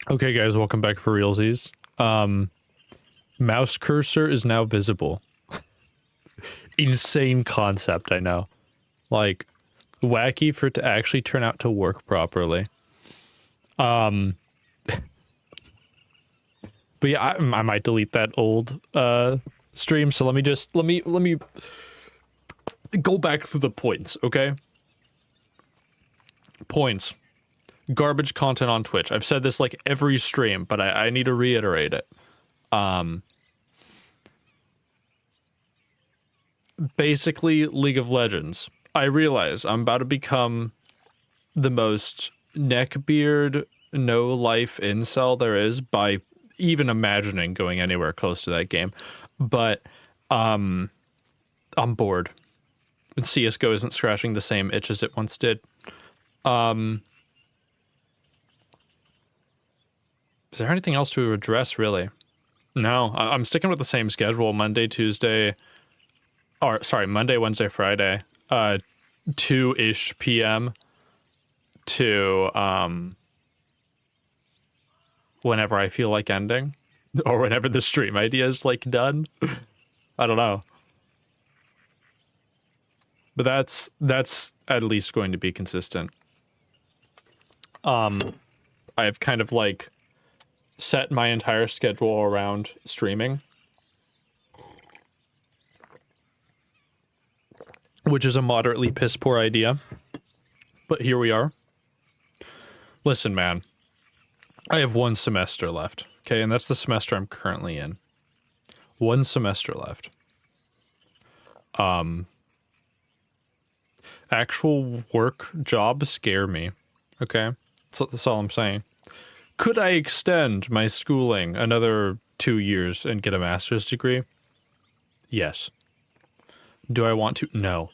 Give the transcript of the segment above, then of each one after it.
Okay, guys, welcome back for realsies. Mouse cursor is now visible. Insane concept, I know. Like, wacky for it to actually turn out to work properly. But yeah, I might delete that old stream. So let me go back through the points, okay? Points. Garbage content on Twitch. I've said this like every stream, but I need to reiterate it. Basically, League of Legends. I realize I'm about to become the most neckbeard, no life incel there is by even imagining going anywhere close to that game. But I'm bored. And CSGO isn't scratching the same itch as it once did. Is there anything else to address, really? No, I'm sticking with the same schedule. Monday, Wednesday, Friday. 2-ish p.m. to whenever I feel like ending. Or whenever the stream idea is, like, done. I don't know. But that's at least going to be consistent. I've kind of, like, set my entire schedule around streaming, which is a moderately piss poor idea, but here we are. Listen, man, I have 1 semester left, okay, and that's the semester I'm currently in. 1 semester left. Actual work jobs scare me, okay? That's all I'm saying. Could I extend my schooling another 2 years and get a master's degree? Yes. Do I want to? No.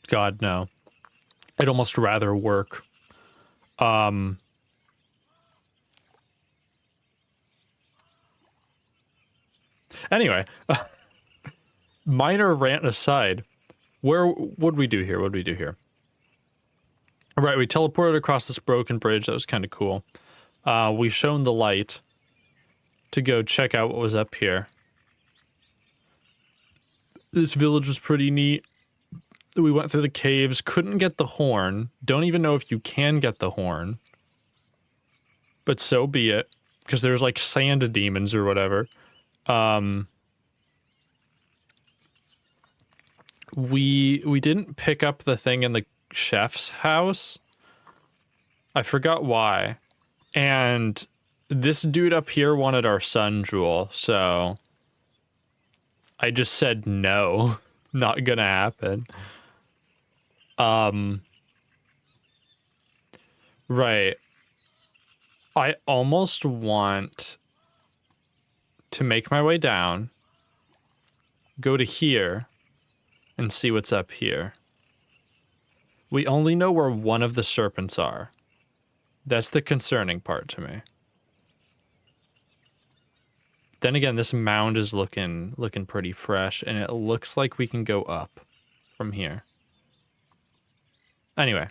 God, no. I'd almost rather work. Anyway, minor rant aside, what'd we do here? Right, we teleported across this broken bridge. That was kind of cool. We've shown the light to go check out what was up here. This village was pretty neat. We went through the caves, couldn't get the horn. Don't even know if you can get the horn. But so be it, because there's like sand demons or whatever. We didn't pick up the thing in the chef's house. I forgot why. And this dude up here wanted our sun jewel, so I just said no. Not gonna happen. Right. I almost want to make my way down, go to here, and see what's up here. We only know where one of the serpents are. That's the concerning part to me. Then again, this mound is looking pretty fresh, and it looks like we can go up from here. Anyway.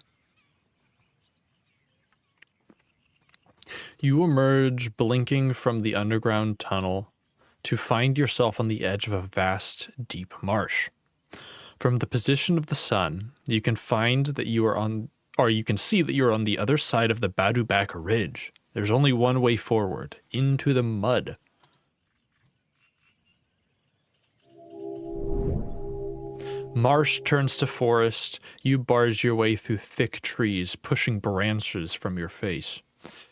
You emerge blinking from the underground tunnel to find yourself on the edge of a vast, deep marsh. From the position of the sun, you can find that you are on, or you can see that you are on the other side of the Badubak Ridge. There's only one way forward, into the mud. Marsh turns to forest. You barge your way through thick trees, pushing branches from your face.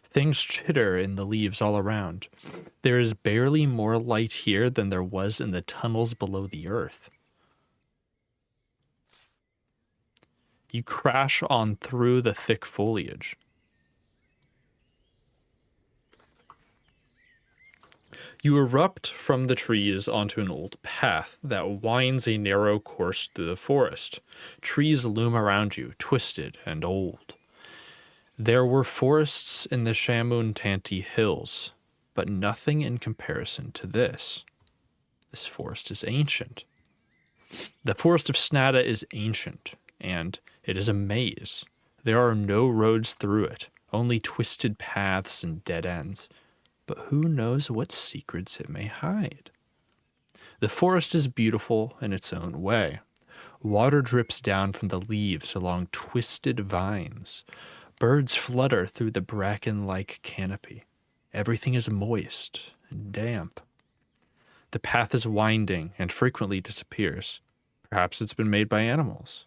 Things chitter in the leaves all around. There is barely more light here than there was in the tunnels below the earth. You crash on through the thick foliage. You erupt from the trees onto an old path that winds a narrow course through the forest. Trees loom around you, twisted and old. There were forests in the Shamun Tanti Hills, but nothing in comparison to this. This forest is ancient. The forest of Snada is ancient, and it is a maze. There are no roads through it, only twisted paths and dead ends. But who knows what secrets it may hide? The forest is beautiful in its own way. Water drips down from the leaves along twisted vines. Birds flutter through the bracken-like canopy. Everything is moist and damp. The path is winding and frequently disappears. Perhaps it's been made by animals,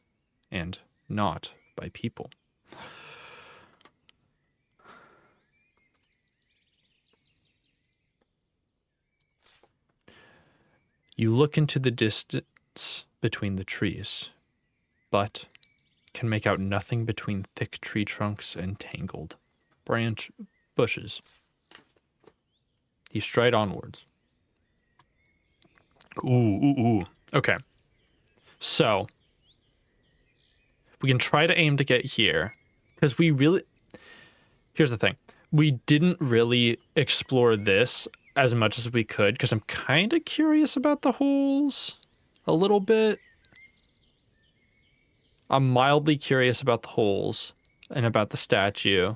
and not by people. You look into the distance between the trees, but can make out nothing between thick tree trunks and tangled branch bushes. You stride onwards. Ooh. Okay. So, we can try to aim to get here, because here's the thing. We didn't really explore this as much as we could, because I'm kind of curious about the holes a little bit. I'm mildly curious about the holes and about the statue.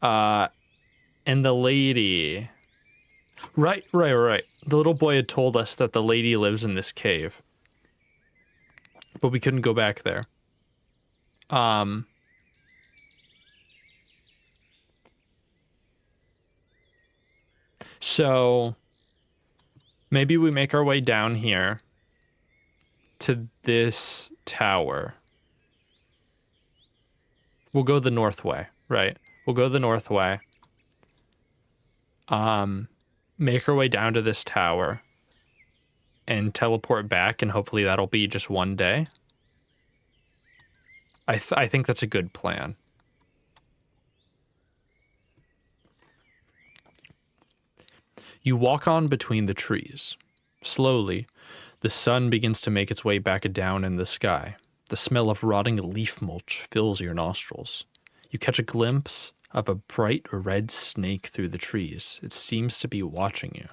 And the lady. Right. The little boy had told us that the lady lives in this cave. But we couldn't go back there. So maybe we make our way down here to this tower. We'll go the north way, right? We'll go the north way. Make our way down to this tower and teleport back, and hopefully that'll be just one day. I think that's a good plan. You walk on between the trees. Slowly, the sun begins to make its way back down in the sky. The smell of rotting leaf mulch fills your nostrils. You catch a glimpse of a bright red snake through the trees. It seems to be watching you.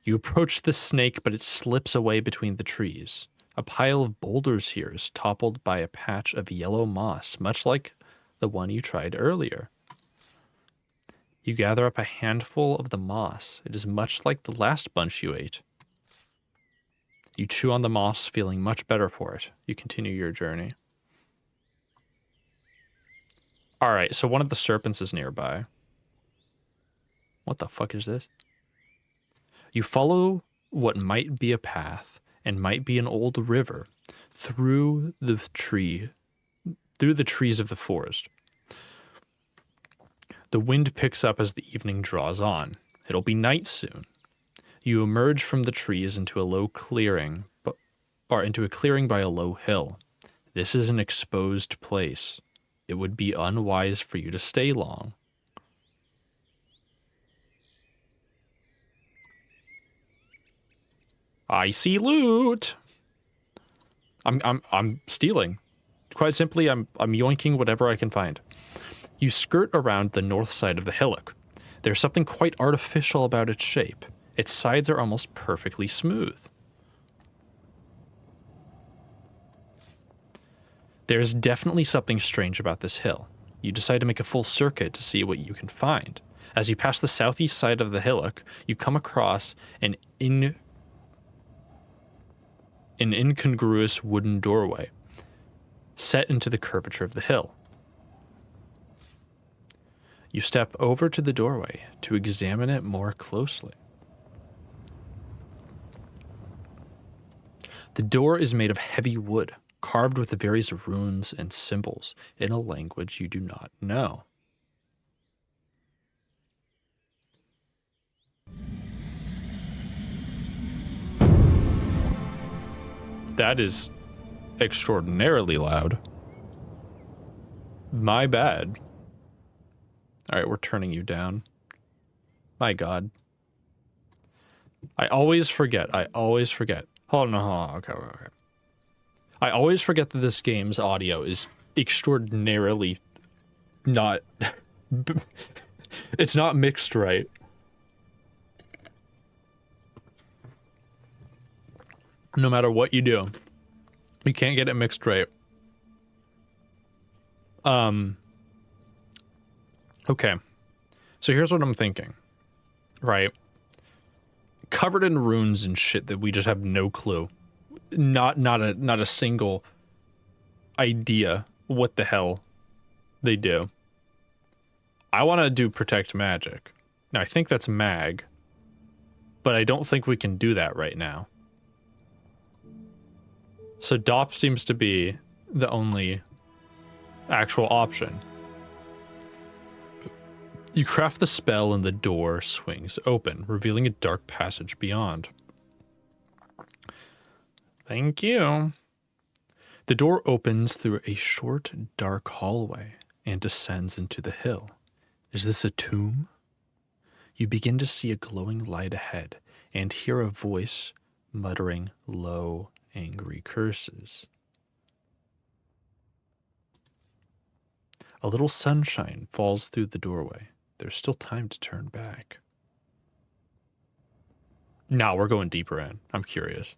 You approach the snake, but it slips away between the trees. A pile of boulders here is toppled by a patch of yellow moss, much like the one you tried earlier. You gather up a handful of the moss. It is much like the last bunch you ate. You chew on the moss, feeling much better for it. You continue your journey. Alright, so one of the serpents is nearby. What the fuck is this? You follow what might be a path and might be an old river through the trees of the forest. The wind picks up as the evening draws on. It'll be night soon. You emerge from the trees into a low clearing, into a clearing by a low hill. This is an exposed place. It would be unwise for you to stay long. I see loot. I'm stealing. Quite simply, I'm yoinking whatever I can find. You skirt around the north side of the hillock. There's something quite artificial about its shape. Its sides are almost perfectly smooth. There's definitely something strange about this hill. You decide to make a full circuit to see what you can find. As you pass the southeast side of the hillock, you come across an incongruous wooden doorway set into the curvature of the hill. You step over to the doorway to examine it more closely. The door is made of heavy wood, carved with various runes and symbols in a language you do not know. That is extraordinarily loud. My bad. Alright, we're turning you down. My god. I always forget. Hold on, okay. I always forget that this game's audio is extraordinarily not... it's not mixed right. No matter what you do, you can't get it mixed right. Okay, so here's what I'm thinking, right? Covered in runes and shit that we just have no clue. Not a single idea what the hell they do. I want to do protect magic. Now I think that's mag, but I don't think we can do that right now. So DOP seems to be the only actual option. You craft the spell and the door swings open, revealing a dark passage beyond. Thank you. The door opens through a short, dark hallway and descends into the hill. Is this a tomb? You begin to see a glowing light ahead and hear a voice muttering low, angry curses. A little sunshine falls through the doorway. There's still time to turn back. Now we're going deeper in. I'm curious.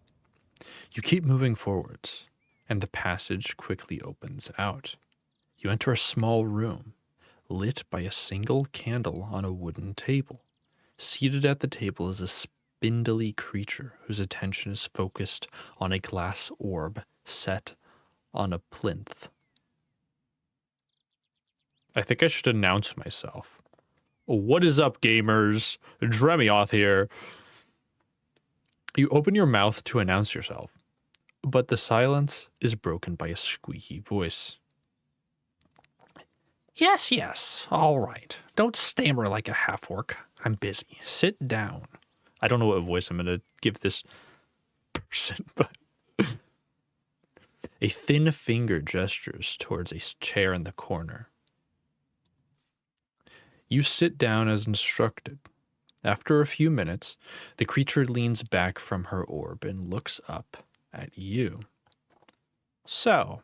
You keep moving forwards, and the passage quickly opens out. You enter a small room, lit by a single candle on a wooden table. Seated at the table is a spindly creature whose attention is focused on a glass orb set on a plinth. I think I should announce myself. What is up, gamers? Dremioth here. You open your mouth to announce yourself, but the silence is broken by a squeaky voice. Yes, all right. Don't stammer like a half-orc. I'm busy. Sit down. I don't know what voice I'm going to give this person, but... A thin finger gestures towards a chair in the corner. You sit down as instructed. After a few minutes, the creature leans back from her orb and looks up at you. So,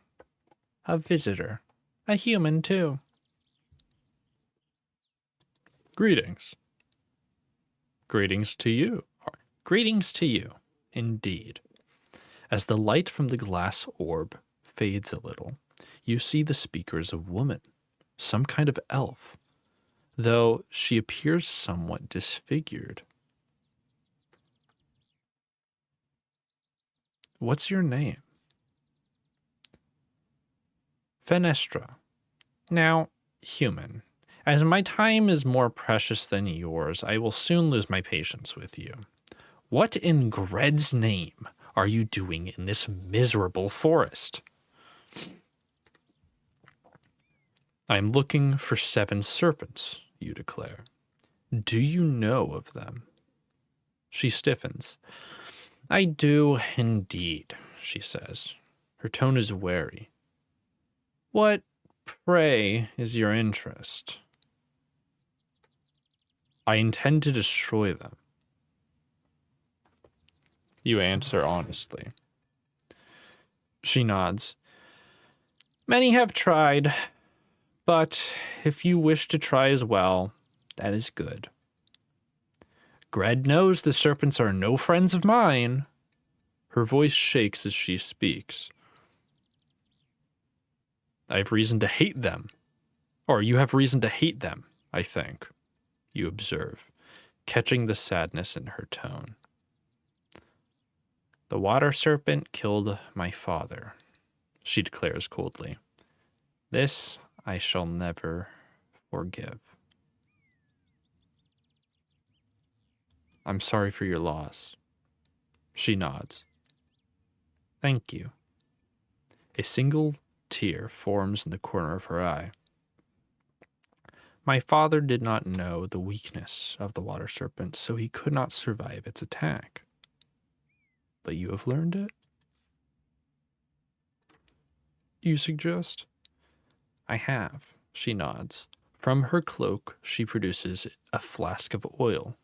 a visitor. A human, too. Greetings. Greetings to you. Greetings to you, indeed. As the light from the glass orb fades a little, you see the speaker is a woman, some kind of elf, though she appears somewhat disfigured. What's your name? Fenestra. Now, human. As my time is more precious than yours, I will soon lose my patience with you. What in Gred's name are you doing in this miserable forest? I am looking for 7 serpents, you declare. Do you know of them? She stiffens. I do indeed, she says. Her tone is wary. What, pray, is your interest? I intend to destroy them. You answer honestly. She nods. Many have tried, but if you wish to try as well, that is good. Gred knows the serpents are no friends of mine. Her voice shakes as she speaks. I have reason to hate them. Or you have reason to hate them, I think, you observe, catching the sadness in her tone. The water serpent killed my father, she declares coldly. This I shall never forgive. I'm sorry for your loss. She nods. Thank you. A single tear forms in the corner of her eye. My father did not know the weakness of the water serpent, so he could not survive its attack. But you have learned it? You suggest? I have, she nods. From her cloak, she produces a flask of oil.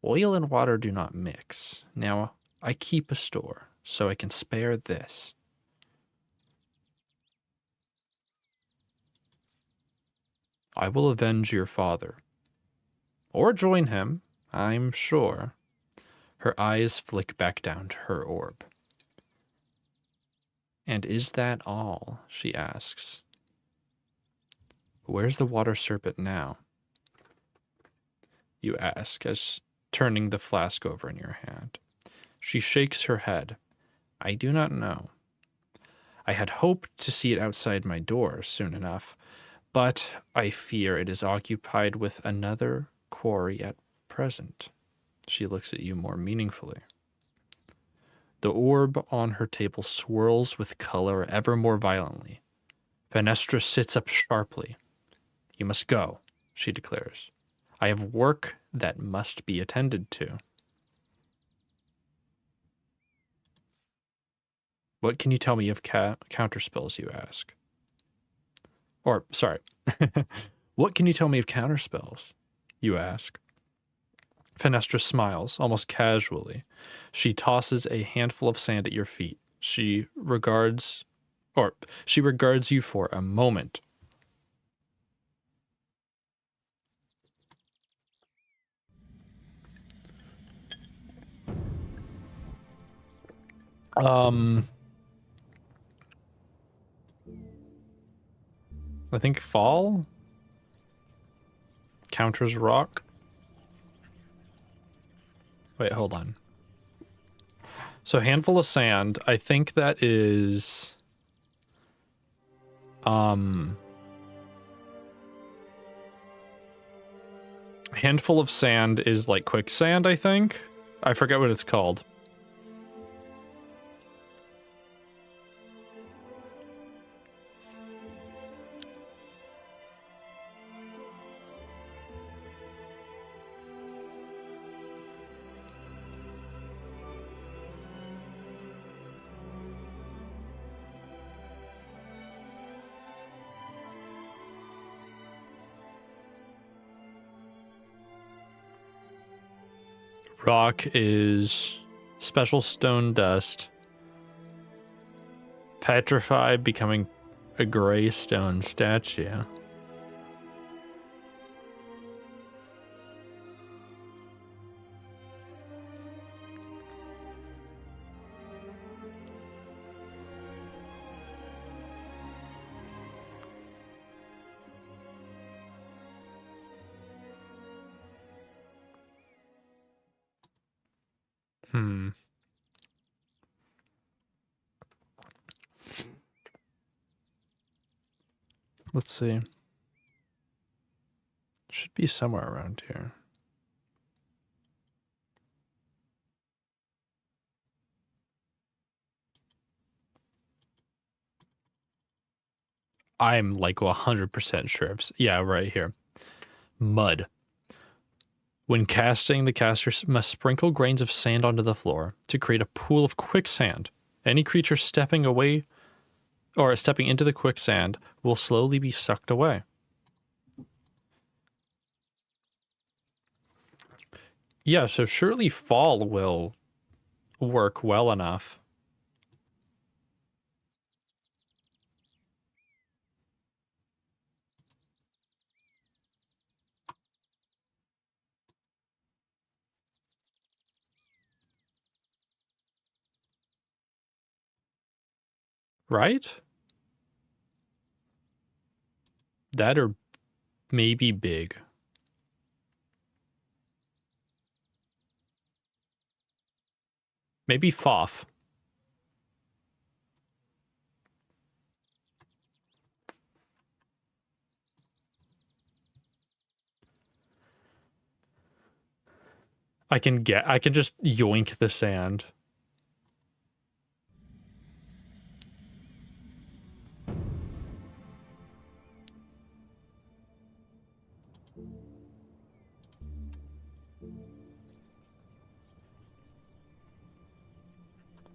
Oil and water do not mix. Now, I keep a store, so I can spare this. I will avenge your father. Or join him, I'm sure. Her eyes flick back down to her orb. And is that all? She asks. Where's the water serpent now? You ask, as turning the flask over in your hand. She shakes her head. I do not know. I had hoped to see it outside my door soon enough, but I fear it is occupied with another quarry at present. She looks at you more meaningfully. The orb on her table swirls with color ever more violently. Fenestra sits up sharply. You must go, she declares. I have work that must be attended to. What can you tell me of counterspells, you ask? Or, sorry, what can you tell me of counterspells, you ask? Fenestra smiles, almost casually. She tosses a handful of sand at your feet. She regards you for a moment. I think fall counters rock. Wait, hold on. So handful of sand, I think that is handful of sand is like quicksand, I think. I forget what it's called. Rock is special stone dust. Petrified, becoming a gray stone statue. Let's see. Should be somewhere around here. I'm like 100% sure. Yeah, right here. Mud. When casting, the caster must sprinkle grains of sand onto the floor to create a pool of quicksand. Any creature stepping away or stepping into the quicksand will slowly be sucked away. Yeah, so surely fall will work well enough. Right? That or maybe big. Maybe Foff. I can just yoink the sand.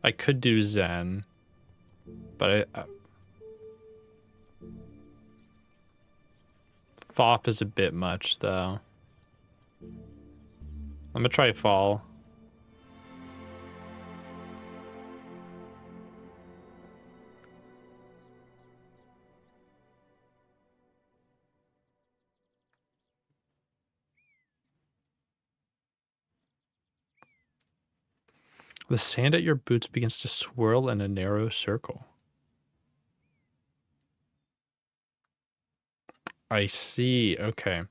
I could do Zen, but Foff is a bit much, though. I'm gonna try Fall. The sand at your boots begins to swirl in a narrow circle. I see. Okay.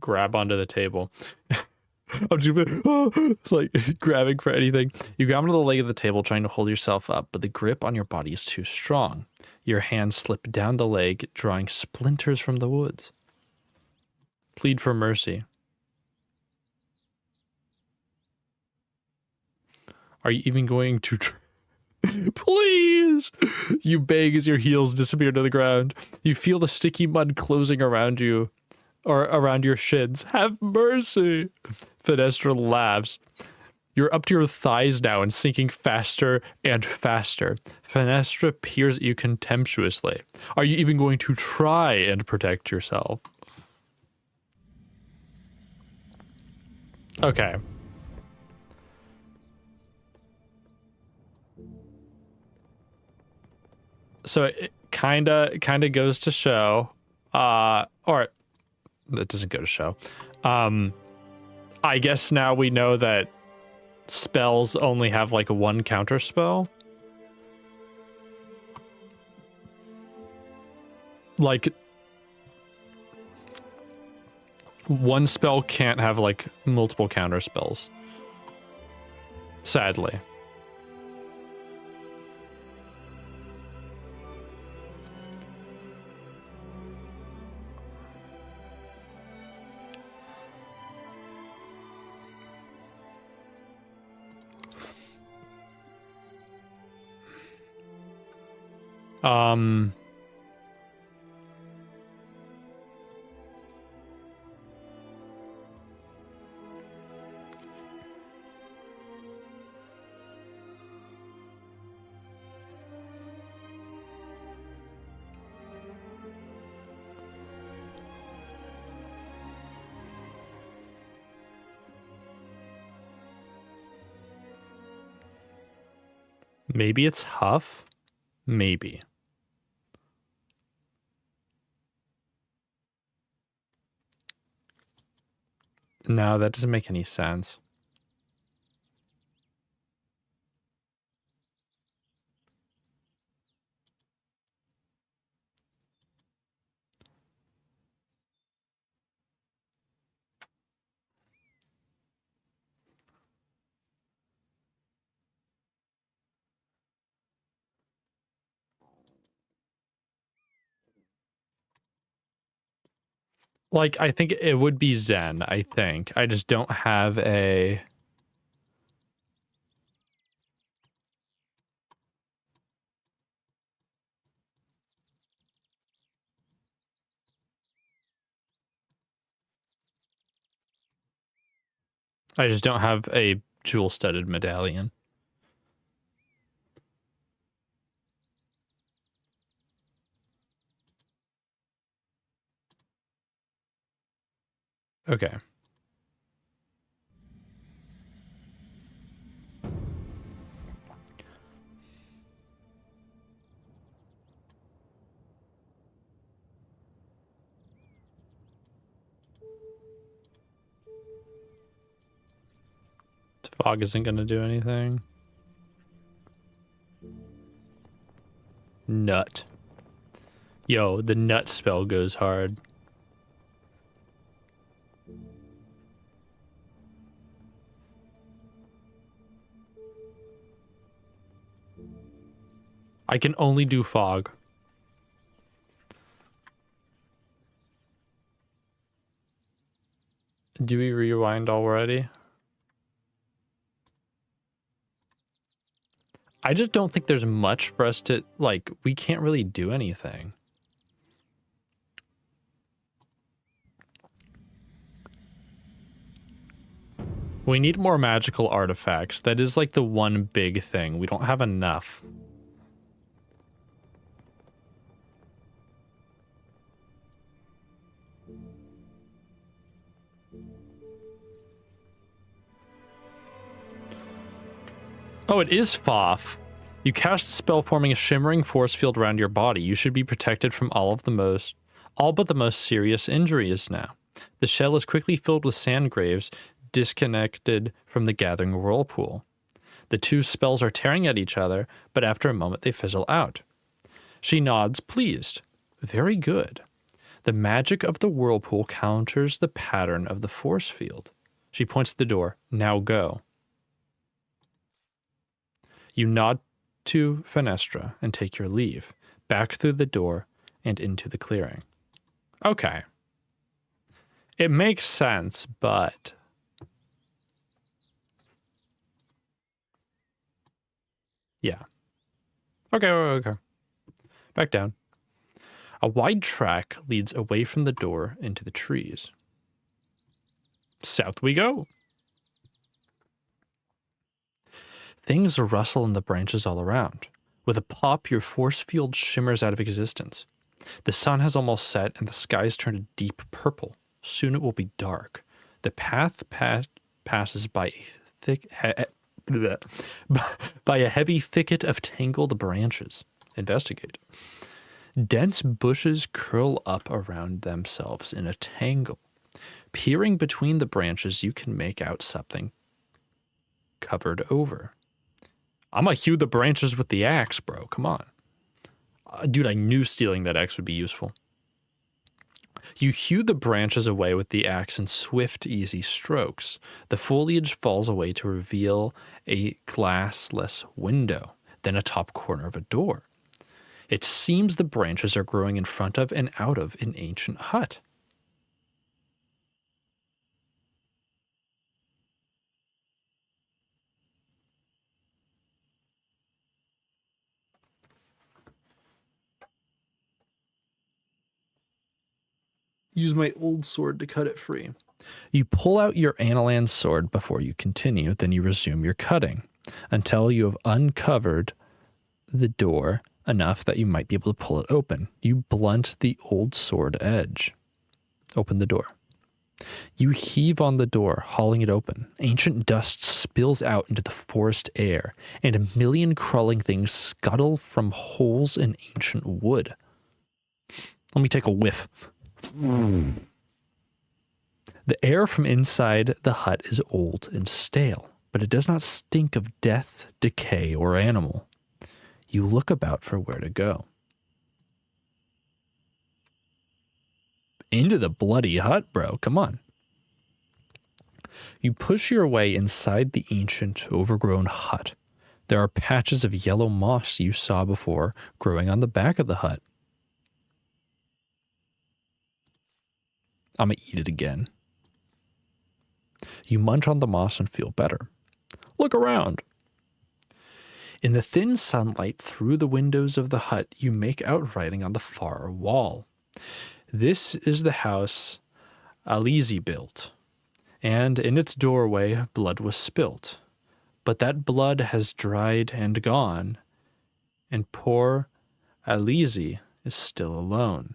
Grab onto the table. I'm just it's like grabbing for anything. You grab onto the leg of the table, trying to hold yourself up, but the grip on your body is too strong. Your hands slip down the leg, drawing splinters from the woods. Plead for mercy. Are you even going to please? You beg as your heels disappear to the ground. You feel the sticky mud closing around you, or around your shins. Have mercy. Fenestra laughs. You're up to your thighs now and sinking faster and faster. Fenestra peers at you contemptuously. Are you even going to try and protect yourself? Okay. So it kinda goes to show, or that doesn't go to show. I guess now we know that spells only have like one counter spell. Like one spell can't have like multiple counter spells. Sadly. Maybe it's Huff? Maybe. No, that doesn't make any sense. Like, I think it would be Zen, I think. I just don't have a... I just don't have a jewel-studded medallion. Okay. Fog isn't going to do anything. Nut. Yo, the nut spell goes hard. I can only do fog. Do we rewind already? I just don't think there's much for us to, like, we can't really do anything. We need more magical artifacts. That is like the one big thing. We don't have enough. Oh, it is Foff. You cast the spell, forming a shimmering force field around your body. You should be protected from all but the most serious injuries now. The shell is quickly filled with sand graves, disconnected from the gathering whirlpool. The two spells are tearing at each other, but after a moment they fizzle out. She nods, pleased. Very good. The magic of the whirlpool counters the pattern of the force field. She points to the door. Now go. You nod to Fenestra and take your leave, back through the door and into the clearing. Okay. It makes sense, but... yeah. Okay. Back down. A wide track leads away from the door into the trees. South we go. Things rustle in the branches all around. With a pop, your force field shimmers out of existence. The sun has almost set and the skies turn a deep purple. Soon it will be dark. The path passes by a heavy thicket of tangled branches. Investigate. Dense bushes curl up around themselves in a tangle. Peering between the branches, you can make out something covered over. I'm gonna hew the branches with the axe, bro. Come on. Dude, I knew stealing that axe would be useful. You hew the branches away with the axe in swift, easy strokes. The foliage falls away to reveal a glassless window, then a top corner of a door. It seems the branches are growing in front of and out of an ancient hut. Use my old sword to cut it free. You pull out your Analan sword before you continue, then you resume your cutting until you have uncovered the door enough that you might be able to pull it open. You blunt the old sword edge. Open the door. You heave on the door, hauling it open. Ancient dust spills out into the forest air, and a million crawling things scuttle from holes in ancient wood. Let me take a whiff. The air from inside the hut is old and stale, but it does not stink of death, decay, or animal. You look about for where to go. Into the bloody hut, bro. Come on. You push your way inside the ancient, overgrown hut. There are patches of yellow moss you saw before growing on the back of the hut. I'm gonna eat it again. You munch on the moss and feel better. Look around. In the thin sunlight through the windows of the hut, you make out writing on the far wall. This is the house Alizi built, and in its doorway blood was spilt. But that blood has dried and gone, and poor Alizi is still alone.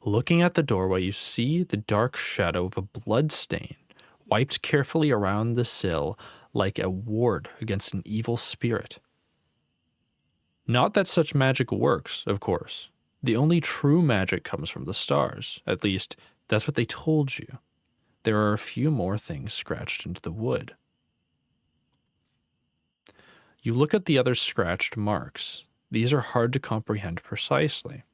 Looking at the doorway, you see the dark shadow of a blood stain, wiped carefully around the sill like a ward against an evil spirit. Not that such magic works, of course. The only true magic comes from the stars. At least, that's what they told you. There are a few more things scratched into the wood. You look at the other scratched marks. These are hard to comprehend precisely.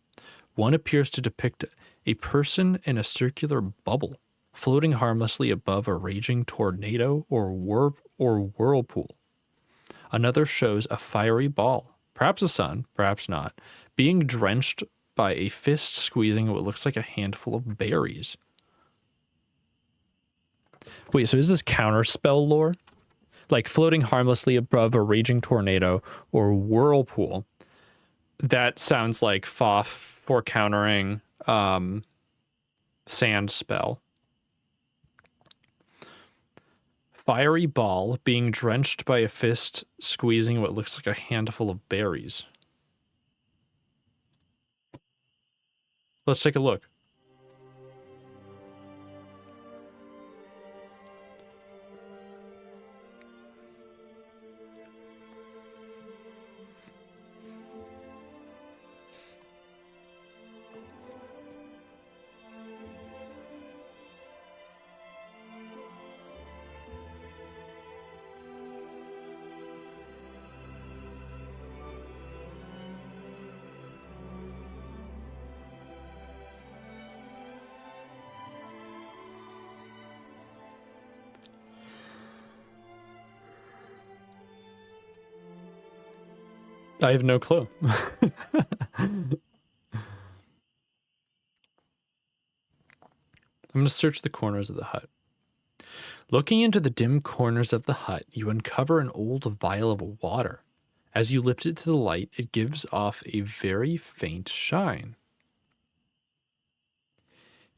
One appears to depict a person in a circular bubble, floating harmlessly above a raging tornado or whirlpool. Another shows a fiery ball, perhaps a sun, perhaps not, being drenched by a fist squeezing what looks like a handful of berries. Wait, so is this counterspell lore? Like floating harmlessly above a raging tornado or whirlpool. That sounds like Foff for countering sand spell. Fiery ball being drenched by a fist squeezing what looks like a handful of berries. Let's take a look. I have no clue. I'm going to search the corners of the hut. Looking into the dim corners of the hut, you uncover an old vial of water. As you lift it to the light, it gives off a very faint shine.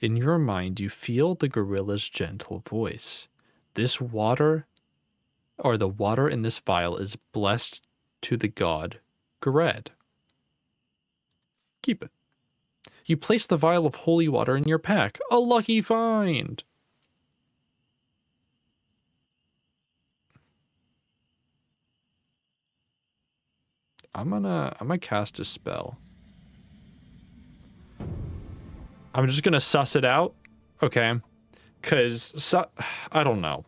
In your mind, you feel the gorilla's gentle voice. This water, or the water in this vial, is blessed to the god Gared. Keep it. You place the vial of holy water in your pack. A lucky find! I'm gonna cast a spell. I'm just gonna suss it out, okay? Cause I don't know.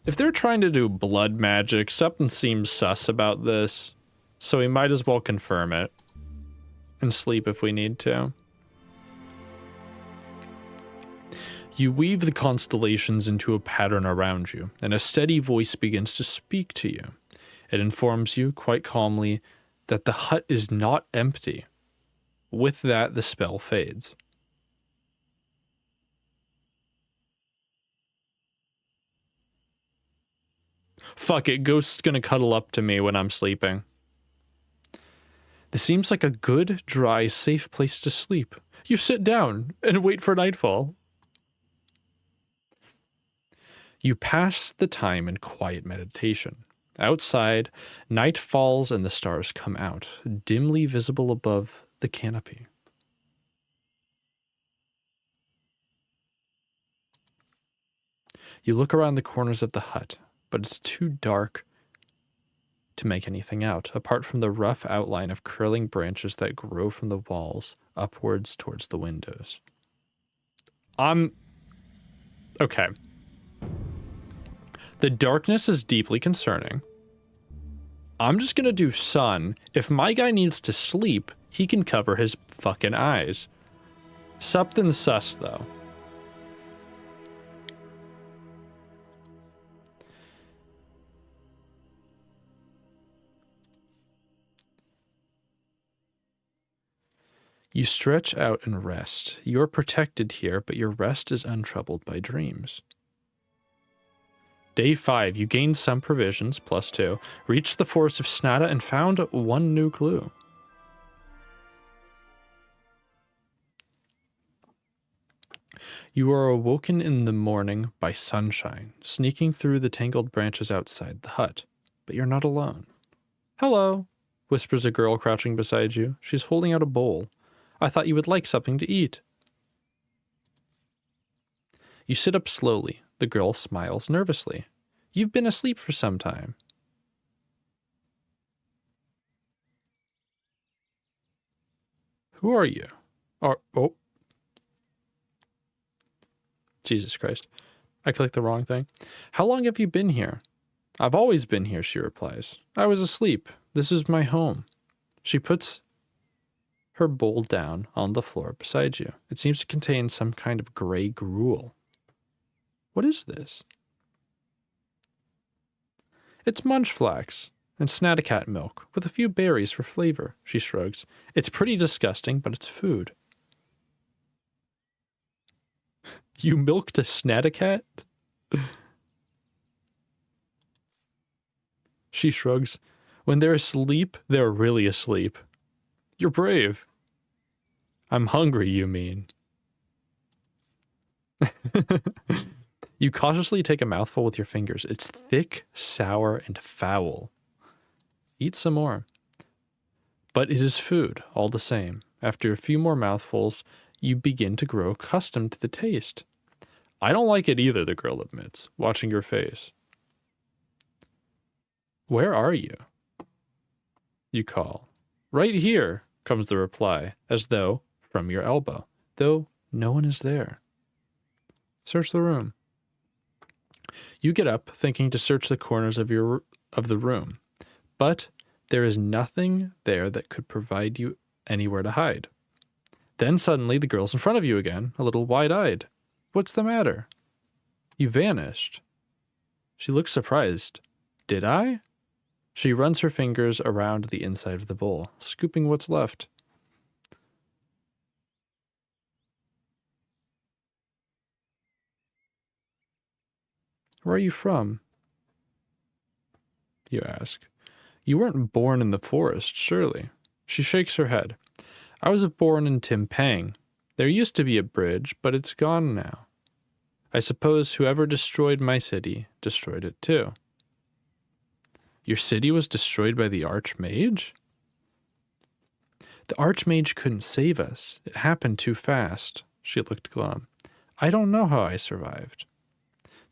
If they're trying to do blood magic, something seems sus about this. So we might as well confirm it. And sleep if we need to. You weave the constellations into a pattern around you, and a steady voice begins to speak to you. It informs you, quite calmly, that the hut is not empty. With that, the spell fades. Fuck it, Ghost's gonna cuddle up to me when I'm sleeping. This seems like a good, dry, safe place to sleep. You sit down and wait for nightfall. You pass the time in quiet meditation. Outside, night falls and the stars come out, dimly visible above the canopy. You look around the corners of the hut, but it's too dark to make anything out, apart from the rough outline of curling branches that grow from the walls upwards towards the windows. Okay. The darkness is deeply concerning. I'm just gonna do sun. If my guy needs to sleep, he can cover his fucking eyes. Something's sus, though. You stretch out and rest. You're protected here, but your rest is untroubled by dreams. Day 5, you gained some provisions, +2, reached the forest of Snada and found one new clue. You are awoken in the morning by sunshine, sneaking through the tangled branches outside the hut. But you're not alone. Hello, whispers a girl crouching beside you. She's holding out a bowl. I thought you would like something to eat. You sit up slowly. The girl smiles nervously. You've been asleep for some time. Who are you? Oh. Jesus Christ. I clicked the wrong thing. How long have you been here? I've always been here, she replies. I was asleep. This is my home. She puts her bowl down on the floor beside you. It seems to contain some kind of gray gruel. What is this? It's munchflax and snadacat milk with a few berries for flavor, she shrugs. It's pretty disgusting, but it's food. You milked a snadacat? She shrugs. When they're asleep, they're really asleep. You're brave. I'm hungry, you mean. You cautiously take a mouthful with your fingers. It's thick, sour, and foul. Eat some more. But it is food, all the same. After a few more mouthfuls, you begin to grow accustomed to the taste. I don't like it either, the girl admits, watching your face. Where are you? You call. Right here, comes the reply, as though from your elbow, though no one is there. Search the room. You get up, thinking to search the corners of the room, but there is nothing there that could provide you anywhere to hide. Then suddenly the girl's in front of you again, a little wide-eyed. What's the matter? You vanished. She looks surprised. Did I? She runs her fingers around the inside of the bowl, scooping what's left. Where are you from? You ask. You weren't born in the forest, surely. She shakes her head. I was born in Timpang. There used to be a bridge, but it's gone now. I suppose whoever destroyed my city destroyed it too. Your city was destroyed by the Archmage? The Archmage couldn't save us. It happened too fast. She looked glum. I don't know how I survived.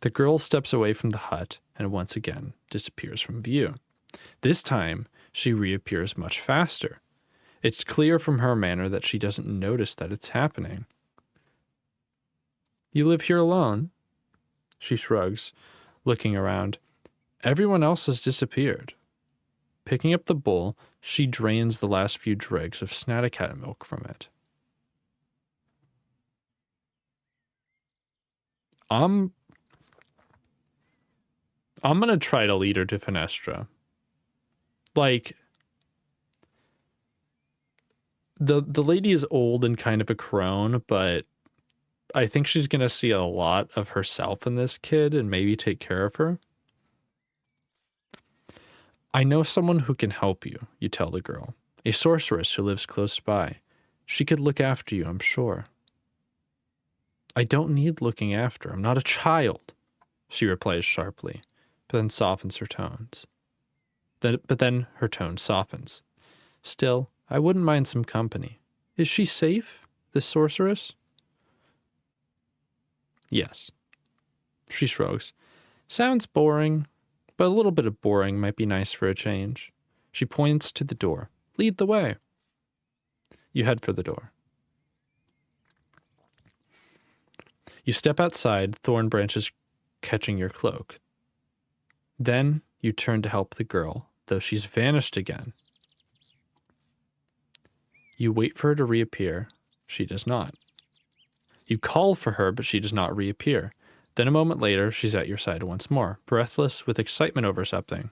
The girl steps away from the hut and once again disappears from view. This time, she reappears much faster. It's clear from her manner that she doesn't notice that it's happening. You live here alone? She shrugs, looking around. Everyone else has disappeared. Picking up the bowl, she drains the last few dregs of Snatticat milk from it. I'm gonna try to lead her to Fenestra. Like, the lady is old and kind of a crone, but I think she's gonna see a lot of herself in this kid and maybe take care of her. I know someone who can help you, you tell the girl. A sorceress who lives close by. She could look after you, I'm sure. I don't need looking after. I'm not a child, she replies sharply, but then softens her tones. But then her tone softens. Still, I wouldn't mind some company. Is she safe, this sorceress? Yes. She shrugs. Sounds boring, but a little bit of boring might be nice for a change. She points to the door. Lead the way. You head for the door. You step outside, thorn branches catching your cloak. Then you turn to help the girl, though she's vanished again. You wait for her to reappear. She does not. You call for her, but she does not reappear. Then a moment later, she's at your side once more, breathless with excitement over something.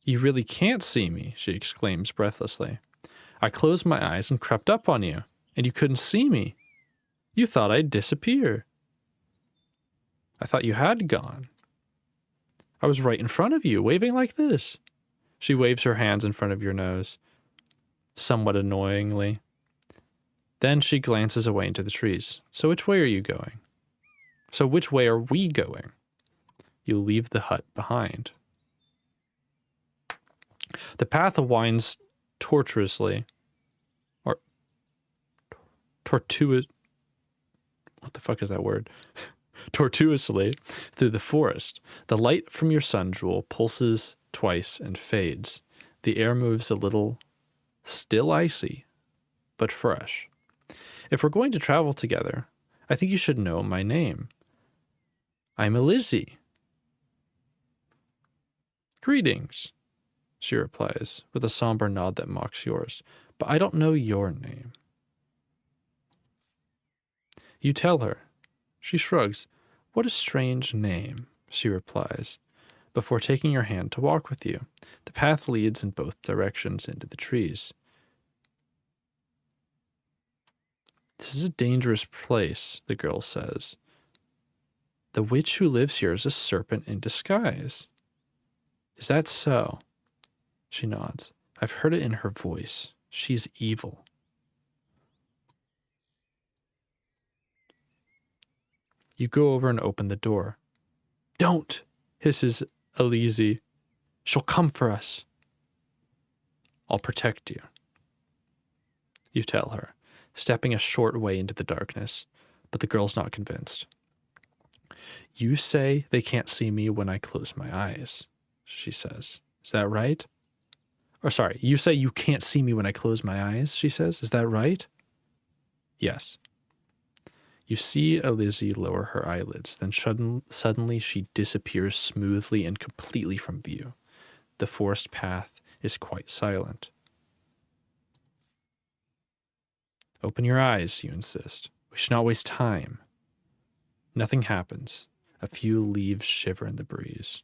You really can't see me, she exclaims breathlessly. I closed my eyes and crept up on you, and you couldn't see me. You thought I'd disappear. I thought you had gone. I was right in front of you, waving like this. She waves her hands in front of your nose, somewhat annoyingly. Then she glances away into the trees. So which way are you going? So which way are we going? You leave the hut behind. The path winds tortuously, or tortuous. What the fuck is that word? Tortuously through the forest. The light from your sun jewel pulses twice and fades. The air moves a little, still icy, but fresh. If we're going to travel together, I think you should know my name. I'm Elizzy. Greetings, she replies, with a somber nod that mocks yours, but I don't know your name. You tell her. She shrugs. What a strange name, she replies, before taking your hand to walk with you. The path leads in both directions into the trees. This is a dangerous place, the girl says. The witch who lives here is a serpent in disguise. Is that so? She nods. I've heard it in her voice. She's evil. You go over and open the door. Don't, hisses Elizzy. She'll come for us. I'll protect you. You tell her, stepping a short way into the darkness, but the girl's not convinced. You say they can't see me when I close my eyes, she says. Is that right? Or sorry, you say you can't see me when I close my eyes, she says. Is that right? Yes. You see Elizzy lower her eyelids, then suddenly she disappears smoothly and completely from view. The forest path is quite silent. Open your eyes, you insist. We should not waste time. Nothing happens. A few leaves shiver in the breeze.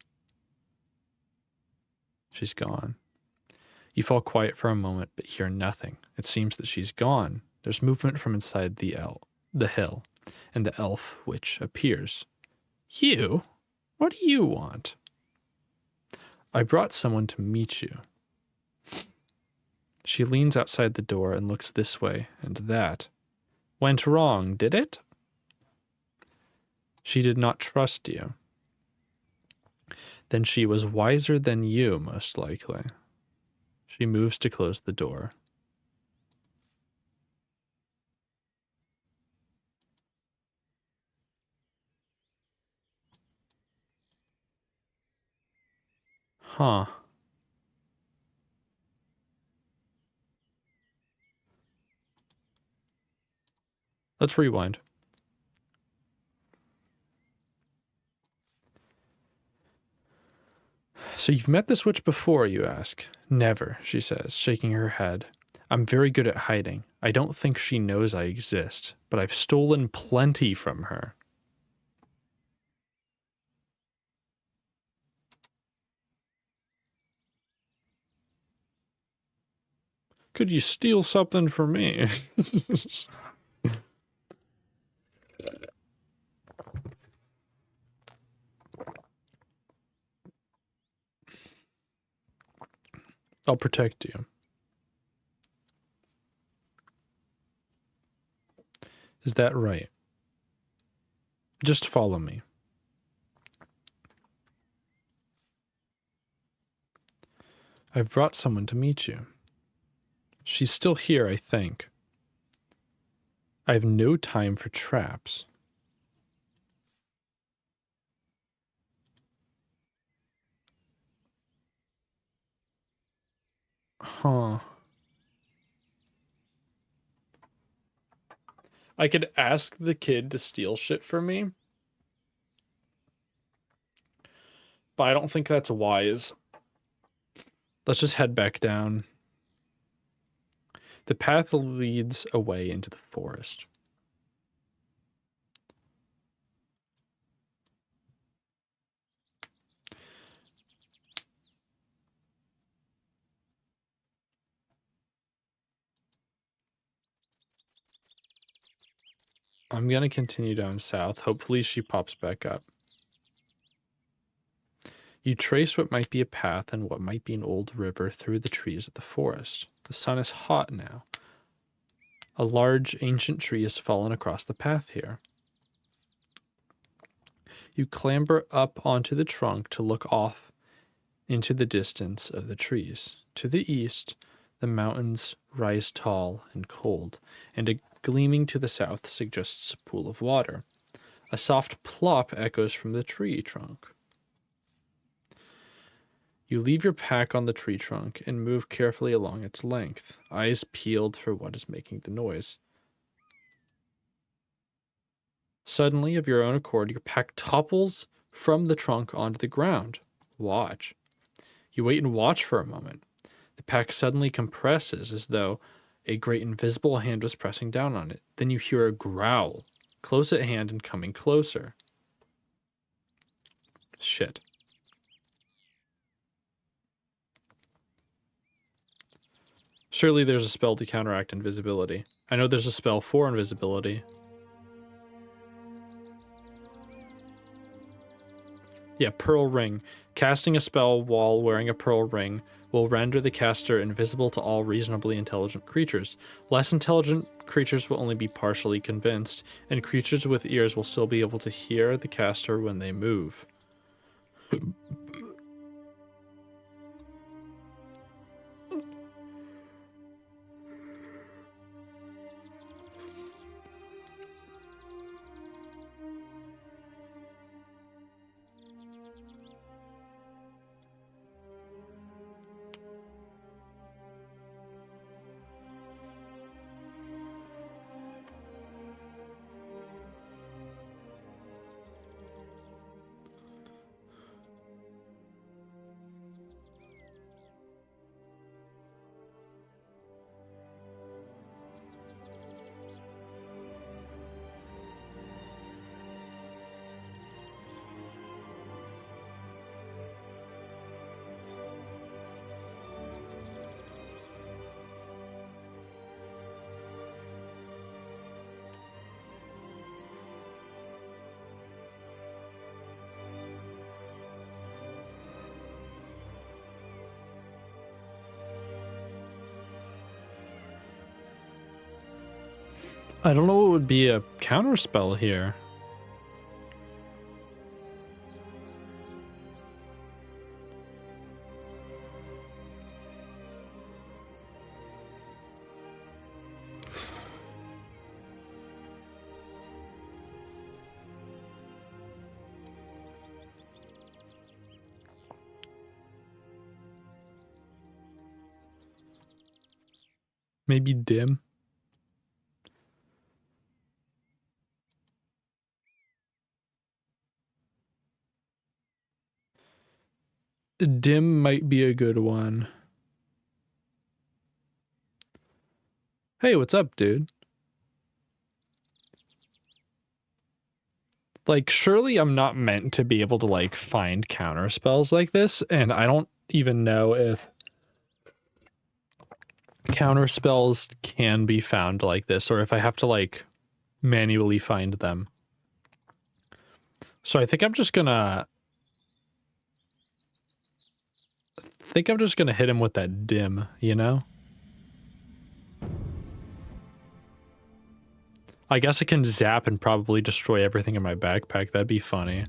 She's gone. You fall quiet for a moment, but hear nothing. It seems that she's gone. There's movement from inside the hill, and the elf witch appears. You? What do you want? I brought someone to meet you. She leans outside the door and looks this way and that. Went wrong, did it? She did not trust you. Then she was wiser than you, most likely. She moves to close the door. Huh. Let's rewind. So you've met this witch before, you ask? Never, she says, shaking her head. I'm very good at hiding. I don't think she knows I exist, but I've stolen plenty from her. Could you steal something from me? I'll protect you. Is that right? Just follow me. I've brought someone to meet you. She's still here, I think. I have no time for traps. Huh. I could ask the kid to steal shit from me, but I don't think that's wise. Let's just head back down. The path leads away into the forest. I'm going to continue down south. Hopefully she pops back up. You trace what might be a path and what might be an old river through the trees of the forest. The sun is hot now. A large ancient tree has fallen across the path here. You clamber up onto the trunk to look off into the distance of the trees. To the east, the mountains rise tall and cold, and a gleaming to the south suggests a pool of water. A soft plop echoes from the tree trunk. You leave your pack on the tree trunk and move carefully along its length, eyes peeled for what is making the noise. Suddenly, of your own accord, your pack topples from the trunk onto the ground. Watch. You wait and watch for a moment. The pack suddenly compresses as though a great invisible hand was pressing down on it. Then you hear a growl, close at hand and coming closer. Shit. Surely there's a spell to counteract invisibility. I know there's a spell for invisibility. Yeah, Pearl Ring. Casting a spell while wearing a pearl ring will render the caster invisible to all reasonably intelligent creatures. Less intelligent creatures will only be partially convinced, and creatures with ears will still be able to hear the caster when they move. I don't know what would be a counter spell here. Maybe dim. Dim might be a good one. Hey, what's up, dude? Like, surely I'm not meant to be able to, like, find counter spells like this, and I don't even know if counter spells can be found like this, or if I have to, like, manually find them. So I think I'm just gonna hit him with that dim, you know? I guess I can zap and probably destroy everything in my backpack. That'd be funny.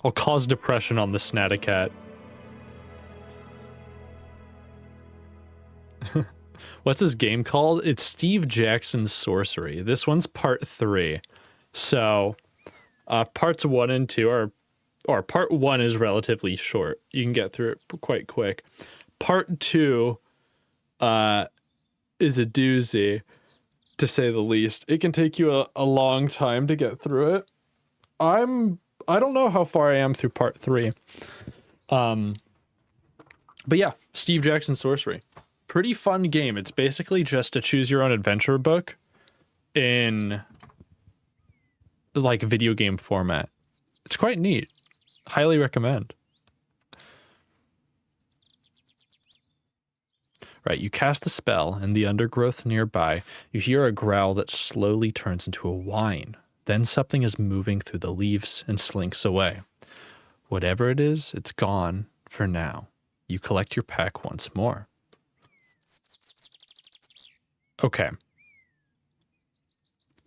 I'll cause depression on the Snatacat. What's his game called? It's Steve Jackson's Sorcery. This one's part 3. So, parts 1 and 2 are, or part 1 is relatively short. You can get through it quite quick. Part 2 is a doozy, to say the least. It can take you a long time to get through it. I don't know how far I am through part 3. But yeah, Steve Jackson's Sorcery. Pretty fun game. It's basically just a choose your own adventure book in like video game format. It's quite neat. Highly recommend. Right, you cast the spell, and the undergrowth nearby, you hear a growl that slowly turns into a whine. Then something is moving through the leaves and slinks away. Whatever it is, it's gone for now. You collect your pack once more. Okay.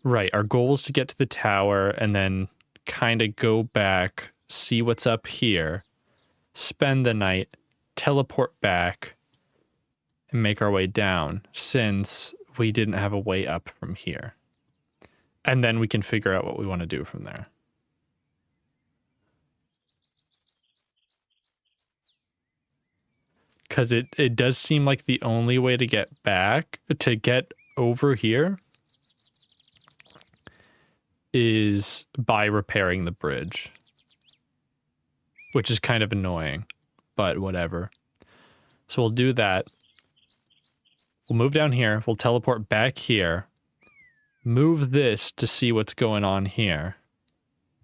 Right, our goal is to get to the tower and then kind of go back, see what's up here, spend the night, teleport back, and make our way down, since we didn't have a way up from here. And then we can figure out what we want to do from there. Because it does seem like the only way to get back, to get over here, is by repairing the bridge. Which is kind of annoying, but whatever. So we'll do that. We'll move down here. We'll teleport back here. Move this to see what's going on here.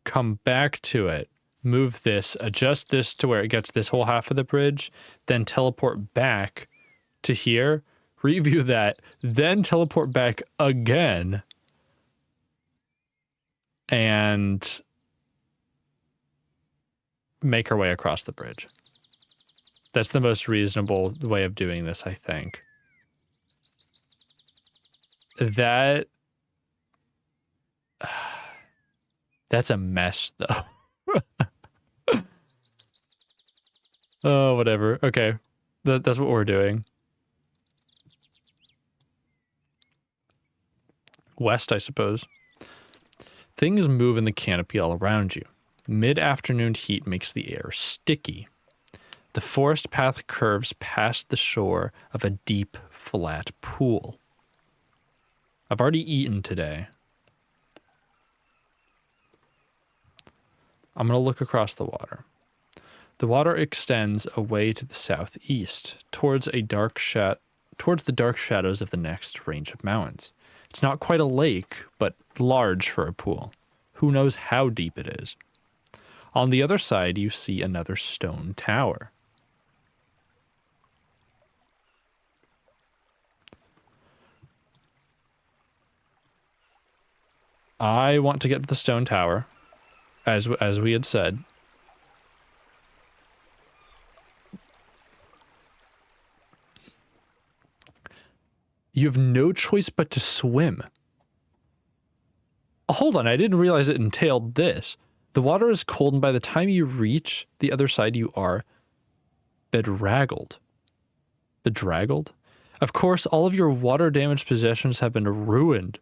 Come back to it. Move this. Adjust this to where it gets this whole half of the bridge. Then teleport back to here. Review that. Then teleport back again. And make our way across the bridge. That's the most reasonable way of doing this, I think. That's a mess, though. Oh, whatever. Okay. That's what we're doing. West, I suppose. Things move in the canopy all around you. Mid-afternoon heat makes the air sticky. The forest path curves past the shore of a deep, flat pool. I've already eaten today. I'm going to look across the water. The water extends away to the southeast, towards the dark shadows of the next range of mountains. It's not quite a lake, but large for a pool. Who knows how deep it is? On the other side, you see another stone tower. I want to get to the stone tower, as we had said. You have no choice but to swim. Hold on, I didn't realize it entailed this. The water is cold, and by the time you reach the other side, you are bedraggled. Bedraggled? Of course, all of your water-damaged possessions have been ruined.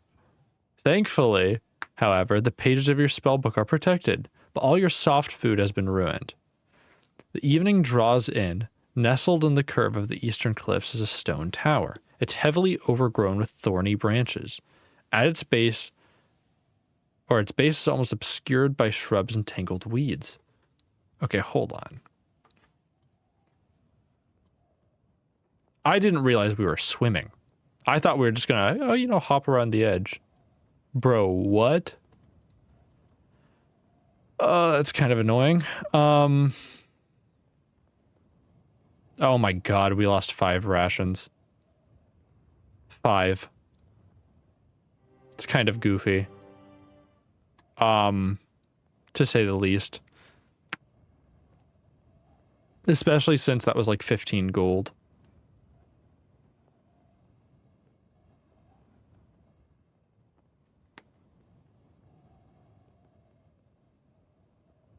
Thankfully, however, the pages of your spellbook are protected, but all your soft food has been ruined. The evening draws in. Nestled in the curve of the eastern cliffs is a stone tower. It's heavily overgrown with thorny branches. At its base is almost obscured by shrubs and tangled weeds. Okay, hold on. I didn't realize we were swimming. I thought we were just gonna, hop around the edge. Bro, what? That's kind of annoying. Oh my god, we lost 5 rations. 5. It's kind of goofy. To say the least. Especially since that was like 15 gold.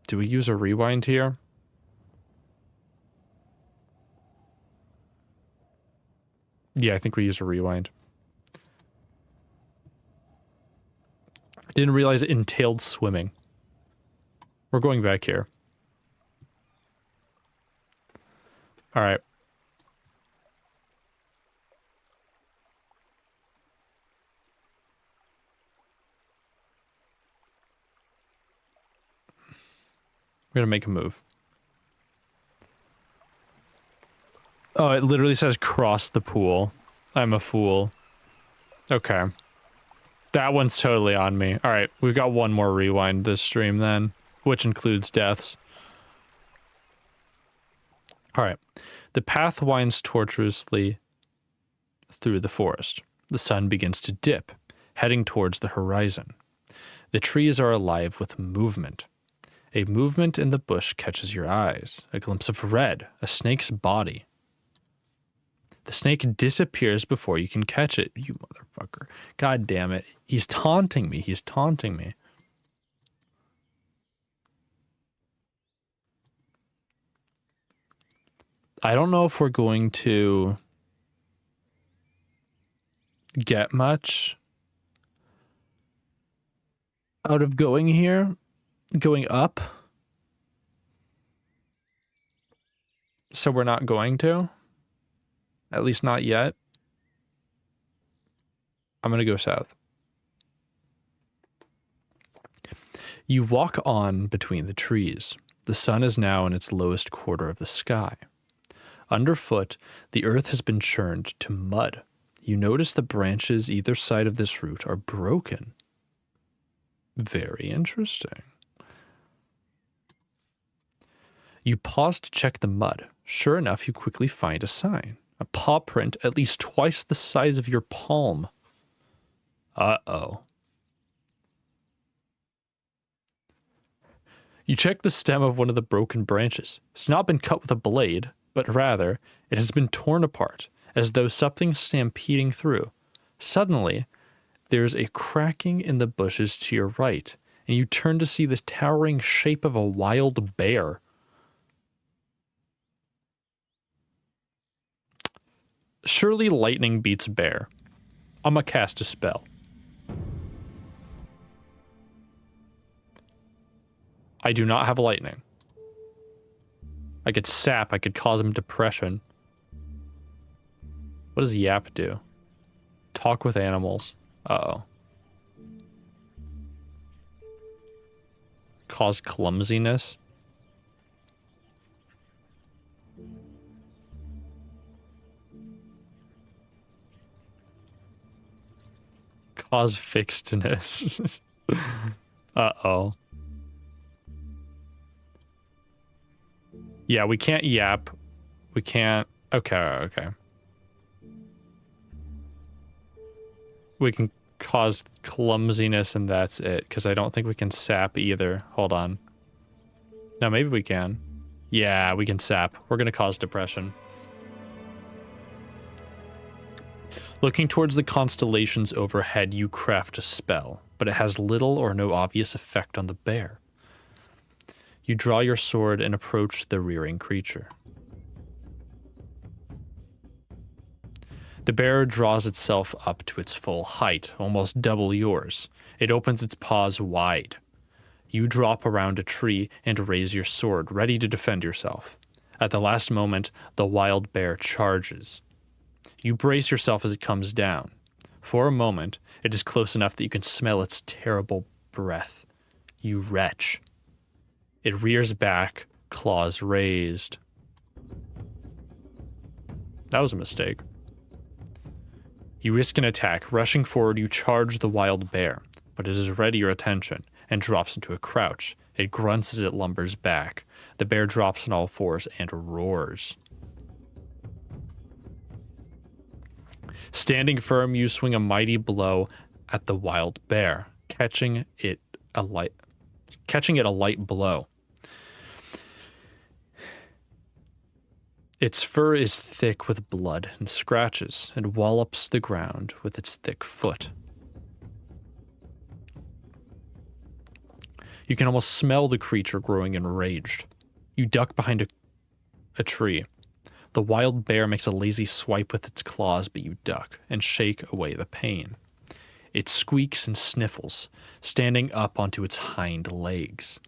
Do we use a rewind here? Yeah, I think we use a rewind. I didn't realize it entailed swimming. We're going back here. All right. We're gonna make a move. Oh, it literally says cross the pool. I'm a fool. Okay. That one's totally on me. All right, we've got one more rewind this stream then, which includes deaths. All right. The path winds tortuously through the forest. The sun begins to dip, heading towards the horizon. The trees are alive with movement. A movement in the bush catches your eyes. A glimpse of red, a snake's body. The snake disappears before you can catch it, you motherfucker. God damn it. He's taunting me. He's taunting me. I don't know if we're going to get much out of going here. Going up. So we're not going to. At least not yet. I'm going to go south. You walk on between the trees. The sun is now in its lowest quarter of the sky. Underfoot, the earth has been churned to mud. You notice the branches either side of this route are broken. Very interesting. You pause to check the mud. Sure enough, you quickly find a sign. A paw print at least twice the size of your palm. Uh-oh. You check the stem of one of the broken branches. It's not been cut with a blade, but rather, it has been torn apart, as though something stampeding through. Suddenly, there's a cracking in the bushes to your right, and you turn to see the towering shape of a wild bear. Surely lightning beats bear. I'ma cast a spell. I do not have lightning. I could sap, I could cause him depression. What does Yap do? Talk with animals. Uh-oh. Cause clumsiness. Cause fixedness. Uh-oh. Yeah, we can't yap. We can't... Okay. We can cause clumsiness and that's it, because I don't think we can sap either. Hold on. No, maybe we can. Yeah, we can sap. We're going to cause depression. Looking towards the constellations overhead, you craft a spell, but it has little or no obvious effect on the bear. You draw your sword and approach the rearing creature. The bear draws itself up to its full height, almost double yours. It opens its paws wide. You drop around a tree and raise your sword, ready to defend yourself. At the last moment, the wild bear charges. You brace yourself as it comes down. For a moment, it is close enough that you can smell its terrible breath. You retch. It rears back, claws raised. That was a mistake. You risk an attack. Rushing forward, you charge the wild bear, but it has read your attention and drops into a crouch. It grunts as it lumbers back. The bear drops on all fours and roars. Standing firm, you swing a mighty blow at the wild bear, catching it a light blow. Its fur is thick with blood and scratches, and wallops the ground with its thick foot. You can almost smell the creature growing enraged. You duck behind a tree. The wild bear makes a lazy swipe with its claws, but you duck and shake away the pain. It squeaks and sniffles, standing up onto its hind legs.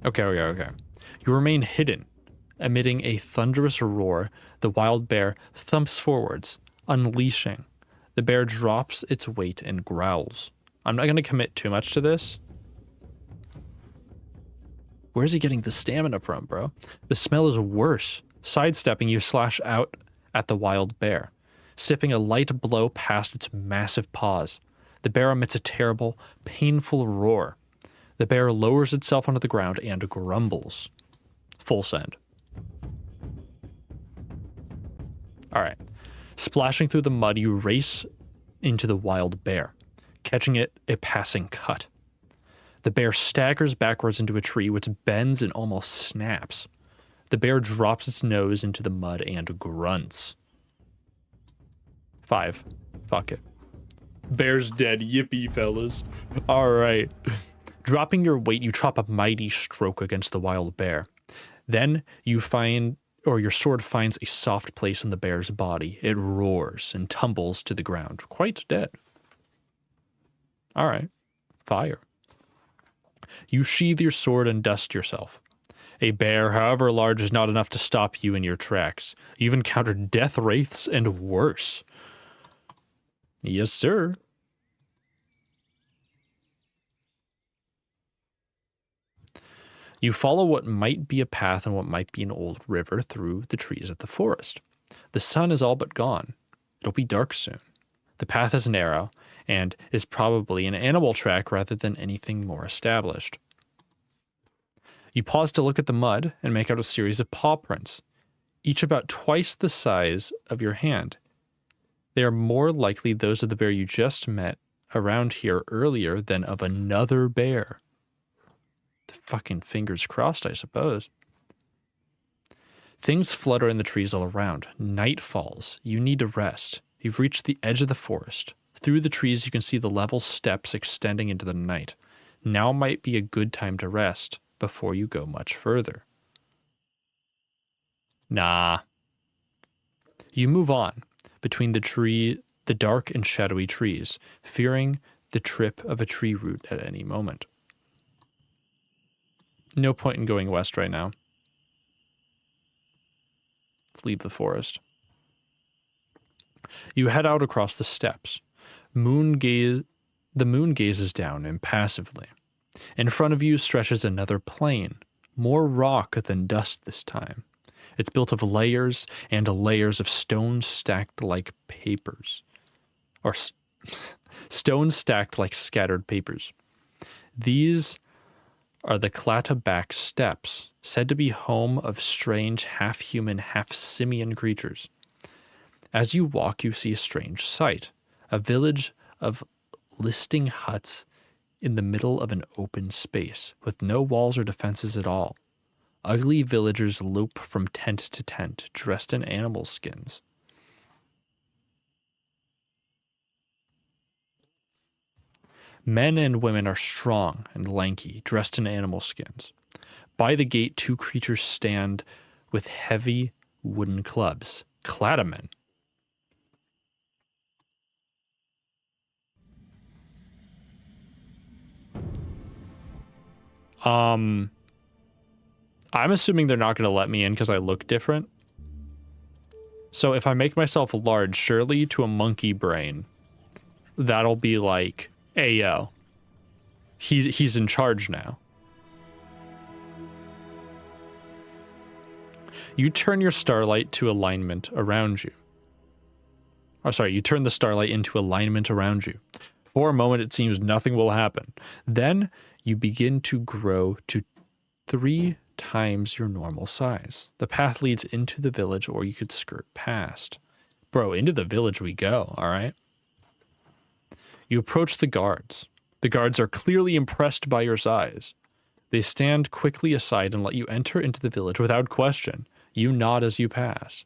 Okay. You remain hidden. Emitting a thunderous roar, the wild bear thumps forwards, unleashing. The bear drops its weight and growls. I'm not going to commit too much to this. Where's he getting the stamina from, bro? The smell is worse. Sidestepping, you slash out at the wild bear, sipping a light blow past its massive paws. The bear emits a terrible, painful roar. The bear lowers itself onto the ground and grumbles. Full send. All right. Splashing through the mud, you race into the wild bear, catching it a passing cut. The bear staggers backwards into a tree, which bends and almost snaps. The bear drops its nose into the mud and grunts. 5. Fuck it. Bear's dead. Yippee, fellas. All right. Dropping your weight, you chop a mighty stroke against the wild bear. Then your sword finds a soft place in the bear's body. It roars and tumbles to the ground, quite dead. All right. Fire. You sheathe your sword and dust yourself. A bear, however large, is not enough to stop you in your tracks. You've encountered death wraiths and worse. Yes, sir. You follow what might be a path and what might be an old river through the trees of the forest. The sun is all but gone. It'll be dark soon. The path is narrow and is probably an animal track rather than anything more established. You pause to look at the mud and make out a series of paw prints, each about twice the size of your hand. They are more likely those of the bear you just met around here earlier than of another bear. The fucking fingers crossed, I suppose. Things flutter in the trees all around. Night falls. You need to rest. You've reached the edge of the forest. Through the trees, you can see the level steps extending into the night. Now might be a good time to rest before you go much further. Nah. You move on between the dark and shadowy trees, fearing the trip of a tree root at any moment. No point in going west right now. Let's leave the forest. You head out across the steppes. The moon gazes down impassively. In front of you stretches another plain, more rock than dust this time. It's built of layers and layers of stones stacked like papers. Or stones stacked like scattered papers. These are the Clattaback Steppes, said to be home of strange half-human, half-simian creatures. As you walk, you see a strange sight, a village of listing huts in the middle of an open space, with no walls or defenses at all. Ugly villagers lope from tent to tent, dressed in animal skins. Men and women are strong and lanky, dressed in animal skins. By the gate, two creatures stand with heavy wooden clubs. Cladamen. I'm assuming they're not going to let me in because I look different. So if I make myself large, surely to a monkey brain, that'll be like, hey, yo, he's in charge now. You turn your starlight to alignment around you. Oh, sorry, you turn the starlight into alignment around you. For a moment, it seems nothing will happen. Then you begin to grow to 3 times your normal size. The path leads into the village, or you could skirt past. Bro, into the village we go, all right? You approach the guards. The guards are clearly impressed by your size. They stand quickly aside and let you enter into the village without question. You nod as you pass.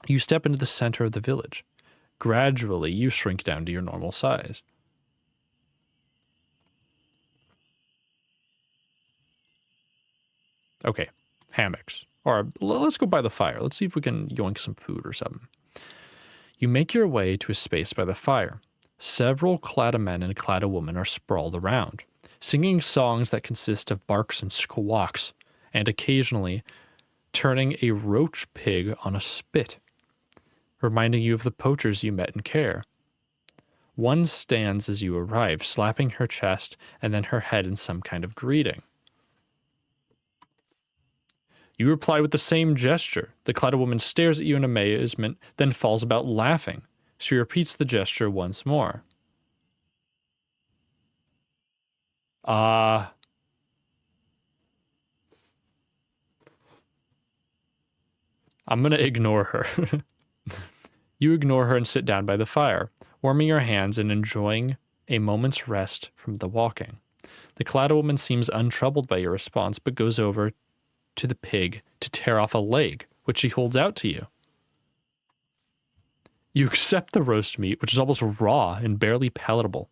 You step into the center of the village. Gradually, you shrink down to your normal size. Okay, hammocks. Or let's go by the fire. Let's see if we can yoink some food or something. You make your way to a space by the fire. Several cladamen and cladawomen are sprawled around, singing songs that consist of barks and squawks, and occasionally turning a roach pig on a spit, reminding you of the poachers you met in Care. One stands as you arrive, slapping her chest and then her head in some kind of greeting. You reply with the same gesture. The cladawoman stares at you in amazement, then falls about laughing. She repeats the gesture once more. I'm gonna ignore her. You ignore her and sit down by the fire, warming your hands and enjoying a moment's rest from the walking. The cladawoman seems untroubled by your response, but goes over to the pig to tear off a leg, which she holds out to you. You accept the roast meat, which is almost raw and barely palatable.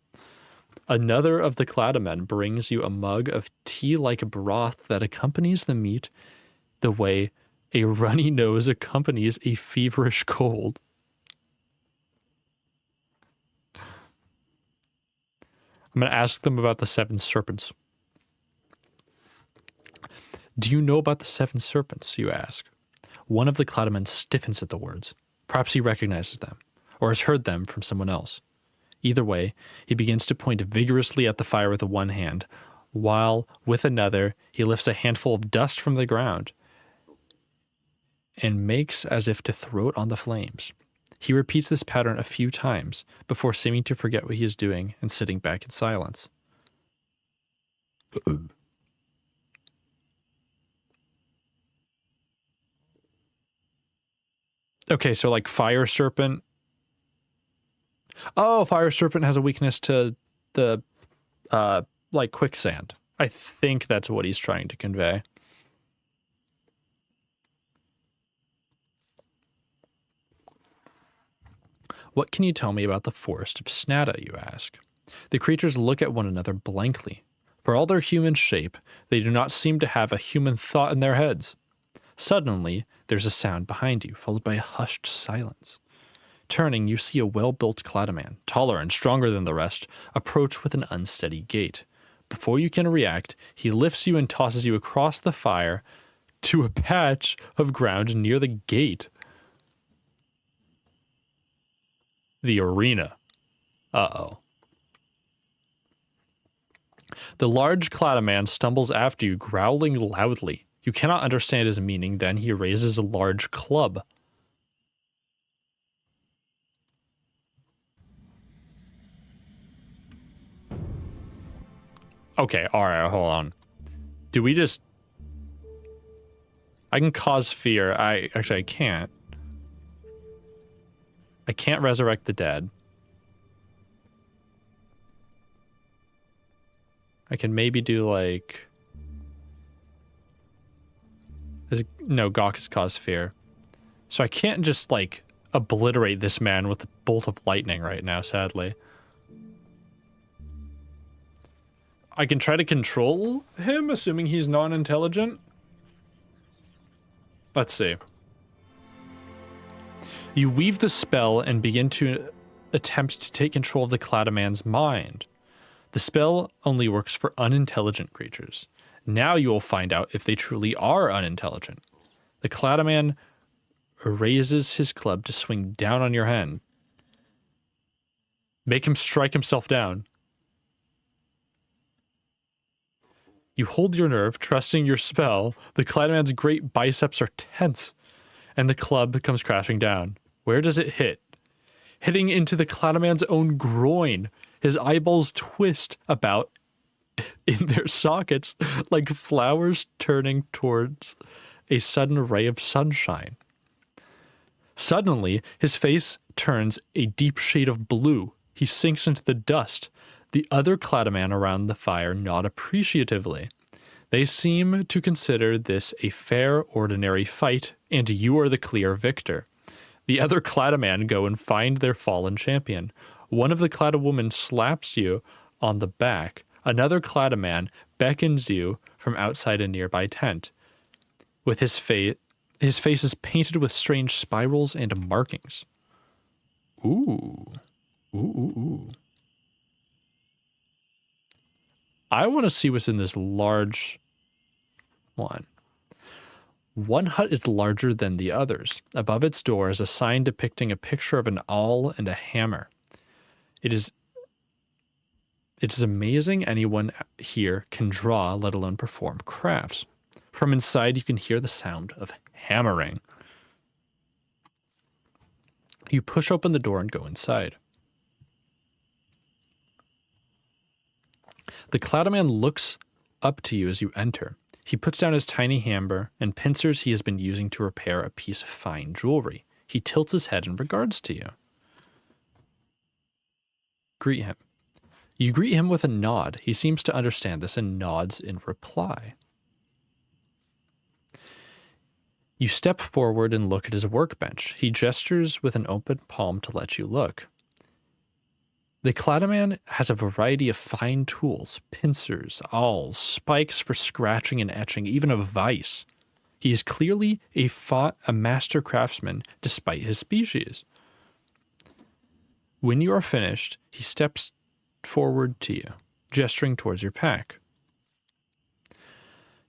Another of the cladamen brings you a mug of tea-like broth that accompanies the meat the way a runny nose accompanies a feverish cold. I'm going to ask them about the 7 serpents. Do you know about the 7 serpents, you ask? One of the cladamen stiffens at the words. Perhaps he recognizes them, or has heard them from someone else. Either way, he begins to point vigorously at the fire with one hand, while with another he lifts a handful of dust from the ground and makes as if to throw it on the flames. He repeats this pattern a few times before seeming to forget what he is doing and sitting back in silence. Okay, so like fire serpent. Oh, fire serpent has a weakness to the like quicksand. I think that's what he's trying to convey. What can you tell me about the forest of Snata, you ask? The creatures look at one another blankly. For all their human shape, they do not seem to have a human thought in their heads. Suddenly, there's a sound behind you, followed by a hushed silence. Turning, you see a well-built cladaman, taller and stronger than the rest, approach with an unsteady gait. Before you can react, he lifts you and tosses you across the fire to a patch of ground near the gate. The arena. Uh-oh. The large cladaman stumbles after you, growling loudly. You cannot understand his meaning, then he raises a large club. Okay, alright, hold on. Do we just... I can cause fear. Actually, I can't. I can't resurrect the dead. I can maybe do like... No, Gawk has caused fear. So I can't just like obliterate this man with a bolt of lightning right now, sadly. I can try to control him, assuming he's non-intelligent. Let's see. You weave the spell and begin to attempt to take control of the Cladaman's mind. The spell only works for unintelligent creatures. Now you will find out if they truly are unintelligent. The Cladaman raises his club to swing down on your hand. Make him strike himself down. You hold your nerve, trusting your spell. The Cladaman's great biceps are tense, and the club comes crashing down. Where does it hit? Hitting into the Cladaman's own groin. His eyeballs twist about in their sockets like flowers turning towards a sudden ray of sunshine. Suddenly, his face turns a deep shade of blue. He sinks into the dust. The other Cladaman around the fire nod appreciatively. They seem to consider this a fair, ordinary fight, and you are the clear victor. The other Cladaman go and find their fallen champion. One of the Cladawomen slaps you on the back. Another Cladaman beckons you from outside a nearby tent. With his face is painted with strange spirals and markings. Ooh. Ooh. I want to see what's in this large one. One hut is larger than the others. Above its door is a sign depicting a picture of an awl and a hammer. It's amazing anyone here can draw, let alone perform crafts. From inside, you can hear the sound of hammering. You push open the door and go inside. The Cladaman looks up to you as you enter. He puts down his tiny hammer and pincers he has been using to repair a piece of fine jewelry. He tilts his head in regards to you. Greet him. You greet him with a nod. He seems to understand this and nods in reply. You step forward and look at his workbench. He gestures with an open palm to let you look. The Cladaman has a variety of fine tools, pincers, awls, spikes for scratching and etching, even a vice. He is clearly a master craftsman despite his species. When you are finished, he steps forward to you, gesturing towards your pack.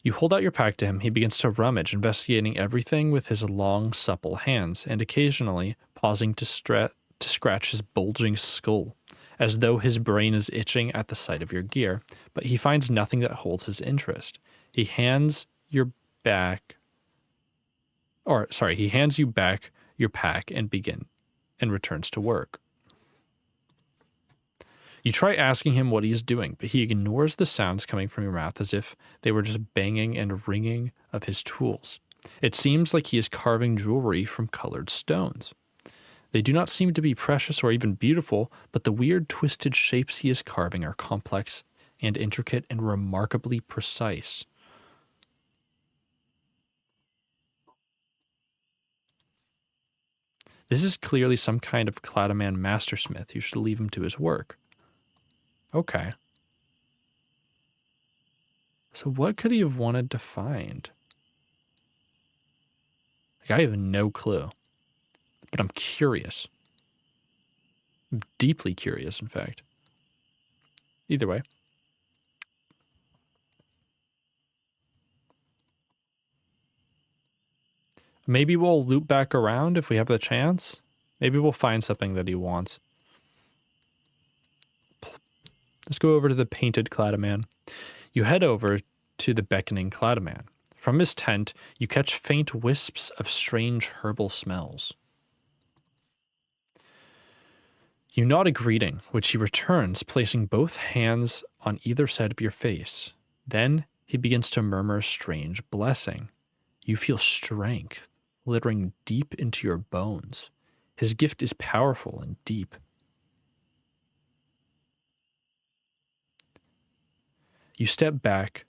You hold out your pack to him. He begins to rummage, investigating everything with his long, supple hands, and occasionally pausing to scratch his bulging skull, as though his brain is itching at the sight of your gear, but he finds nothing that holds his interest. He hands you back your pack and returns to work. You try asking him what he's doing, but he ignores the sounds coming from your mouth as if they were just banging and ringing of his tools. It seems like he is carving jewelry from colored stones. They do not seem to be precious or even beautiful, but the weird twisted shapes he is carving are complex and intricate and remarkably precise. This is clearly some kind of Cladaman mastersmith. You should leave him to his work. Okay. So what could he have wanted to find? Like, I have no clue. But I'm curious. I'm deeply curious, in fact. Either way. Maybe we'll loop back around if we have the chance. Maybe we'll find something that he wants. Let's go over to the painted Cladaman. You head over to the beckoning Cladaman. From his tent, you catch faint wisps of strange herbal smells. You nod a greeting, which he returns, placing both hands on either side of your face. Then he begins to murmur a strange blessing. You feel strength glittering deep into your bones. His gift is powerful and deep. You step back.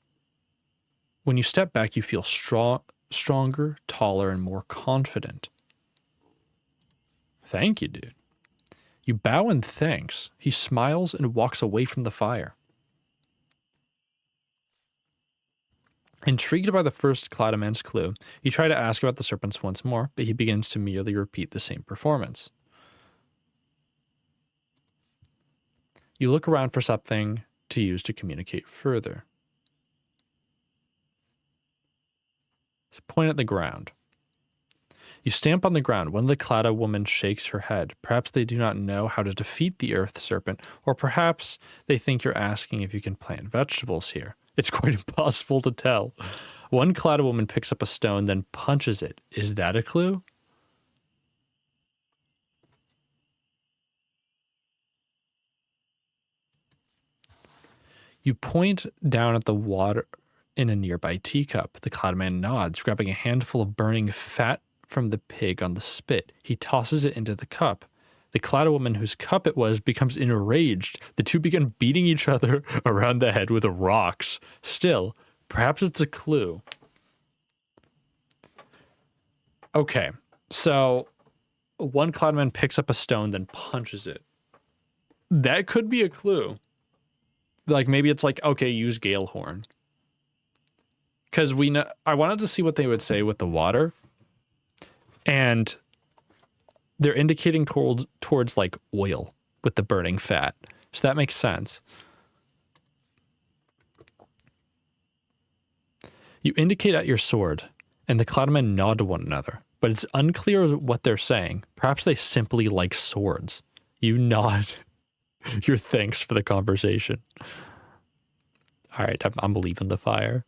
When you step back, you feel stronger, taller, and more confident. Thank you, dude. You bow in thanks. He smiles and walks away from the fire. Intrigued by the first Cloudman's clue, you try to ask about the serpents once more, but he begins to merely repeat the same performance. You look around for something to use to communicate further. Point at the ground. You stamp on the ground. One of the Clouda women shakes her head. Perhaps they do not know how to defeat the earth serpent, or perhaps they think you're asking if you can plant vegetables here. It's quite impossible to tell. One Clouda woman picks up a stone, then punches it. Is that a clue? You point down at the water in a nearby teacup. The Cloudman nods, grabbing a handful of burning fat from the pig on the spit. He tosses it into the cup. The Clouda woman whose cup it was becomes enraged. The two begin beating each other around the head with rocks. Still, perhaps it's a clue. Okay, so one Cloudman picks up a stone, then punches it. That could be a clue. Like, maybe it's like, okay, use Galehorn. Because we know, I wanted to see what they would say with the water. And they're indicating towards like oil with the burning fat. So that makes sense. You indicate at your sword, and the Cloudmen nod to one another, but it's unclear what they're saying. Perhaps they simply like swords. You nod your thanks for the conversation. All right, I'm leaving the fire.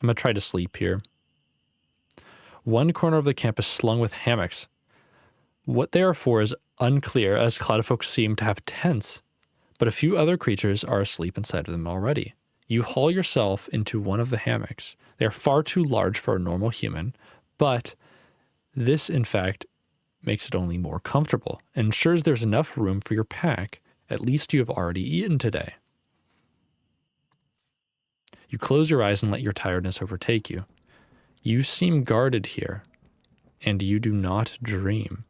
I'm going to try to sleep here. One corner of the camp is slung with hammocks. What they are for is unclear, as Cloudfolk seem to have tents, but a few other creatures are asleep inside of them already. You haul yourself into one of the hammocks. They are far too large for a normal human, but this, in fact, makes it only more comfortable and ensures there's enough room for your pack. At least you have already eaten today. You close your eyes and let your tiredness overtake you. You seem guarded here, and you do not dream.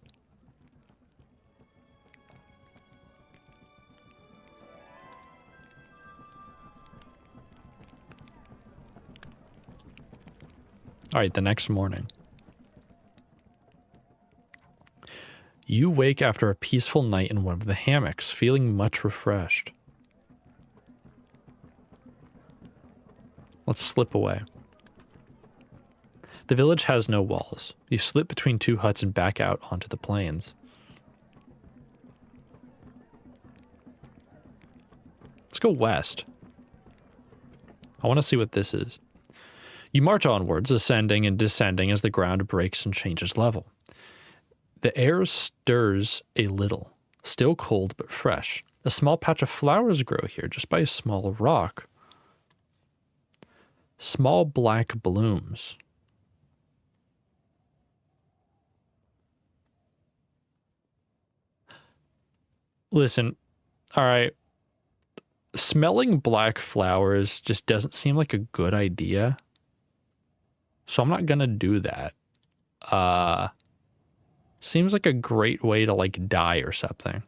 All right, the next morning. You wake after a peaceful night in one of the hammocks, feeling much refreshed. Let's slip away. The village has no walls. You slip between two huts and back out onto the plains. Let's go west. I want to see what this is. You march onwards, ascending and descending as the ground breaks and changes level. The air stirs a little, still cold but fresh. A small patch of flowers grow here, just by a small rock. Small black blooms. Listen, all right. Smelling black flowers just doesn't seem like a good idea. So I'm not gonna do that. Seems like a great way to like die or something.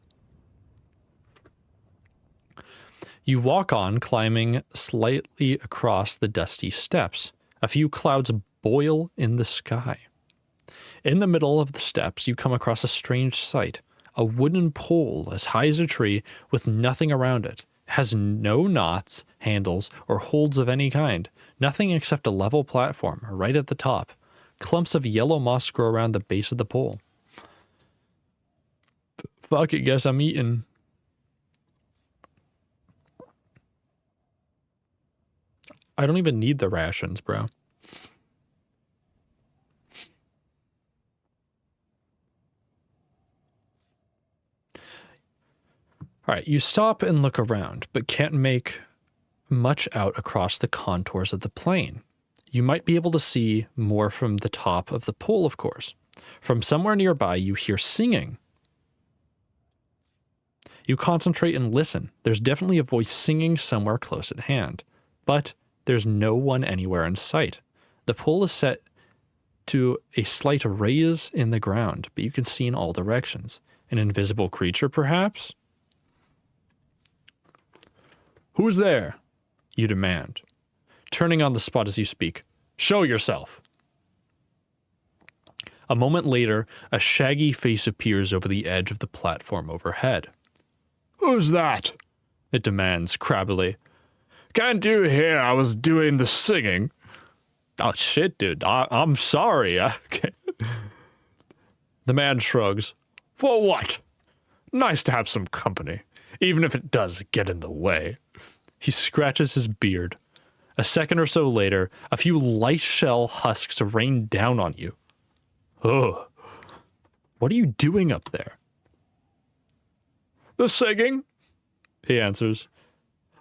You walk on, climbing slightly across the dusty steps. A few clouds boil in the sky. In the middle of the steps, you come across a strange sight. A wooden pole as high as a tree with nothing around it. It has no knots, handles, or holds of any kind. Nothing except a level platform right at the top. Clumps of yellow moss grow around the base of the pole. Fuck it, guess I'm eating. I don't even need the rations, bro. All right, you stop and look around, but can't make much out across the contours of the plain. You might be able to see more from the top of the pole, of course. From somewhere nearby, you hear singing. You concentrate and listen. There's definitely a voice singing somewhere close at hand, but there's no one anywhere in sight. The pole is set to a slight raise in the ground, but you can see in all directions. An invisible creature, perhaps? Who's there? You demand, turning on the spot as you speak. Show yourself. A moment later, a shaggy face appears over the edge of the platform overhead. Who's that? It demands, crabbily. Can't you hear I was doing the singing? Oh shit, dude, I'm sorry. The man shrugs. For what? Nice to have some company, even if it does get in the way. He scratches his beard. A second or so later, a few light shell husks rain down on you. Ugh. What are you doing up there? The singing, he answers.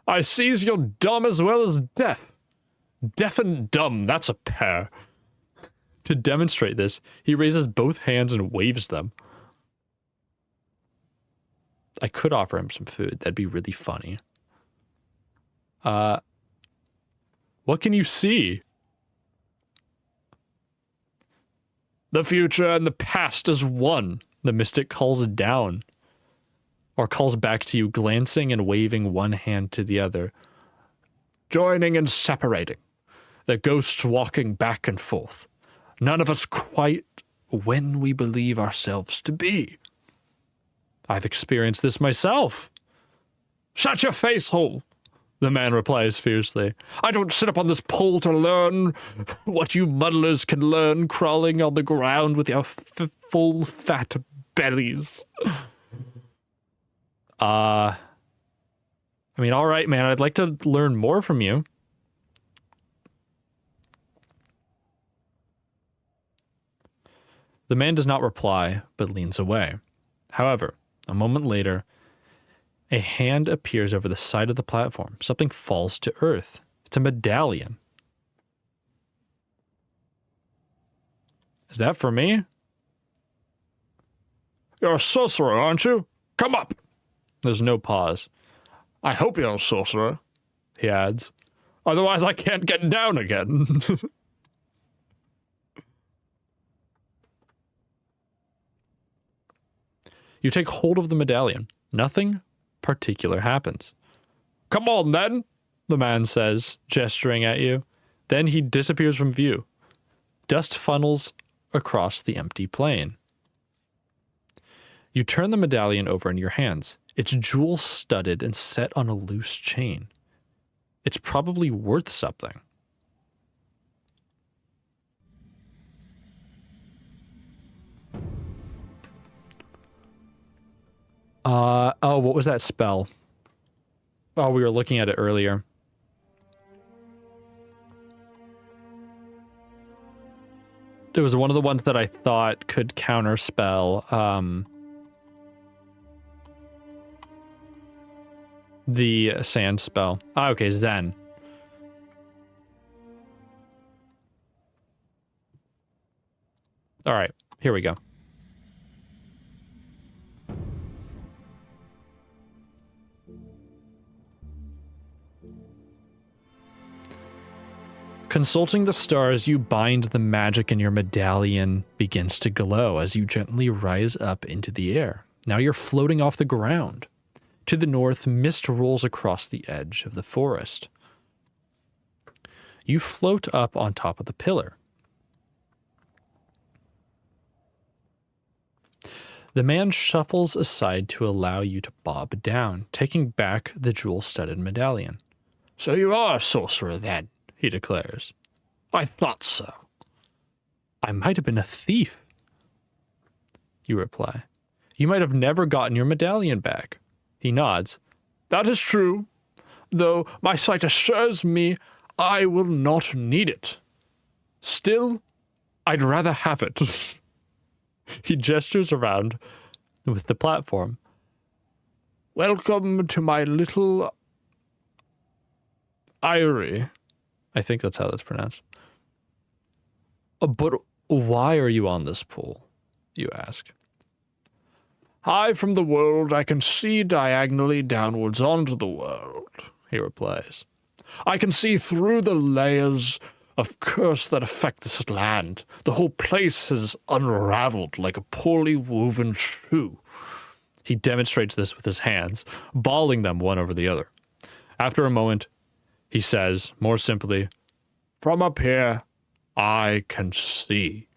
I sees you're dumb as well as deaf. Deaf and dumb, that's a pair. To demonstrate this, he raises both hands and waves them. I could offer him some food. That'd be really funny. What can you see? The future and the past as one, the mystic calls down. Or calls back to you, glancing and waving one hand to the other. Joining and separating. The ghosts walking back and forth. None of us quite when we believe ourselves to be. I've experienced this myself. Shut your face hole, the man replies fiercely. I don't sit up on this pole to learn what you muddlers can learn crawling on the ground with your full fat bellies. I mean, all right, man, I'd like to learn more from you. The man does not reply, but leans away. However, a moment later, a hand appears over the side of the platform. Something falls to earth. It's a medallion. Is that for me? You're a sorcerer, aren't you? Come up! There's no pause. I hope you're a sorcerer, he adds. Otherwise I can't get down again. You take hold of the medallion. Nothing particular happens. Come on, then, the man says, gesturing at you. Then he disappears from view. Dust funnels across the empty plain. You turn the medallion over in your hands. It's jewel-studded and set on a loose chain. It's probably worth something. Oh, what was that spell? Oh, we were looking at it earlier. It was one of the ones that I thought could counterspell, the sand spell. Ah, okay, Zen. All right, here we go. Consulting the stars, you bind the magic and your medallion begins to glow as you gently rise up into the air. Now you're floating off the ground. To the north, mist rolls across the edge of the forest. You float up on top of the pillar. The man shuffles aside to allow you to bob down, taking back the jewel-studded medallion. So you are a sorcerer, then, he declares. I thought so. I might have been a thief, you reply. You might have never gotten your medallion back. He nods. That is true, though my sight assures me I will not need it. Still, I'd rather have it. He gestures around with the platform. Welcome to my little eyrie. I think that's how that's pronounced. But why are you on this pool? You ask. High from the world, I can see diagonally downwards onto the world, he replies. I can see through the layers of curse that affect this land. The whole place has unraveled like a poorly woven shoe. He demonstrates this with his hands, balling them one over the other. After a moment, he says, more simply, "From up here, I can see."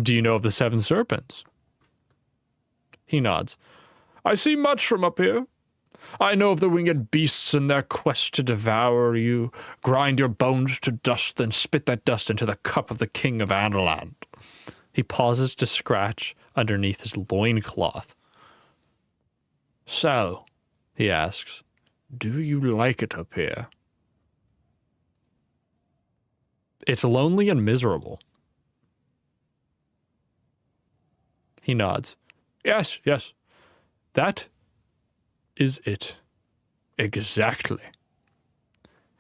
"Do you know of the 7 serpents?" He nods. "I see much from up here. I know of the winged beasts and their quest to devour you, grind your bones to dust, then spit that dust into the cup of the king of Analand." He pauses to scratch underneath his loincloth. "So," he asks, "do you like it up here?" "It's lonely and miserable." He nods. Yes. That is it. Exactly."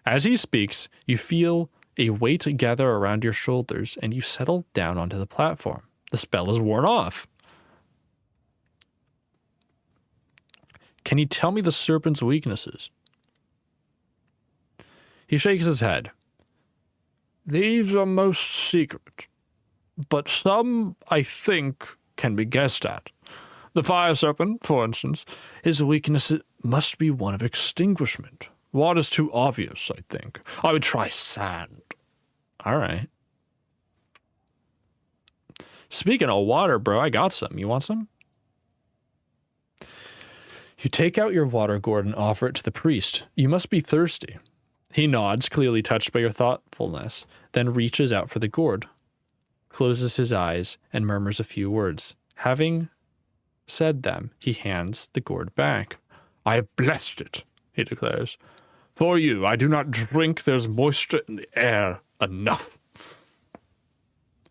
As he speaks, you feel a weight gather around your shoulders and you settle down onto the platform. The spell is worn off. "Can you tell me the serpent's weaknesses?" He shakes his head. "These are most secret, but some, I think, can be guessed at. The fire serpent, for instance, his weakness must be one of extinguishment. Water's too obvious, I think. I would try sand." All right. "Speaking of water, bro, I got some. You want some?" You take out your water gourd and offer it to the priest. You must be thirsty. He nods, clearly touched by your thoughtfulness, then reaches out for the gourd, closes his eyes, and murmurs a few words. Having said them, he hands the gourd back. "I have blessed it," he declares. "For you, I do not drink. There's moisture in the air enough."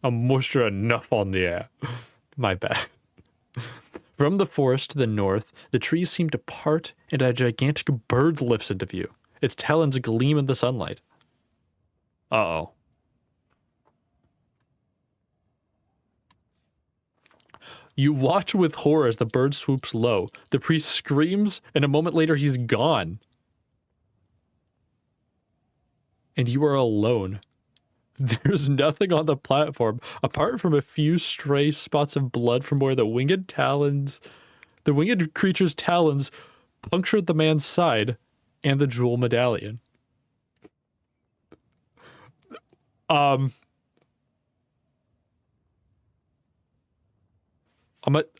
Moisture enough on the air. My bad. From the forest to the north, the trees seem to part and a gigantic bird lifts into view. Its talons gleam in the sunlight. Uh-oh. You watch with horror as the bird swoops low. The priest screams, and a moment later he's gone. And you are alone. There's nothing on the platform, apart from a few stray spots of blood from where the winged creature's talons punctured the man's side, and the jewel medallion. I'm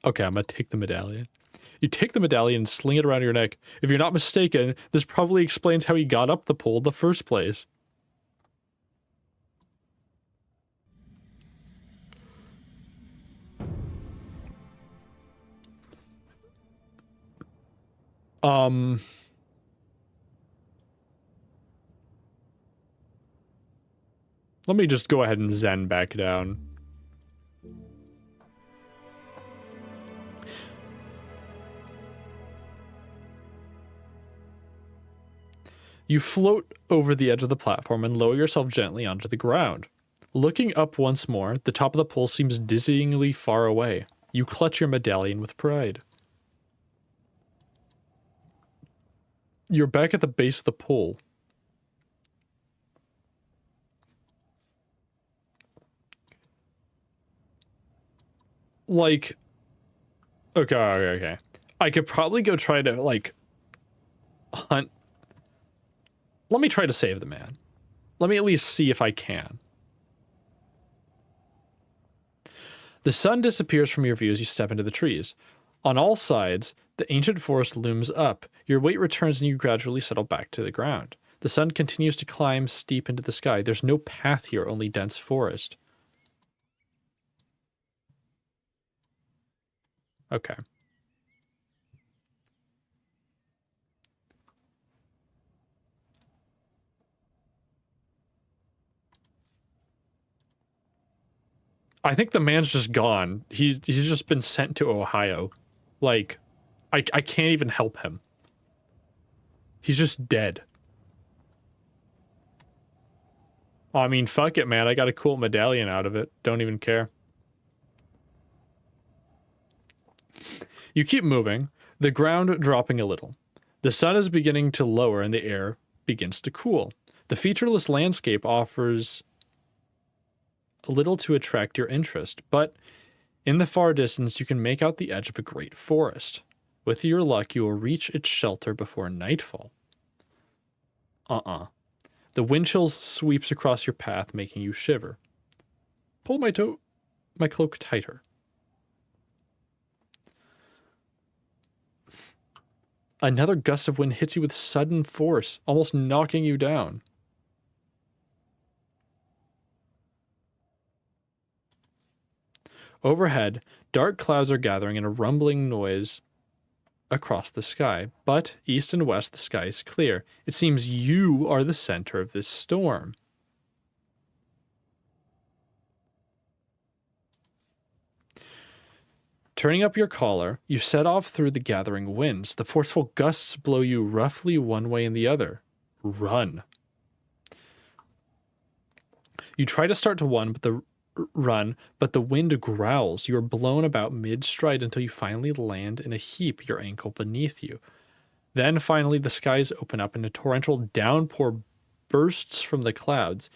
gonna take the medallion. You take the medallion and sling it around your neck. If you're not mistaken, this probably explains how he got up the pole in the first place. Let me just go ahead and zen back down. You float over the edge of the platform and lower yourself gently onto the ground. Looking up once more, the top of the pole seems dizzyingly far away. You clutch your medallion with pride. You're back at the base of the pole. Like, okay. I could probably go try to, like, hunt. Let me try to save the man. Let me at least see if I can. The sun disappears from your view as you step into the trees. On all sides, the ancient forest looms up. Your weight returns and you gradually settle back to the ground. The sun continues to climb steep into the sky. There's no path here, only dense forest. Okay. I think the man's just gone. He's just been sent to Ohio. Like, I can't even help him. He's just dead. I mean, fuck it, man. I got a cool medallion out of it. Don't even care. You keep moving, the ground dropping a little. The sun is beginning to lower and the air begins to cool. The featureless landscape offers little to attract your interest, but in the far distance you can make out the edge of a great forest. With your luck, you will reach its shelter before nightfall. The wind chill sweeps across your path, making you shiver. Pull my cloak tighter. Another gust of wind hits you with sudden force, almost knocking you down. Overhead, dark clouds are gathering in a rumbling noise across the sky, but east and west the sky is clear. It seems you are the center of this storm. Turning up your collar, you set off through the gathering winds. The forceful gusts blow you roughly one way and the other. Run. You try to start to run, but the wind growls. You are blown about mid-stride until you finally land in a heap, your ankle beneath you. Then finally the skies open up and a torrential downpour bursts from the clouds.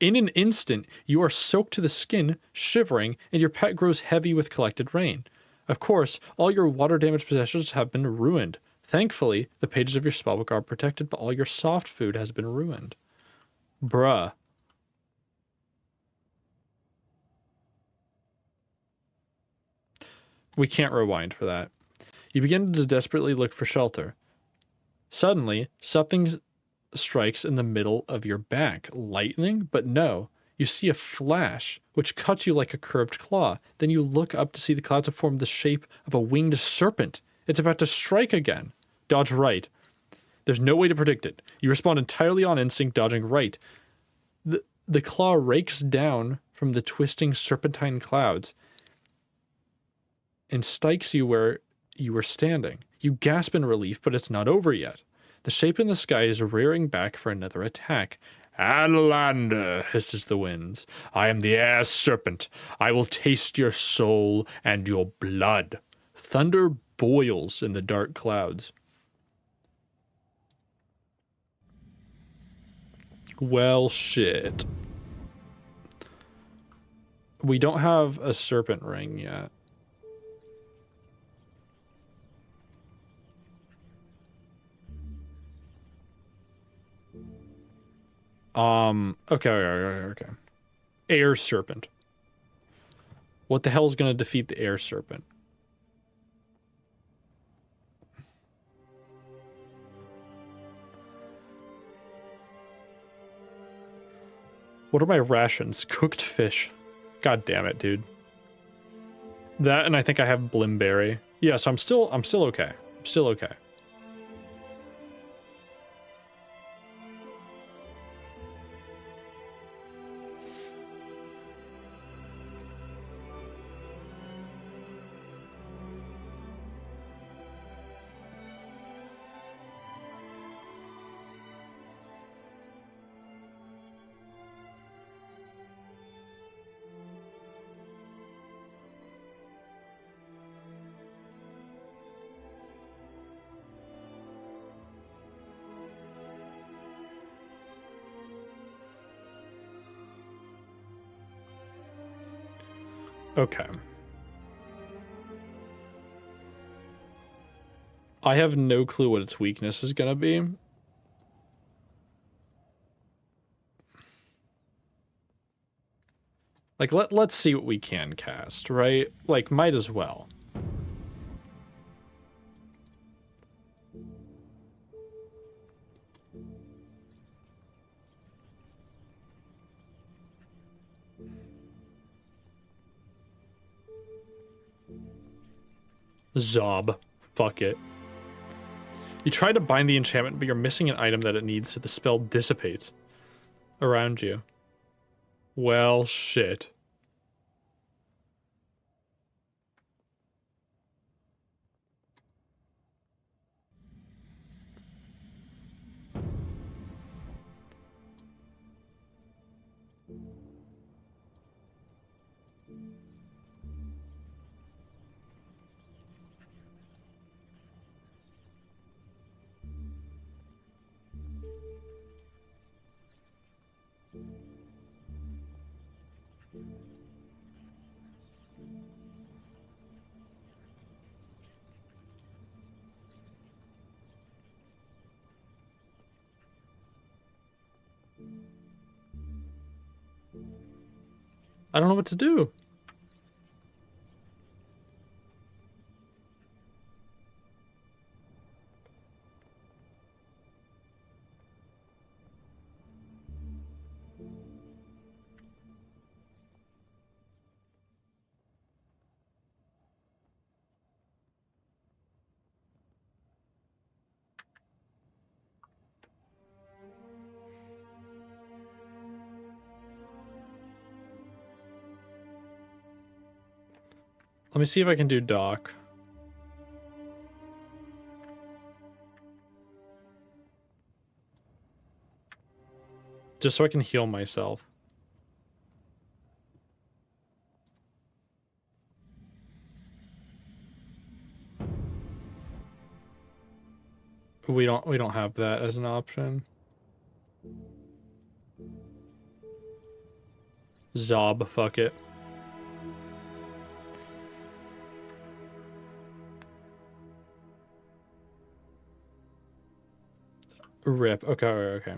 In an instant, you are soaked to the skin, shivering, and your pet grows heavy with collected rain. Of course, all your water-damaged possessions have been ruined. Thankfully, the pages of your spellbook are protected, but all your soft food has been ruined. Bruh. We can't rewind for that. You begin to desperately look for shelter. Suddenly, something strikes in the middle of your back. Lightning? But no. You see a flash, which cuts you like a curved claw. Then you look up to see the clouds have formed the shape of a winged serpent. It's about to strike again. Dodge right. There's no way to predict it. You respond entirely on instinct, dodging right. The claw rakes down from the twisting serpentine clouds and strikes you where you were standing. You gasp in relief, but it's not over yet. The shape in the sky is rearing back for another attack. Anlander, hisses the winds. I am the air serpent. I will taste your soul and your blood. Thunder boils in the dark clouds. Well, shit. We don't have a serpent ring yet. Okay. Air serpent. What the hell is going to defeat the air serpent? What are my rations? Cooked fish. God damn it, dude. That, and I think I have Blimberry. Yeah, so I'm still okay. I'm still okay. Okay. I have no clue what its weakness is gonna be. Like, let's see what we can cast, right? Like, might as well. Zob. Fuck it. You try to bind the enchantment, but you're missing an item that it needs, so the spell dissipates around you. Well, shit. I don't know what to do. Let me see if I can do Doc. Just so I can heal myself. We don't have that as an option. Zob, fuck it. Rip. Okay.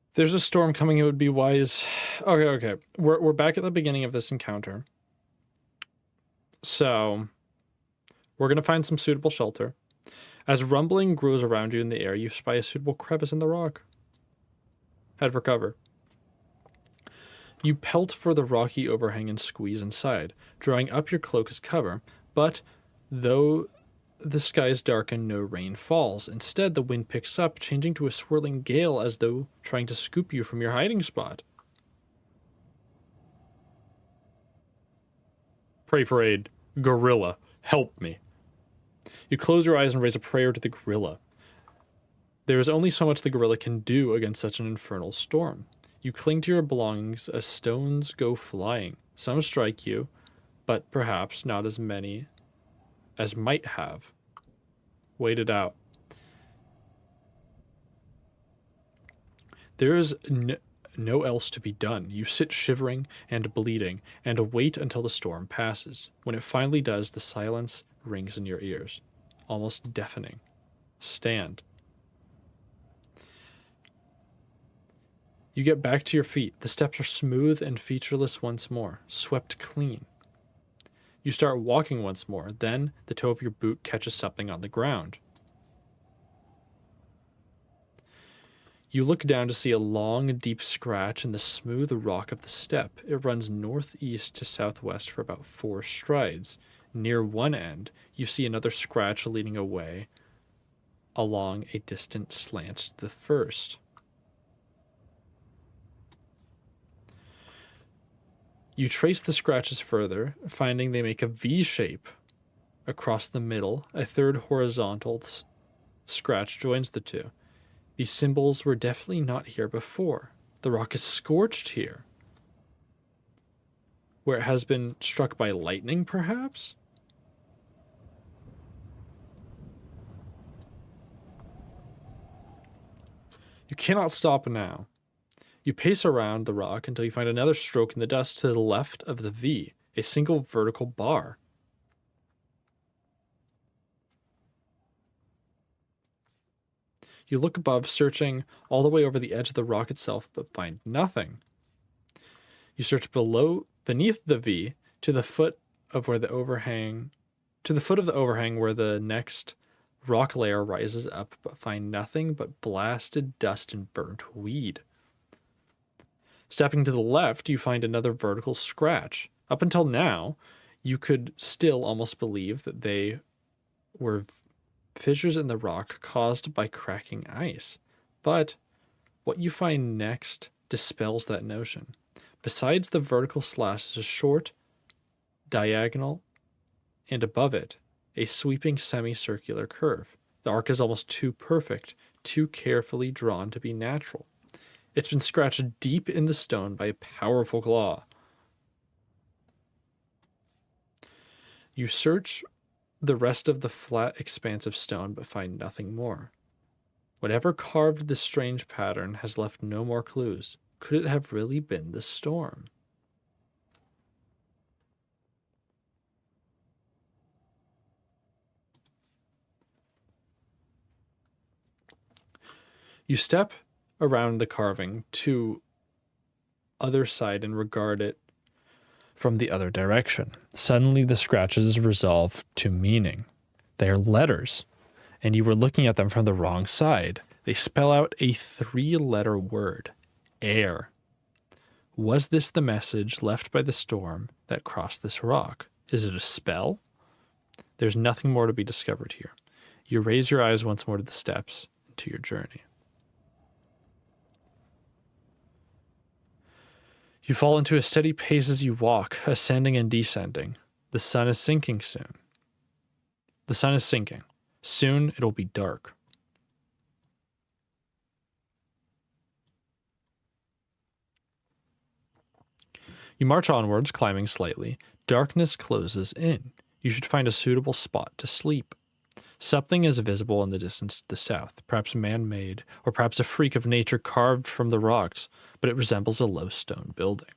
If there's a storm coming, it would be wise. Okay. We're back at the beginning of this encounter. So, we're gonna find some suitable shelter. As rumbling grows around you in the air, you spy a suitable crevice in the rock. Head for cover. You pelt for the rocky overhang and squeeze inside, drawing up your cloak as cover, but though the skies darken, no rain falls. Instead, the wind picks up, changing to a swirling gale as though trying to scoop you from your hiding spot. Pray for aid. Gorilla, help me. You close your eyes and raise a prayer to the gorilla. There is only so much the gorilla can do against such an infernal storm. You cling to your belongings as stones go flying. Some strike you, but perhaps not as many as might have. Wait it out. There is no else to be done. You sit shivering and bleeding and wait until the storm passes. When it finally does, the silence rings in your ears, almost deafening. Stand. You get back to your feet. The steps are smooth and featureless once more, swept clean. You start walking once more. Then the toe of your boot catches something on the ground. You look down to see a long, deep scratch in the smooth rock of the step. It runs northeast to southwest for about 4 strides. Near one end, you see another scratch leading away along a distant slant to the first. You trace the scratches further, finding they make a V shape across the middle. A third horizontal scratch joins the two. These symbols were definitely not here before. The rock is scorched here. Where it has been struck by lightning, perhaps? You cannot stop now. You pace around the rock until you find another stroke in the dust to the left of the V, a single vertical bar. You look above, searching all the way over the edge of the rock itself, but find nothing. You search beneath the V, to the foot of the overhang where the next rock layer rises up, but find nothing but blasted dust and burnt weed. Stepping to the left, you find another vertical scratch. Up until now, you could still almost believe that they were fissures in the rock caused by cracking ice. But what you find next dispels that notion. Besides the vertical slash is a short diagonal, and above it, a sweeping semicircular curve. The arc is almost too perfect, too carefully drawn to be natural. It's been scratched deep in the stone by a powerful claw. You search the rest of the flat expanse of stone but find nothing more. Whatever carved this strange pattern has left no more clues. Could it have really been the storm? You step around the carving to other side and regard it from the other direction. Suddenly the scratches resolve to meaning. They are letters, and you were looking at them from the wrong side. They spell out a 3-letter word, air. Was this the message left by the storm that crossed this rock? Is it a spell? There's nothing more to be discovered here. You raise your eyes once more to the steps into your journey. You fall into a steady pace as you walk, ascending and descending. The sun is sinking soon. The sun is sinking. Soon it'll be dark. You march onwards, climbing slightly. Darkness closes in. You should find a suitable spot to sleep. Something is visible in the distance to the south, perhaps man-made, or perhaps a freak of nature carved from the rocks, but it resembles a low stone building.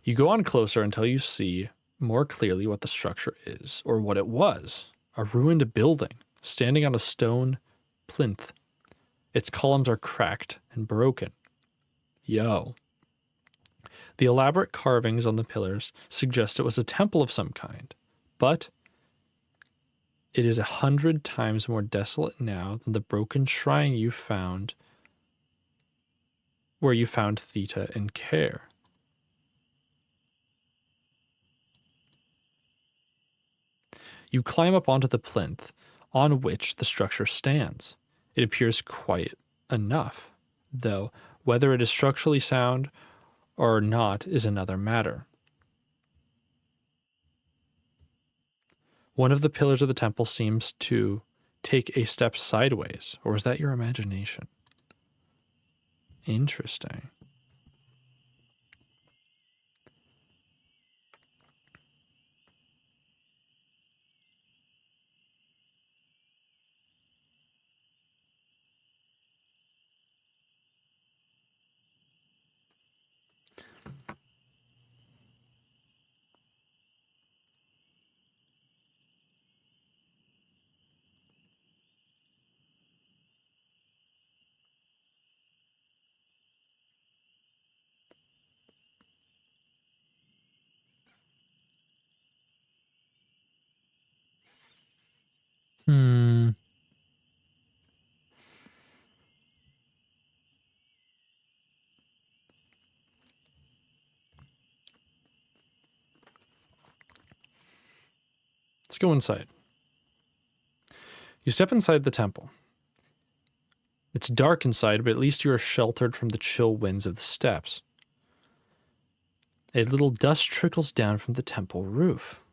You go on closer until you see more clearly what the structure is, or what it was. A ruined building, standing on a stone plinth. Its columns are cracked and broken. Yo. The elaborate carvings on the pillars suggest it was a temple of some kind, but it is 100 times more desolate now than the broken shrine you found where you found Theta and Care. You climb up onto the plinth on which the structure stands. It appears quiet enough, though whether it is structurally sound or not is another matter. One of the pillars of the temple seems to take a step sideways, or is that your imagination? Interesting. Hmm. Let's go inside. You step inside the temple. It's dark inside, but at least you are sheltered from the chill winds of the steppes. A little dust trickles down from the temple roof.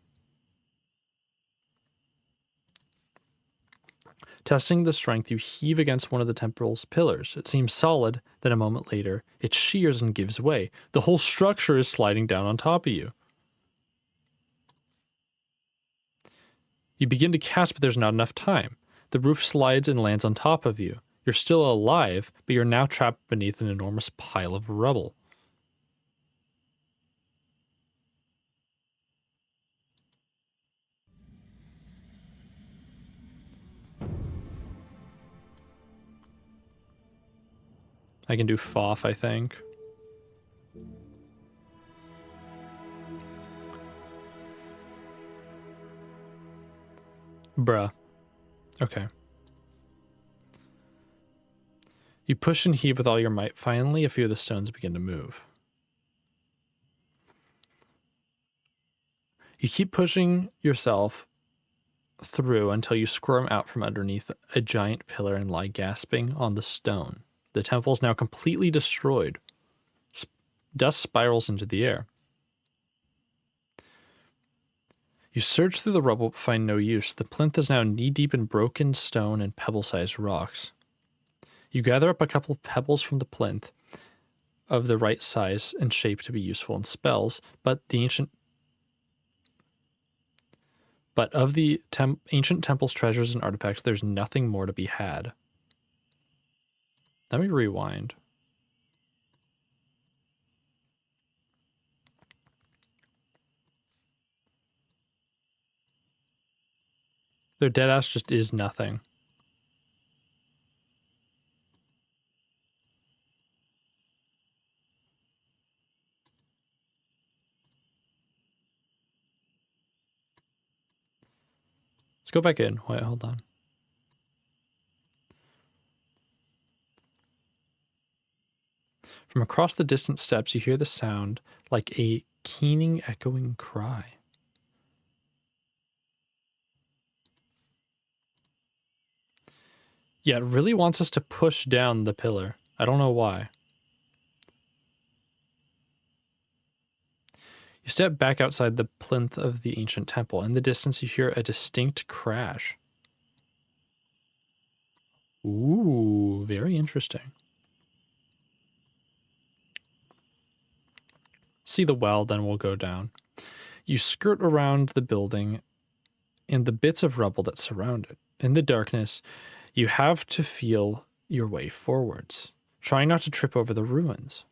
Testing the strength, you heave against one of the temple's pillars. It seems solid, then a moment later, it shears and gives way. The whole structure is sliding down on top of you. You begin to catch, but there's not enough time. The roof slides and lands on top of you. You're still alive, but you're now trapped beneath an enormous pile of rubble. I can do FOF, I think. Bruh. Okay. You push and heave with all your might. Finally, a few of the stones begin to move. You keep pushing yourself through until you squirm out from underneath a giant pillar and lie gasping on the stone. The temple is now completely destroyed. Dust spirals into the air. You search through the rubble but find no use. The plinth is now knee-deep in broken stone and pebble-sized rocks. You gather up a couple of pebbles from the plinth of the right size and shape to be useful in spells, but of the ancient temple's treasures and artifacts, there's nothing more to be had. Let me rewind. Their deadass just is nothing. Let's go back in. Wait, hold on. From across the distant steppes, you hear the sound like a keening, echoing cry. Yeah, it really wants us to push down the pillar. I don't know why. You step back outside the plinth of the ancient temple. In the distance, you hear a distinct crash. Ooh, very interesting. See the well, then we'll go down. You skirt around the building and the bits of rubble that surround it. In the darkness, you have to feel your way forwards, trying not to trip over the ruins.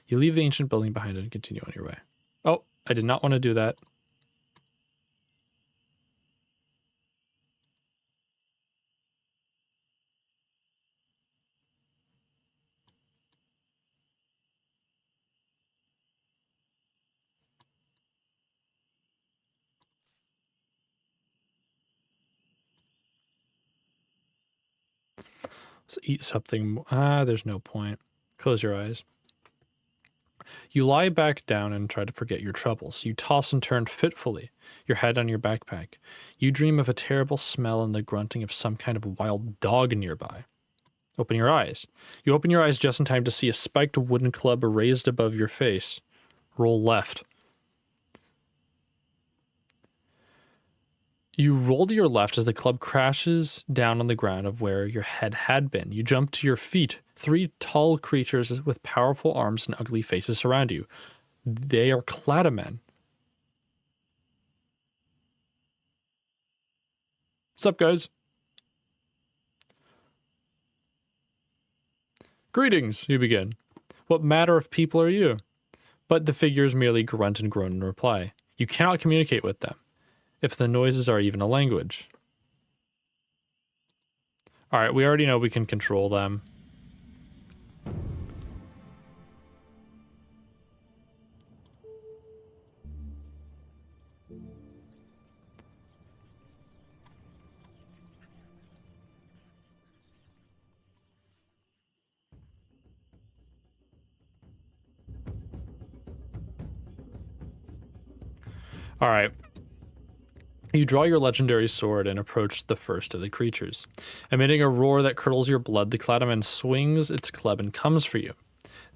You leave the ancient building behind and continue on your way. Oh, I did not want to do that. Let's eat something. There's no point. Close your eyes. You lie back down and try to forget your troubles. You toss and turn fitfully, your head on your backpack. You dream of a terrible smell and the grunting of some kind of wild dog nearby. Open your eyes. You open your eyes just in time to see a spiked wooden club raised above your face. Roll left. You roll to your left as the club crashes down on the ground of where your head had been. You jump to your feet. 3 tall creatures with powerful arms and ugly faces surround you. They are Cladamen. Sup, guys? Greetings, you begin. What matter of people are you? But the figures merely grunt and groan in reply. You cannot communicate with them, if the noises are even a language. Alright, we already know we can control them. Alright. You draw your legendary sword and approach the first of the creatures. Emitting a roar that curdles your blood, the Cladaman swings its club and comes for you.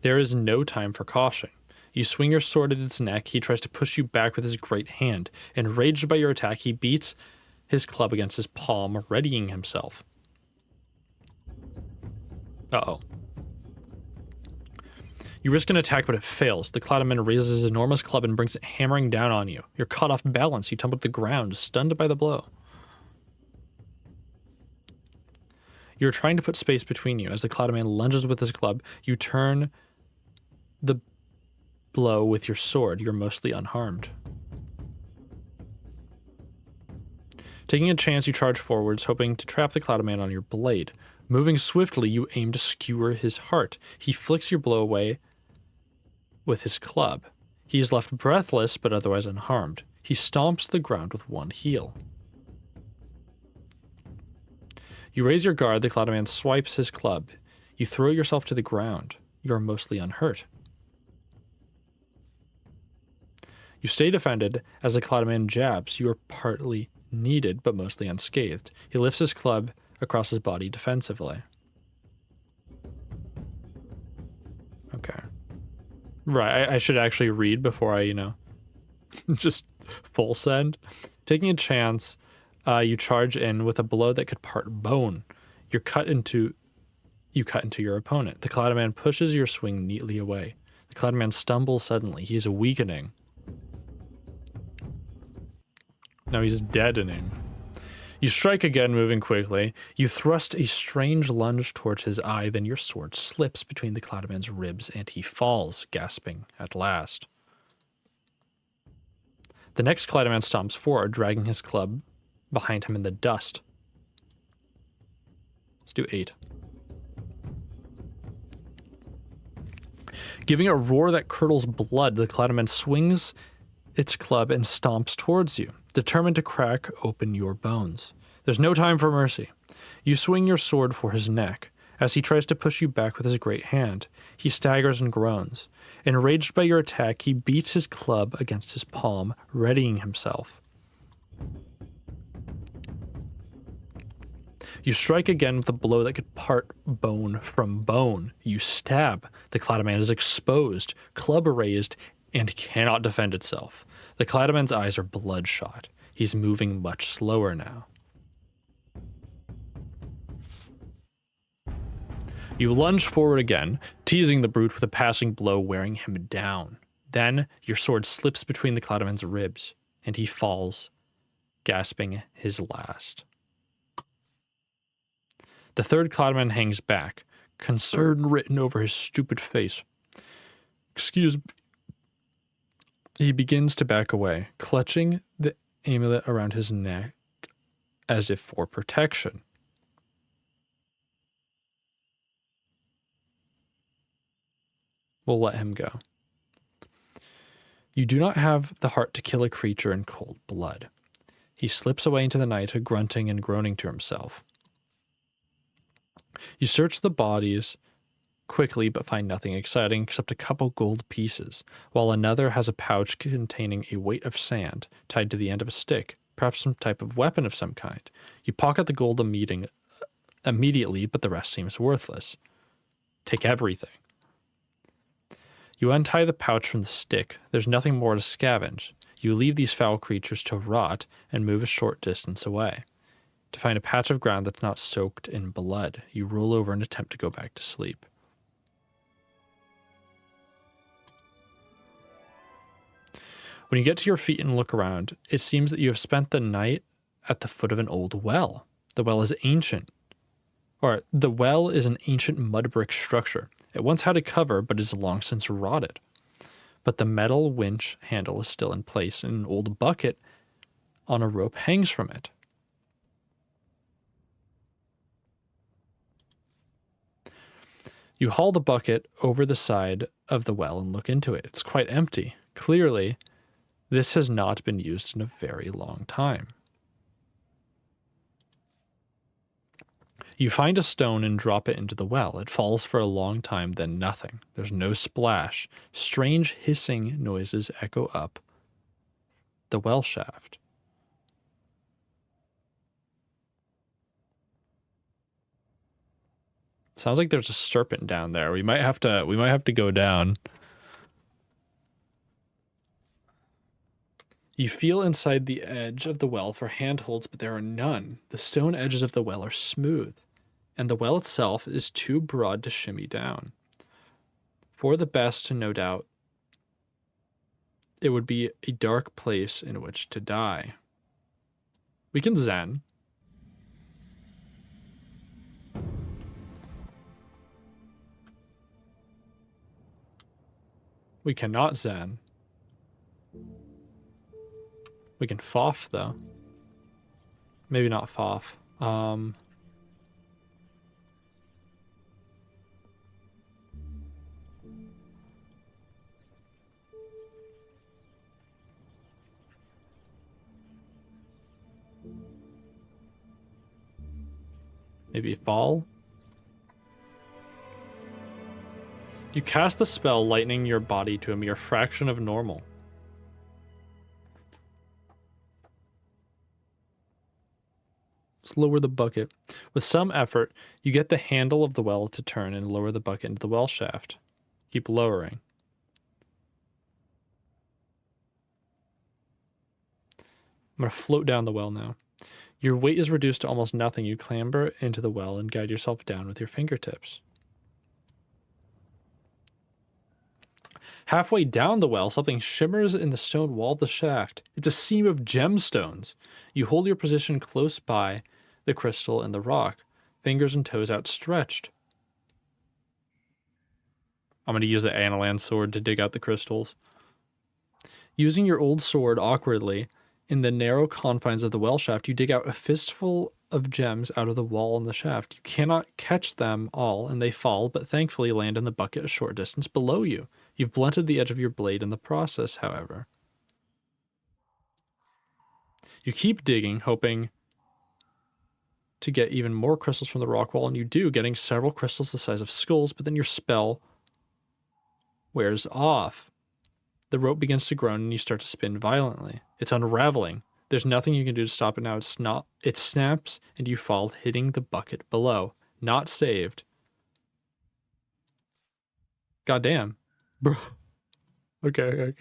There is no time for caution. You swing your sword at its neck. He tries to push you back with his great hand. Enraged by your attack, he beats his club against his palm, readying himself. Uh-oh. You risk an attack, but it fails. The Cladaman raises his enormous club and brings it hammering down on you. You're caught off balance. You tumble to the ground, stunned by the blow. You're trying to put space between you. As the Cladaman lunges with his club, you turn the blow with your sword. You're mostly unharmed. Taking a chance, you charge forwards, hoping to trap the Cladaman on your blade. Moving swiftly, you aim to skewer his heart. He flicks your blow away with his club. He is left breathless, but otherwise unharmed. He stomps the ground with one heel. You raise your guard. The Cladaman swipes his club. You throw yourself to the ground. You are mostly unhurt. You stay defended as the Cladaman jabs. You are partly needed, but mostly unscathed. He lifts his club across his body defensively. Okay. Right, I should actually read before I, Just full send. Taking a chance, you charge in with a blow that could part bone. You cut into your opponent. The Clouded Man pushes your swing neatly away. The Clouded Man stumbles suddenly. He is weakening. Now he's deadening. You strike again, moving quickly. You thrust a strange lunge towards his eye, then your sword slips between the Clouded Man's ribs, and he falls, gasping at last. The next Clouded Man stomps forward, dragging his club behind him in the dust. Let's do 8. Giving a roar that curdles blood, the Clouded Man swings its club and stomps towards you, determined to crack open your bones. There's no time for mercy. You swing your sword for his neck. As he tries to push you back with his great hand, he staggers and groans. Enraged by your attack, he beats his club against his palm, readying himself. You strike again with a blow that could part bone from bone. You stab. The Clouded Man is exposed, club raised, and cannot defend itself. The Clouded Man's eyes are bloodshot. He's moving much slower now. You lunge forward again, teasing the brute with a passing blow, wearing him down. Then your sword slips between the Clouded Man's ribs, and he falls, gasping his last. The third Clouded Man hangs back, concern written over his stupid face. Excuse me. He begins to back away, clutching the amulet around his neck as if for protection. We'll let him go. You do not have the heart to kill a creature in cold blood. He slips away into the night, grunting and groaning to himself. You search the bodies quickly but find nothing exciting except a couple gold pieces, while another has a pouch containing a weight of sand tied to the end of a stick, perhaps some type of weapon of some kind. You pocket the gold immediately, but the rest seems worthless. Take everything. You untie the pouch from the stick. There's nothing more to scavenge. You leave these foul creatures to rot and move a short distance away. To find a patch of ground that's not soaked in blood, you roll over and attempt to go back to sleep. When you get to your feet and look around, it seems that you have spent the night at the foot of an old well. The well is ancient. The well is an ancient mud brick structure. It once had a cover, but is long since rotted. But the metal winch handle is still in place, and an old bucket on a rope hangs from it. You haul the bucket over the side of the well and look into it. It's quite empty. Clearly, this has not been used in a very long time. You find a stone and drop it into the well. It falls for a long time, then nothing. There's no splash. Strange hissing noises echo up the well shaft. Sounds like there's a serpent down there. We might have to go down. You feel inside the edge of the well for handholds, but there are none. The stone edges of the well are smooth, and the well itself is too broad to shimmy down. For the best, no doubt, it would be a dark place in which to die. We can Zen. We cannot Zen. We can Foff, though. Maybe not Foff. Maybe Fall? You cast the spell, lightening your body to a mere fraction of normal. Let's lower the bucket. With some effort, you get the handle of the well to turn and lower the bucket into the well shaft. Keep lowering. I'm going to float down the well now. Your weight is reduced to almost nothing. You clamber into the well and guide yourself down with your fingertips. Halfway down the well, something shimmers in the stone wall of the shaft. It's a seam of gemstones. You hold your position close by the crystal and the rock, fingers and toes outstretched. I'm going to use the Analan sword to dig out the crystals. Using your old sword awkwardly, in the narrow confines of the well shaft, you dig out a fistful of gems out of the wall and the shaft. You cannot catch them all, and they fall, but thankfully land in the bucket a short distance below you. You've blunted the edge of your blade in the process, however. You keep digging, hoping to get even more crystals from the rock wall, and you do, getting several crystals the size of skulls, but then your spell wears off. The rope begins to groan and you start to spin violently. It's unraveling. There's nothing you can do to stop it now. It snaps and you fall, hitting the bucket below. Not saved. Goddamn. Bro. Okay.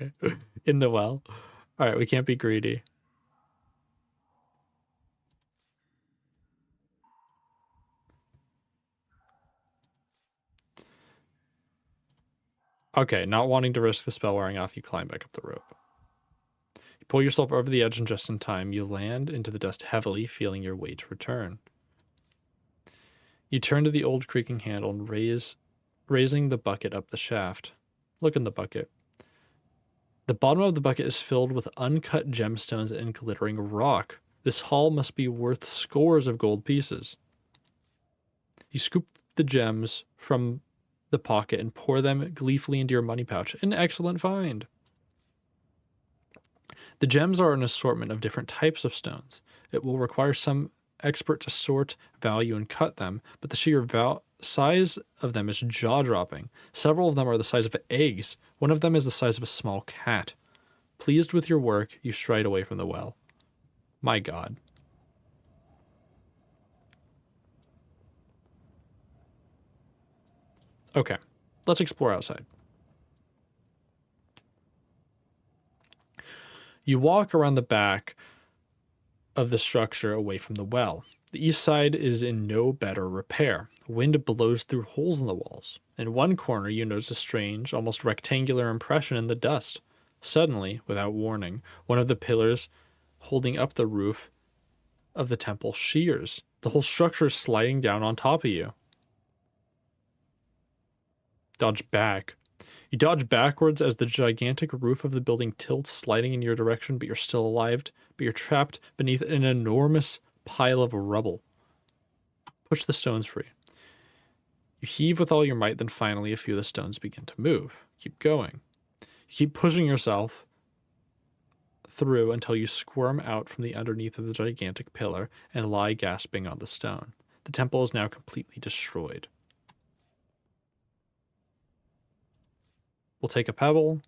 In the well. All right, we can't be greedy. Okay, not wanting to risk the spell wearing off, you climb back up the rope. You pull yourself over the edge and just in time, you land into the dust heavily, feeling your weight return. You turn to the old creaking handle and raising the bucket up the shaft. Look in the bucket. The bottom of the bucket is filled with uncut gemstones and glittering rock. This haul must be worth scores of gold pieces. You scoop the gems from the pocket and pour them gleefully into your money pouch. An excellent find. The gems are an assortment of different types of stones. It will require some expert to sort, value, and cut them, but the sheer size of them is jaw-dropping. Several of them are the size of eggs. One of them is the size of a small cat. Pleased with your work, you stride away from the well. My God. Okay, let's explore outside. You walk around the back of the structure away from the well. The east side is in no better repair. Wind blows through holes in the walls. In one corner, you notice a strange, almost rectangular impression in the dust. Suddenly, without warning, one of the pillars holding up the roof of the temple shears. The whole structure is sliding down on top of you. Dodge back. You dodge backwards as the gigantic roof of the building tilts, sliding in your direction, but you're still alive, but you're trapped beneath an enormous pile of rubble. Push the stones free. You heave with all your might, then finally a few of the stones begin to move. Keep going. You keep pushing yourself through until you squirm out from the underneath of the gigantic pillar and lie gasping on the stone. The temple is now completely destroyed. We'll take a pebble.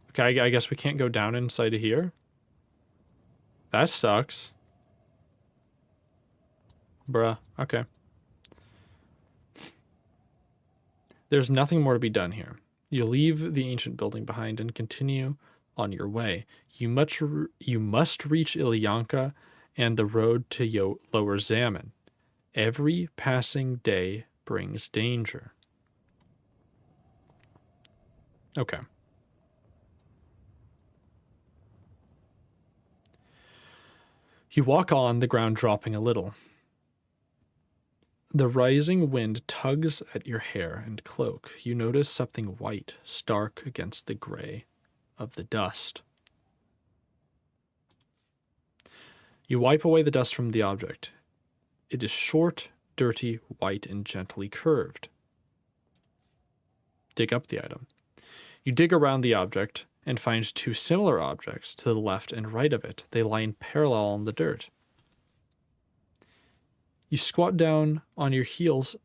Okay, I guess we can't go down inside of here. That sucks. Bruh, okay. There's nothing more to be done here. You leave the ancient building behind and continue on your way. You must reach Ilyanka and the road to Lower Zaman. Every passing day brings danger. Okay. You walk on, the ground dropping a little. The rising wind tugs at your hair and cloak. You notice something white, stark against the gray of the dust. You wipe away the dust from the object. It is short, dirty, white, and gently curved. Dig up the item. You dig around the object and find two similar objects to the left and right of it. They lie in parallel in the dirt. You squat down on your heels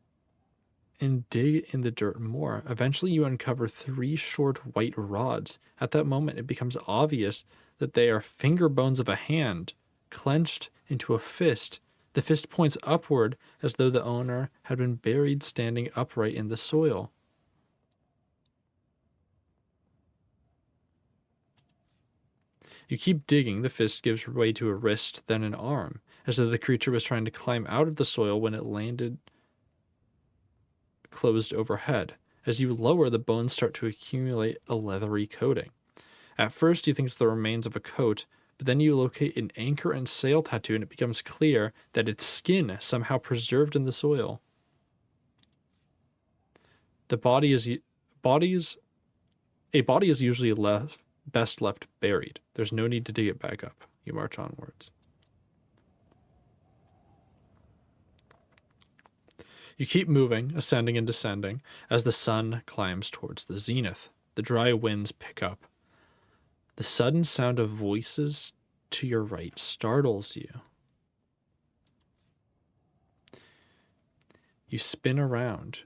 and dig in the dirt more. Eventually, you uncover three short white rods. At that moment, it becomes obvious that they are finger bones of a hand, clenched into a fist. The fist points upward as though the owner had been buried standing upright in the soil. You keep digging, the fist gives way to a wrist, then an arm, as though the creature was trying to climb out of the soil when it landed closed overhead. As you lower, the bones start to accumulate a leathery coating. At first, you think it's the remains of a coat, but then you locate an anchor and sail tattoo, and it becomes clear that it's skin somehow preserved in the soil. The bodies a body is usually best left buried. There's no need to dig it back up. You march onwards. You keep moving, ascending and descending, as the sun climbs towards the zenith. The dry winds pick up. The sudden sound of voices to your right startles you. You spin around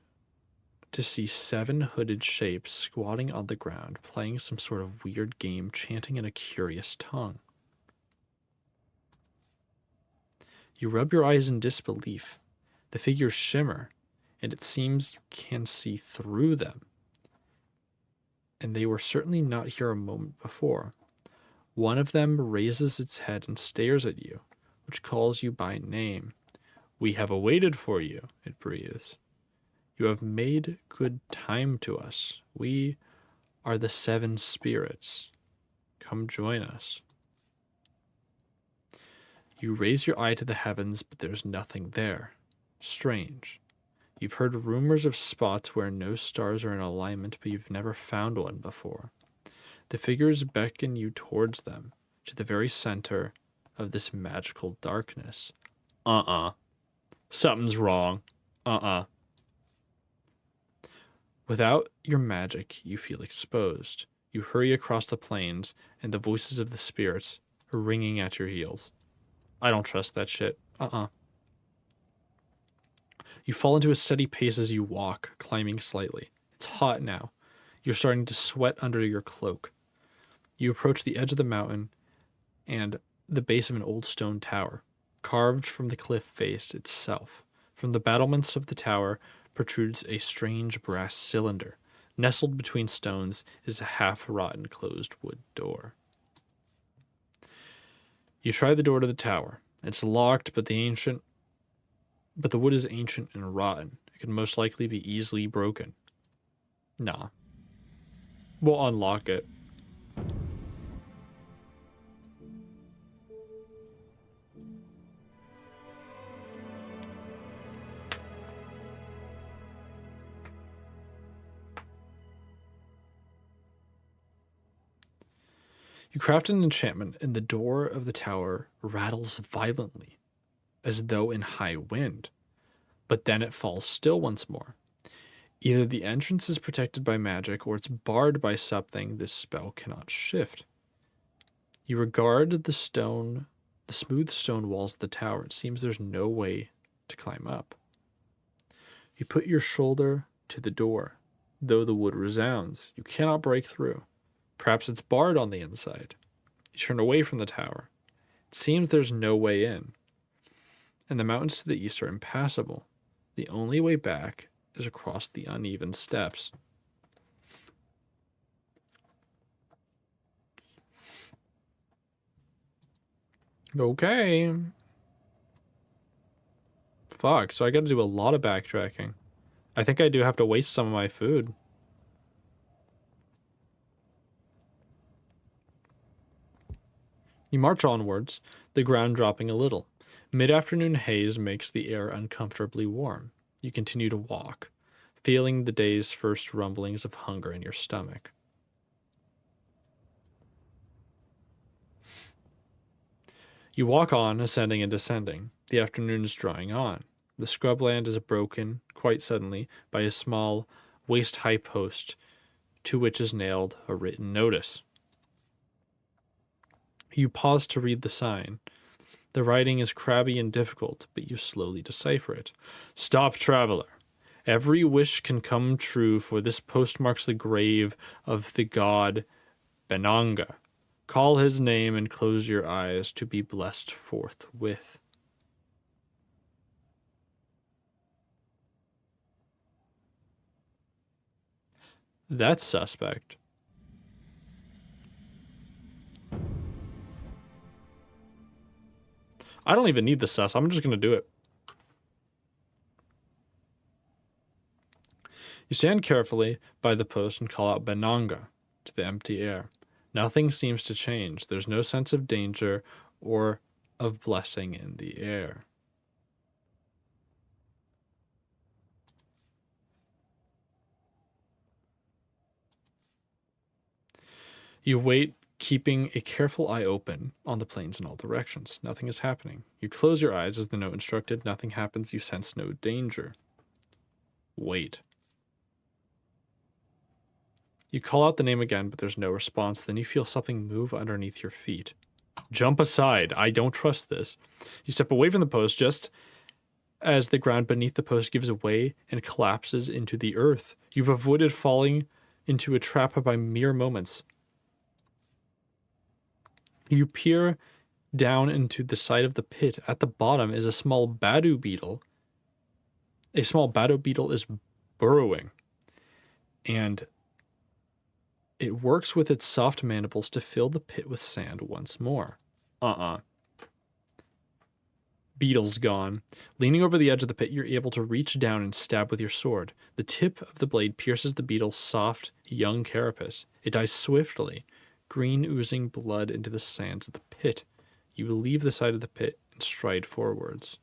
to see 7 hooded shapes squatting on the ground, playing some sort of weird game, chanting in a curious tongue. You rub your eyes in disbelief. The figures shimmer, and it seems you can see through them. And they were certainly not here a moment before. One of them raises its head and stares at you, which calls you by name. "We have awaited for you," it breathes. "You have made good time to us. We are the 7 spirits. Come join us." You raise your eye to the heavens, but there's nothing there. Strange. You've heard rumors of spots where no stars are in alignment, but you've never found one before. The figures beckon you towards them, to the very center of this magical darkness. Something's wrong. Without your magic, you feel exposed. You hurry across the plains, and the voices of the spirits are ringing at your heels. I don't trust that shit. You fall into a steady pace as you walk, climbing slightly. It's hot now. You're starting to sweat under your cloak. You approach the edge of the mountain and the base of an old stone tower, carved from the cliff face itself. From the battlements of the tower protrudes a strange brass cylinder. Nestled between stones is a half-rotten closed wood door. You try the door to the tower. It's locked, but the wood is ancient and rotten. It could most likely be easily broken. Nah. We'll unlock it. You craft an enchantment, and the door of the tower rattles violently, as though in high wind. But then it falls still once more. Either the entrance is protected by magic, or it's barred by something this spell cannot shift. You regard the smooth stone walls of the tower. It seems there's no way to climb up. You put your shoulder to the door, though the wood resounds. You cannot break through. Perhaps it's barred on the inside. You turn away from the tower. It seems there's no way in, and the mountains to the east are impassable. The only way back is across the uneven steps. Okay. Fuck, so I gotta do a lot of backtracking. I think I do have to waste some of my food. You march onwards, the ground dropping a little. Mid-afternoon haze makes the air uncomfortably warm. You continue to walk, feeling the day's first rumblings of hunger in your stomach. You walk on, ascending and descending. The afternoon is drawing on. The scrubland is broken, quite suddenly, by a small, waist-high post to which is nailed a written notice. You pause to read the sign. The writing is crabby and difficult, but you slowly decipher it. "Stop, traveler. Every wish can come true, for this post marks the grave of the god Benanga. Call his name and close your eyes to be blessed forthwith." That's suspect. I don't even need the sus. I'm just going to do it. You stand carefully by the post and call out Benanga to the empty air. Nothing seems to change. There's no sense of danger or of blessing in the air. You wait, keeping a careful eye open on the plains in all directions. Nothing is happening. You close your eyes as the note instructed. Nothing happens. You sense no danger. Wait. You call out the name again, but there's no response. Then you feel something move underneath your feet. Jump aside. I don't trust this. You step away from the post just as the ground beneath the post gives way and collapses into the earth. You've avoided falling into a trap by mere moments. You peer down into the side of the pit. At the bottom is a small badu beetle. A small badu beetle is burrowing, and it works with its soft mandibles to fill the pit with sand once more. Beetle's gone. Leaning over the edge of the pit, you're able to reach down and stab with your sword. The tip of the blade pierces the beetle's soft, young carapace. It dies swiftly, green oozing blood into the sands of the pit. You leave the side of the pit and stride forwards.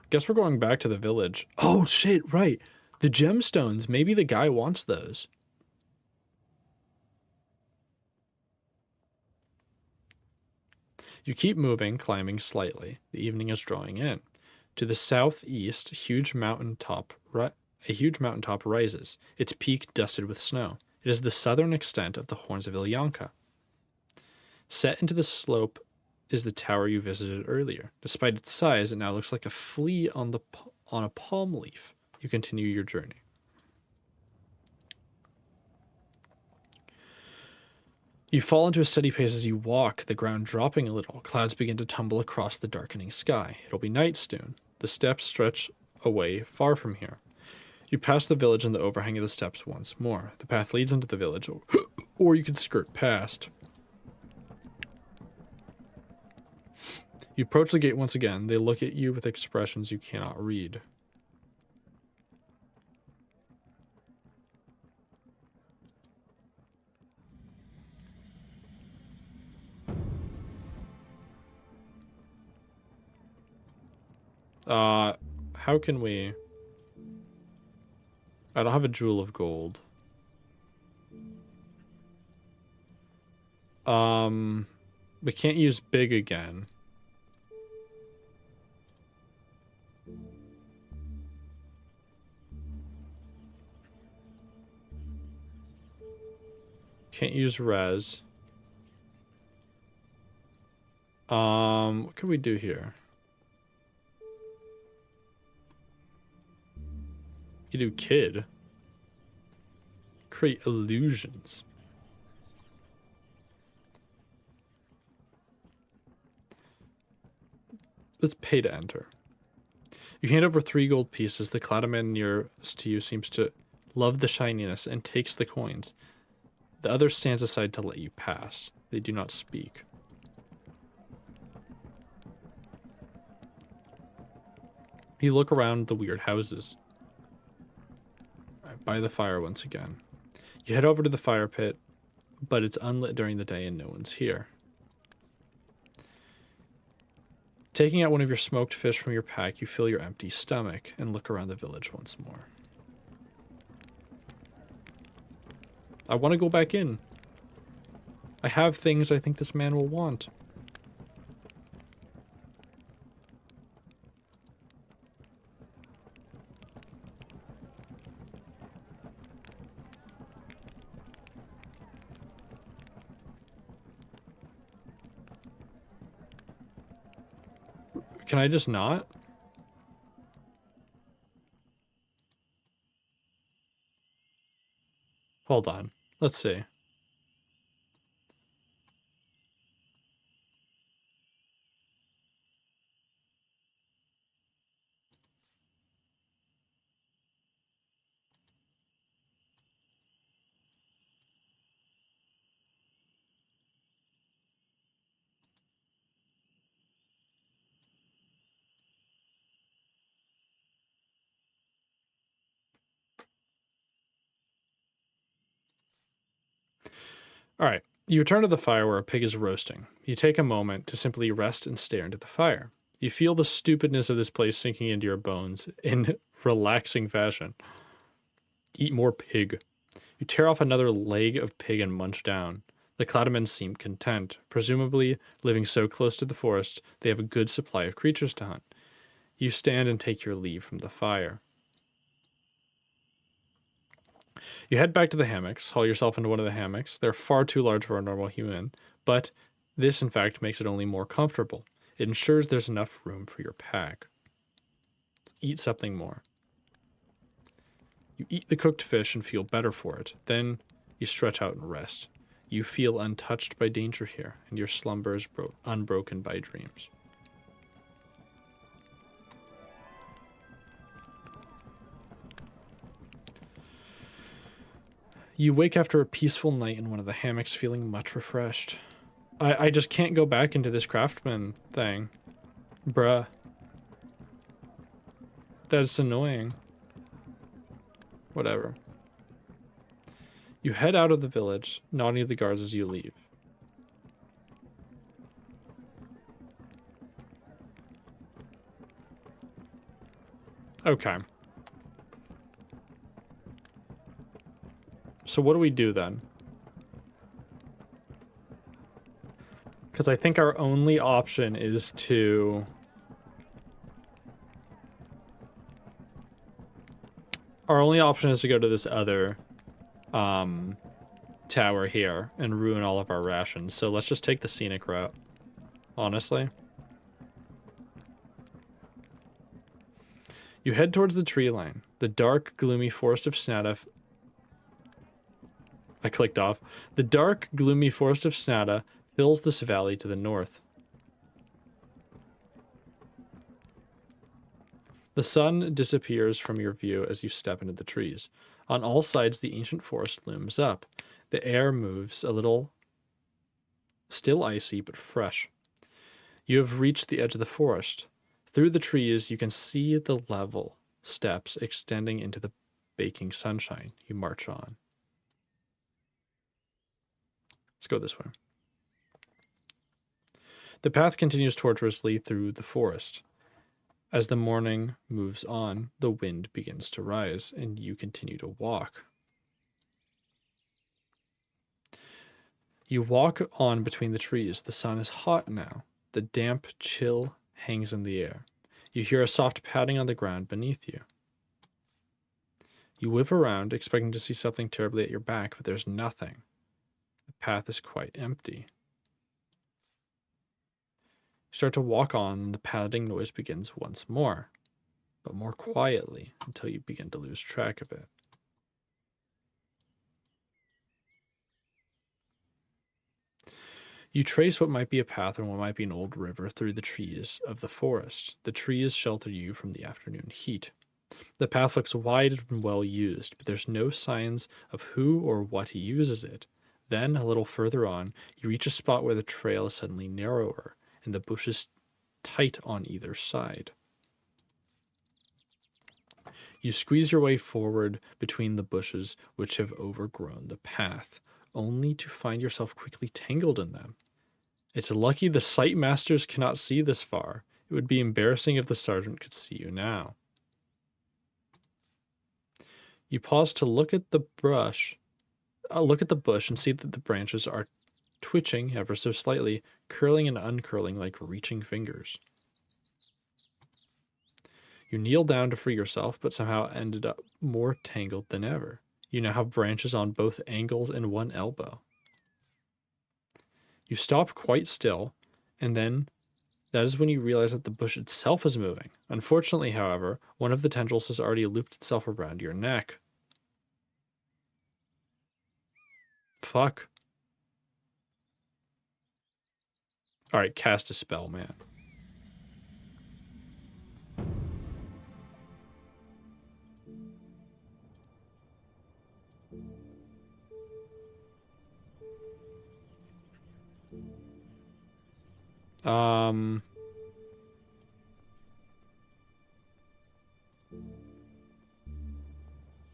Guess we're going back to the village. Oh shit, right. The gemstones. Maybe the guy wants those. You keep moving, climbing slightly. The evening is drawing in. To the southeast, a huge mountaintop rises, its peak dusted with snow. It is the southern extent of the Horns of Ilyanka. Set into the slope is the tower you visited earlier. Despite its size, it now looks like a flea on a palm leaf. You continue your journey. You fall into a steady pace as you walk, the ground dropping a little. Clouds begin to tumble across the darkening sky. It'll be night soon. The steppes stretch away far from here. You pass the village and the overhang of the steppes once more. The path leads into the village, or you can skirt past. You approach the gate once again. They look at you with expressions you cannot read. How can we... I don't have a jewel of gold. We can't use big again. Can't use res. What can we do here? We could do kid. Create illusions. Let's pay to enter. You hand over 3 gold pieces. The cloud man nearest to you seems to love the shininess and takes the coins. The other stands aside to let you pass. They do not speak. You look around the weird houses. By the fire once again. You head over to the fire pit, but it's unlit during the day and no one's here. Taking out one of your smoked fish from your pack, you fill your empty stomach and look around the village once more. I want to go back in. I have things I think this man will want. Can I just not? Hold on. Let's see. All right. You return to the fire where a pig is roasting. You take a moment to simply rest and stare into the fire. You feel the stupidness of this place sinking into your bones in relaxing fashion. Eat more pig. You tear off another leg of pig and munch down. The Cloudamen seem content. Presumably, living so close to the forest, they have a good supply of creatures to hunt. You stand and take your leave from the fire. You head back to the hammocks, haul yourself into one of the hammocks. They're far too large for a normal human, but this, in fact, makes it only more comfortable. It ensures there's enough room for your pack. Eat something more. You eat the cooked fish and feel better for it. Then you stretch out and rest. You feel untouched by danger here, and your slumber is unbroken by dreams. You wake after a peaceful night in one of the hammocks feeling much refreshed. I just can't go back into this craftsman thing. Bruh. That's annoying. Whatever. You head out of the village, nodding to the guards as you leave. Okay. So what do we do then? Because I think our only option is to... Our only option is to go to this other tower here and ruin all of our rations. So let's just take the scenic route, honestly. You head towards the tree line. The dark, gloomy forest of Snada... I clicked off. The dark, gloomy forest of Snada fills this valley to the north. The sun disappears from your view as you step into the trees. On all sides, the ancient forest looms up. The air moves a little, still icy, but fresh. You have reached the edge of the forest. Through the trees, you can see the level steps extending into the baking sunshine. You march on. Let's go this way. The path continues tortuously through the forest. As the morning moves on, the wind begins to rise, and you continue to walk. You walk on between the trees. The sun is hot now. The damp chill hangs in the air. You hear a soft padding on the ground beneath you. You whip around, expecting to see something terribly at your back, but there's nothing. The path is quite empty. You start to walk on, and the padding noise begins once more, but more quietly until you begin to lose track of it. You trace what might be a path and what might be an old river through the trees of the forest. The trees shelter you from the afternoon heat. The path looks wide and well used, but there's no signs of who or what uses it. Then, a little further on, you reach a spot where the trail is suddenly narrower and the bushes tight on either side. You squeeze your way forward between the bushes which have overgrown the path, only to find yourself quickly tangled in them. It's lucky the sight masters cannot see this far. It would be embarrassing if the sergeant could see you now. You pause to look at the bush and see that the branches are twitching ever so slightly, curling and uncurling like reaching fingers. You kneel down to free yourself, but somehow ended up more tangled than ever. You now have branches on both ankles and one elbow. You stop quite still, and then that is when you realize that the bush itself is moving. Unfortunately, however, one of the tendrils has already looped itself around your neck. Fuck. Alright, cast a spell, man.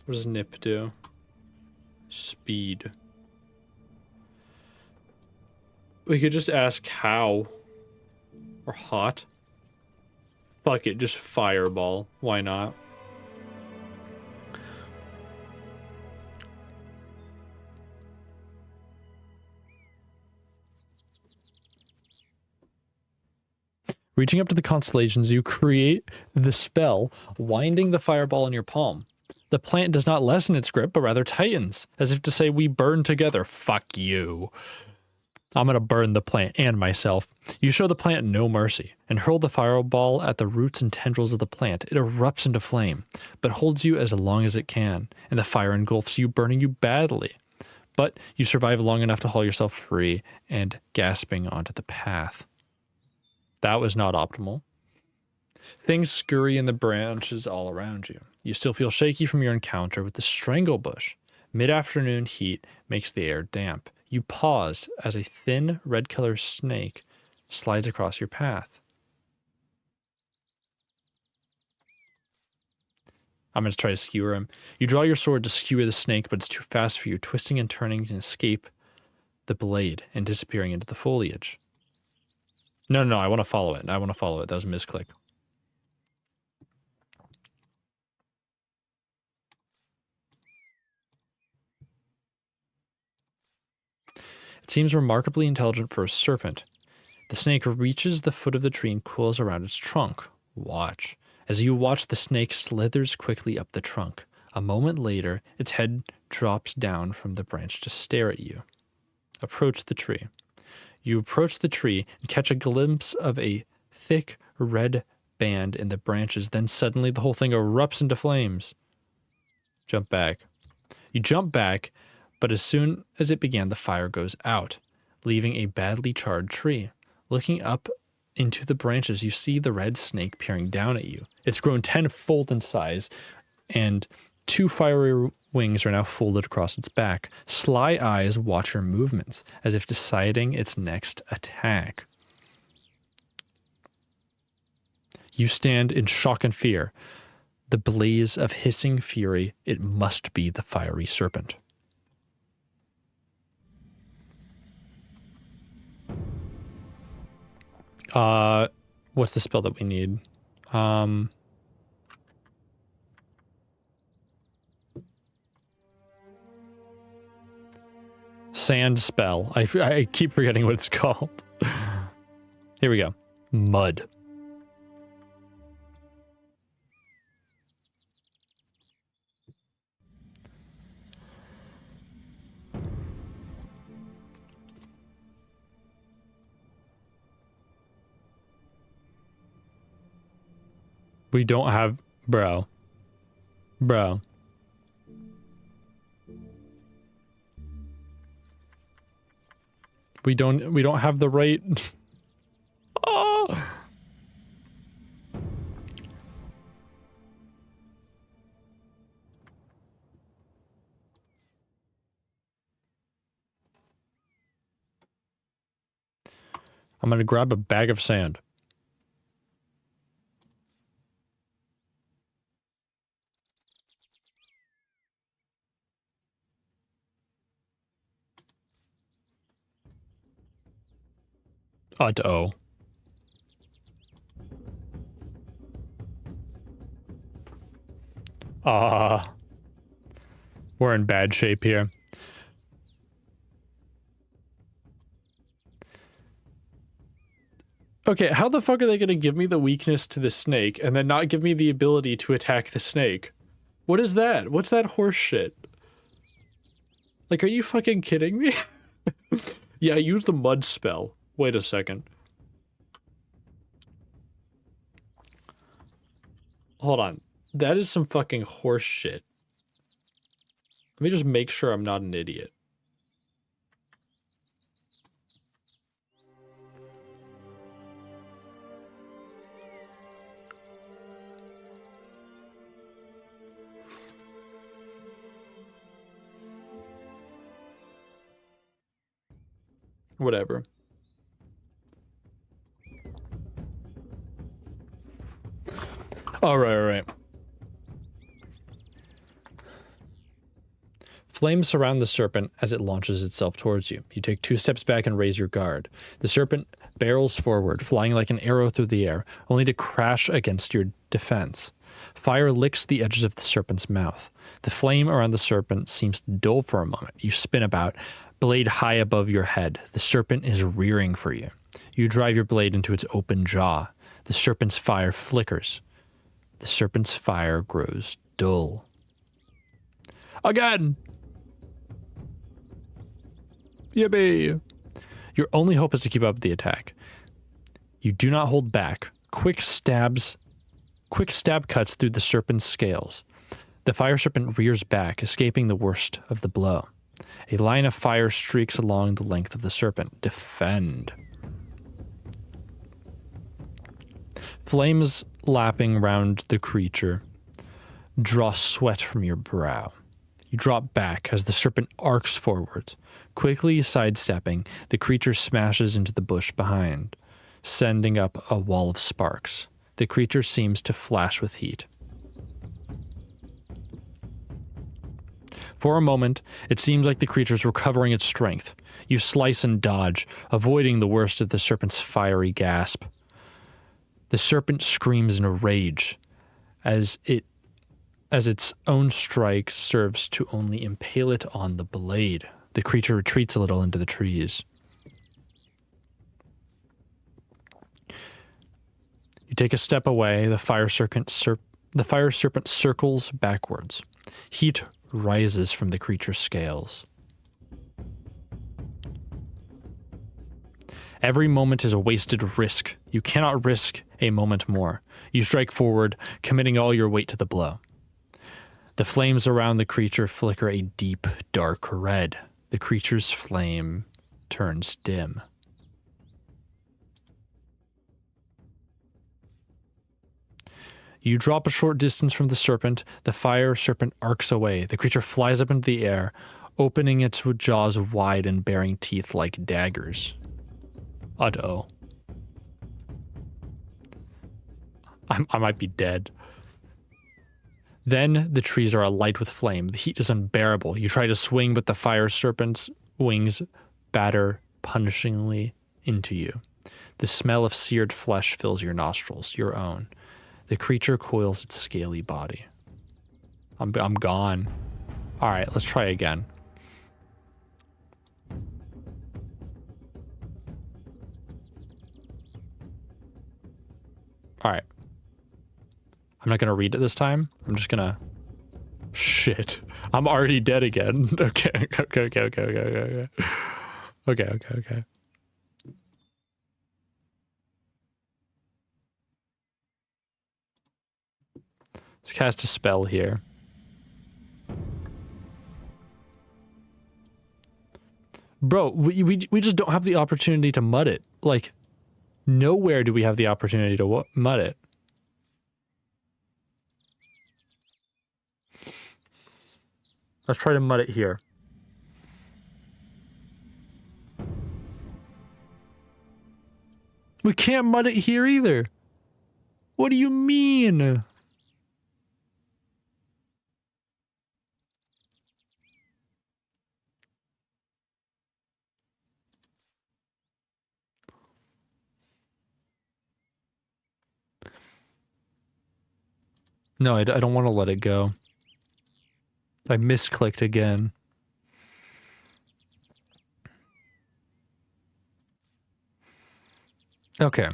What does Nip do? Speed. We could just ask how. Or hot. Fuck it, just fireball. Why not? Reaching up to the constellations, you create the spell, winding the fireball in your palm. The plant does not lessen its grip, but rather tightens, as if to say, we burn together. Fuck you. I'm gonna burn the plant and myself. You show the plant no mercy, and hurl the fireball at the roots and tendrils of the plant. It erupts into flame, but holds you as long as it can, and the fire engulfs you, burning you badly. But you survive long enough to haul yourself free and gasping onto the path. That was not optimal. Things scurry in the branches all around you. You still feel shaky from your encounter with the stranglebush. Mid-afternoon heat makes the air damp. You pause as a thin red-colored snake slides across your path. I'm going to try to skewer him. You draw your sword to skewer the snake, but it's too fast for you, twisting and turning to escape the blade and disappearing into the foliage. No, I want to follow it. That was a misclick. It seems remarkably intelligent for a serpent. The snake reaches the foot of the tree and coils around its trunk. Watch. As you watch, the snake slithers quickly up the trunk. A moment later, its head drops down from the branch to stare at you. Approach the tree. You approach the tree and catch a glimpse of a thick red band in the branches. Then suddenly the whole thing erupts into flames. Jump back. You jump back, but as soon as it began, the fire goes out, leaving a badly charred tree. Looking up into the branches, you see the red snake peering down at you. It's grown tenfold in size, and 2 fiery wings are now folded across its back. Sly eyes watch your movements, as if deciding its next attack. You stand in shock and fear. The blaze of hissing fury, it must be the fiery serpent. What's the spell that we need? Sand spell. I keep forgetting what it's called. Here we go. Mud. We don't have... Bro. We don't have the right... Oh! I'm gonna grab a bag of sand. Uh-oh. We're in bad shape here. Okay, how the fuck are they gonna give me the weakness to the snake and then not give me the ability to attack the snake? What is that? What's that horse shit? Like, are you fucking kidding me? Yeah, use the mud spell. Wait a second. Hold on. That is some fucking horse shit. Let me just make sure I'm not an idiot. Whatever. All right. Flames surround the serpent as it launches itself towards you. You take 2 steps back and raise your guard. The serpent barrels forward, flying like an arrow through the air, only to crash against your defense. Fire licks the edges of the serpent's mouth. The flame around the serpent seems dull for a moment. You spin about, blade high above your head. The serpent is rearing for you. You drive your blade into its open jaw. The serpent's fire flickers. The serpent's fire grows dull. Again! Yippee! Your only hope is to keep up the attack. You do not hold back. Quick stab cuts through the serpent's scales. The fire serpent rears back, escaping the worst of the blow. A line of fire streaks along the length of the serpent. Defend. Flames lapping round the creature draw sweat from your brow. You drop back as the serpent arcs forward. Quickly sidestepping, the creature smashes into the bush behind, sending up a wall of sparks. The creature seems to flash with heat. For a moment, it seems like the creature's recovering its strength. You slice and dodge, avoiding the worst of the serpent's fiery gasp. The serpent screams in a rage, as its own strike serves to only impale it on the blade. The creature retreats a little into the trees. You take a step away. The fire serpent circles backwards. Heat rises from the creature's scales. Every moment is a wasted risk. You cannot risk a moment more. You strike forward, committing all your weight to the blow. The flames around the creature flicker a deep, dark red. The creature's flame turns dim. You drop a short distance from the serpent. The fire serpent arcs away. The creature flies up into the air, opening its jaws wide and baring teeth like daggers. Uh-oh. I might be dead. Then the trees are alight with flame. The heat is unbearable. You try to swing, but the fire serpent's wings batter punishingly into you. The smell of seared flesh fills your nostrils, your own. The creature coils its scaly body. I'm gone. All right, let's try again. All right. I'm not going to read it this time. I'm just going to... Shit. I'm already dead again. Okay. Okay. Let's cast a spell here. Bro, we just don't have the opportunity to mud it. Like, nowhere do we have the opportunity to mud it. Let's try to mud it here. We can't mud it here either. What do you mean? No, I don't want to let it go. I misclicked again. Okay.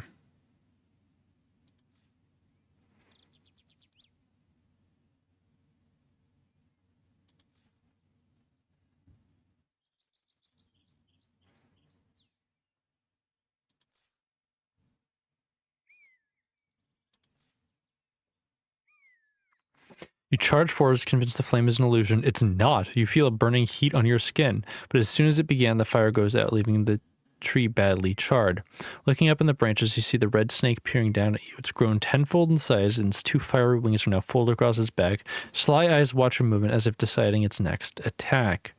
You charge forward, convinced the flame is an illusion. It's not. You feel a burning heat on your skin, but as soon as it began, the fire goes out, leaving the tree badly charred. Looking up in the branches, you see the red snake peering down at you. It's grown tenfold in size, and its 2 fiery wings are now folded across its back. Sly eyes watch your movement as if deciding its next attack.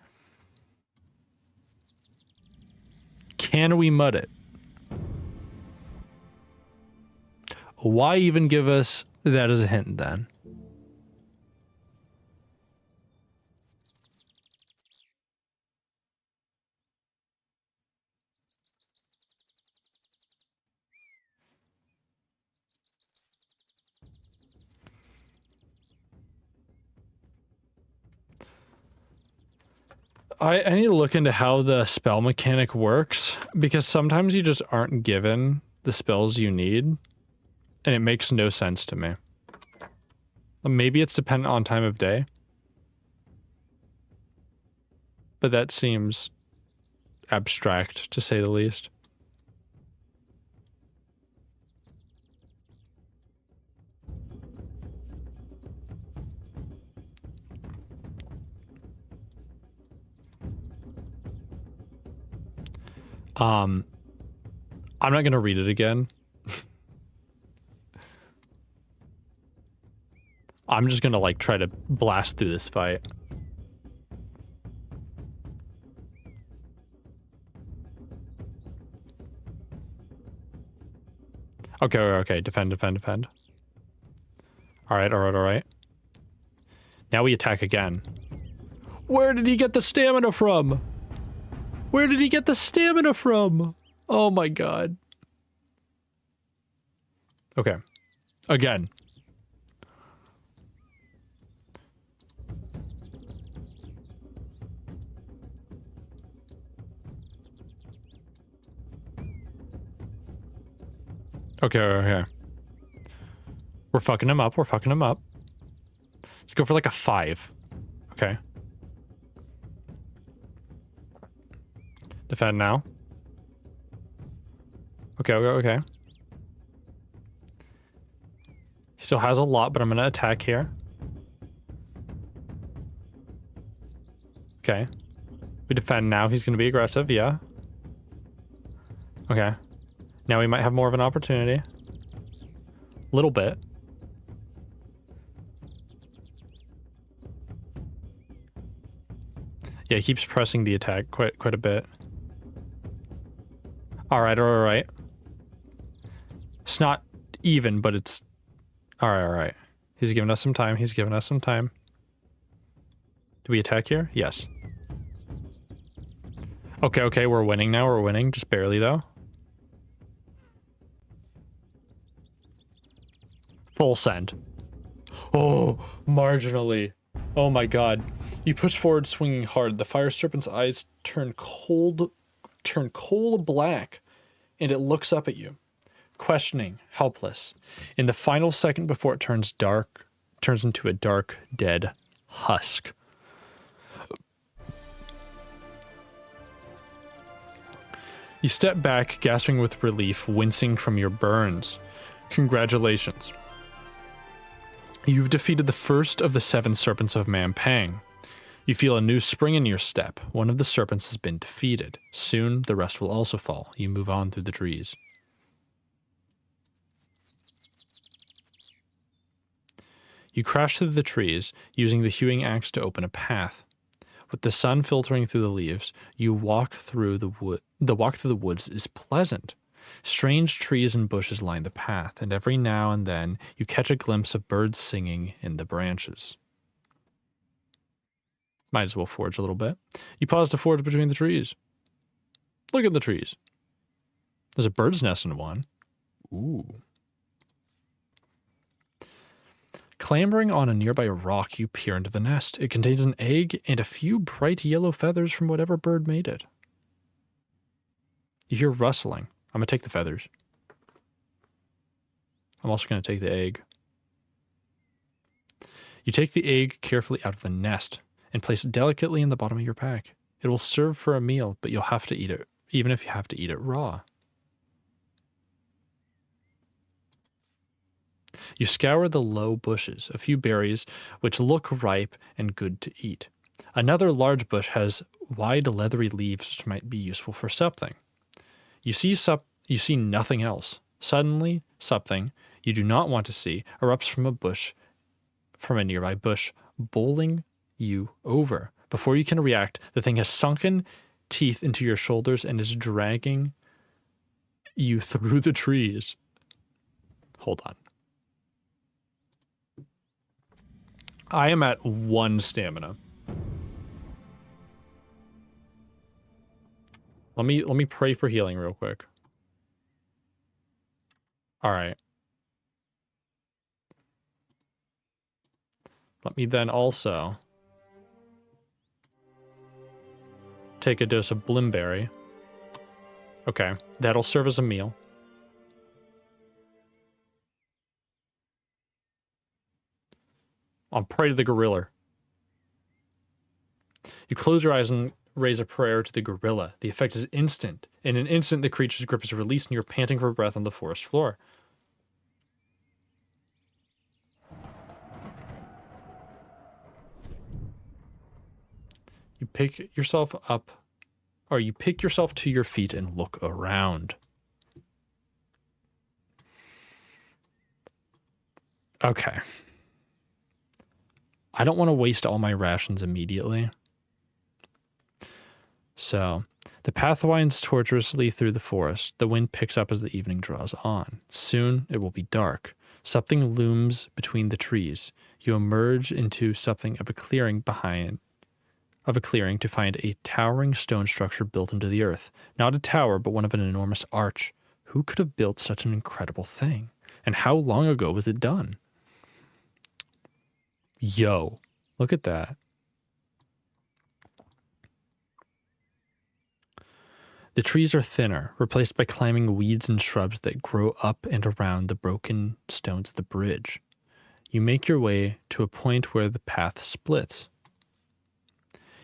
Can we mud it? Why even give us that as a hint then? I need to look into how the spell mechanic works, because sometimes you just aren't given the spells you need, and it makes no sense to me. Maybe it's dependent on time of day, but that seems abstract, to say the least. I'm not gonna read it again. I'm just gonna, like, try to blast through this fight. Okay, okay, defend, defend, defend. Alright, alright, alright. Now we attack again. Where did he get the stamina from? Where did he get the stamina from? Oh my god. Okay. Again. Okay, okay. We're fucking him up, we're fucking him up. Let's go for like a 5. Okay. Defend now. Okay, okay, okay. He still has a lot, but I'm gonna attack here. Okay. We defend now. He's gonna be aggressive, yeah. Okay. Now we might have more of an opportunity. Little bit. Yeah, he keeps pressing the attack quite a bit. Alright, alright. It's not even, but it's... Alright, alright. He's giving us some time, he's giving us some time. Do we attack here? Yes. Okay, okay, we're winning now, we're winning. Just barely, though. Full send. Oh, marginally. Oh my god. You push forward swinging hard. The fire serpent's eyes turn coal black, and it looks up at you, questioning, helpless. In the final second before it turns into a dark, dead husk. You step back, gasping with relief, wincing from your burns. Congratulations. You've defeated the first of the 7 serpents of Mampang. You feel a new spring in your step. One of the serpents has been defeated. Soon, the rest will also fall. You move on through the trees. You crash through the trees, using the hewing axe to open a path. With the sun filtering through the leaves, you walk through the wood. The walk through the woods is pleasant. Strange trees and bushes line the path, and every now and then you catch a glimpse of birds singing in the branches. Might as well forge a little bit. You pause to forge between the trees. Look at the trees. There's a bird's nest in one. Ooh. Clambering on a nearby rock, you peer into the nest. It contains an egg and a few bright yellow feathers from whatever bird made it. You hear rustling. I'm going to take the feathers. I'm also going to take the egg. You take the egg carefully out of the nest and place it delicately in the bottom of your pack. It will serve for a meal, but you'll have to eat it, even if you have to eat it raw. You scour the low bushes, a few berries which look ripe and good to eat. Another large bush has wide leathery leaves which might be useful for something. You see nothing else. Suddenly, something you do not want to see erupts from a nearby bush, bowling you over. Before you can react, the thing has sunken teeth into your shoulders and is dragging you through the trees. Hold on. I am at 1 stamina. Let me pray for healing real quick. All right. Let me then also Take a dose of blimberry. Okay, that'll serve as a meal. On prey to the gorilla. You close your eyes and raise a prayer to the gorilla. The effect is instant. In an instant, the creature's grip is released and you're panting for breath on the forest floor. You pick yourself up, or you pick yourself to your feet and look around. Okay. I don't want to waste all my rations immediately. So, the path winds tortuously through the forest. The wind picks up as the evening draws on. Soon, it will be dark. Something looms between the trees. You emerge into something of a clearing to find a towering stone structure built into the earth. Not a tower, but one of an enormous arch. Who could have built such an incredible thing? And how long ago was it done? Yo, look at that. The trees are thinner, replaced by climbing weeds and shrubs that grow up and around the broken stones of the bridge. You make your way to a point where the path splits.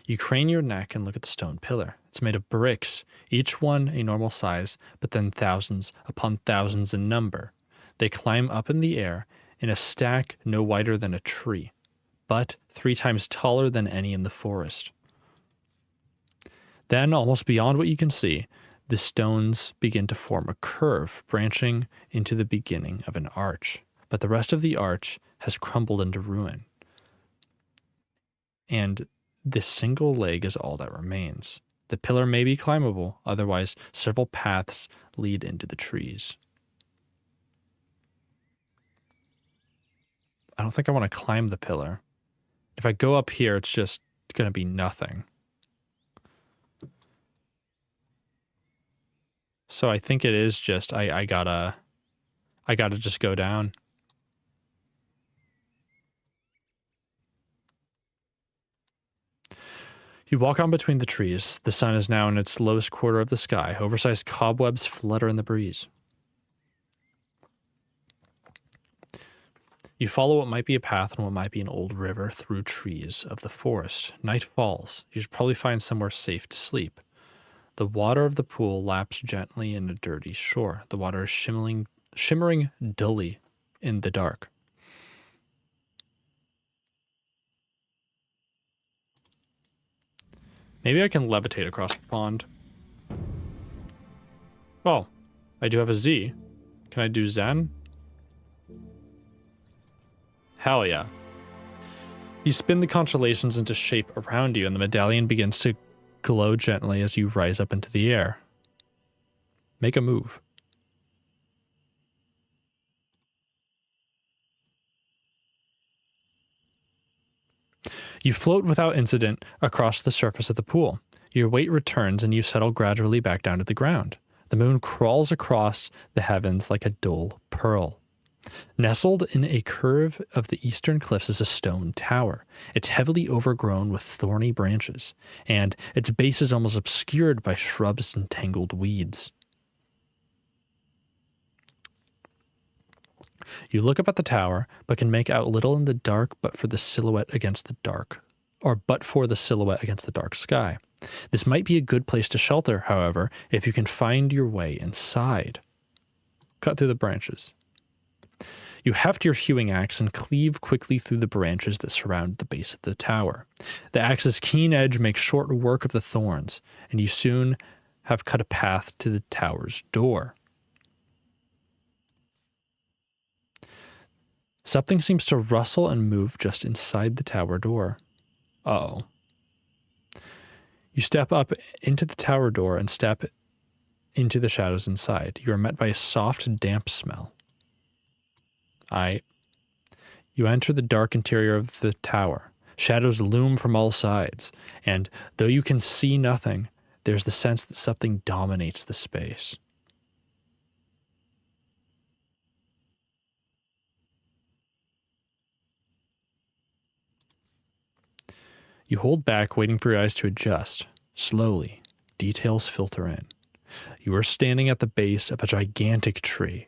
You crane your neck and look at the stone pillar. It's made of bricks, each one a normal size, but then thousands upon thousands in number. They climb up in the air in a stack no wider than a tree, but 3 times taller than any in the forest. Then, almost beyond what you can see, the stones begin to form a curve, branching into the beginning of an arch. But the rest of the arch has crumbled into ruin. And this single leg is all that remains. The pillar may be climbable, otherwise several paths lead into the trees. I don't think I want to climb the pillar. If I go up here, it's just going to be nothing. So I think it is just, I gotta just go down. You walk on between the trees. The sun is now in its lowest quarter of the sky. Oversized cobwebs flutter in the breeze. You follow what might be a path and what might be an old river through trees of the forest. Night falls. You should probably find somewhere safe to sleep. The water of the pool laps gently in a dirty shore. The water is shimmering dully in the dark. Maybe I can levitate across the pond. Oh, I do have a Z. Can I do Zen? Hell yeah. You spin the constellations into shape around you, and the medallion begins to glow gently as you rise up into the air. Make a move. You float without incident across the surface of the pool. Your weight returns and you settle gradually back down to the ground. The moon crawls across the heavens like a dull pearl. Nestled in a curve of the eastern cliffs is a stone tower. It's heavily overgrown with thorny branches, and its base is almost obscured by shrubs and tangled weeds. You look up at the tower, but can make out little in the dark but for the silhouette against the dark sky. This might be a good place to shelter, however, if you can find your way inside. Cut through the branches. You heft your hewing axe and cleave quickly through the branches that surround the base of the tower. The axe's keen edge makes short work of the thorns, and you soon have cut a path to the tower's door. Something seems to rustle and move just inside the tower door. Uh-oh. You step up into the tower door and step into the shadows inside. You are met by a soft, damp smell. You enter the dark interior of the tower. Shadows loom from all sides, and though you can see nothing, there's the sense that something dominates the space. You hold back, waiting for your eyes to adjust. Slowly, details filter in. You are standing at the base of a gigantic tree.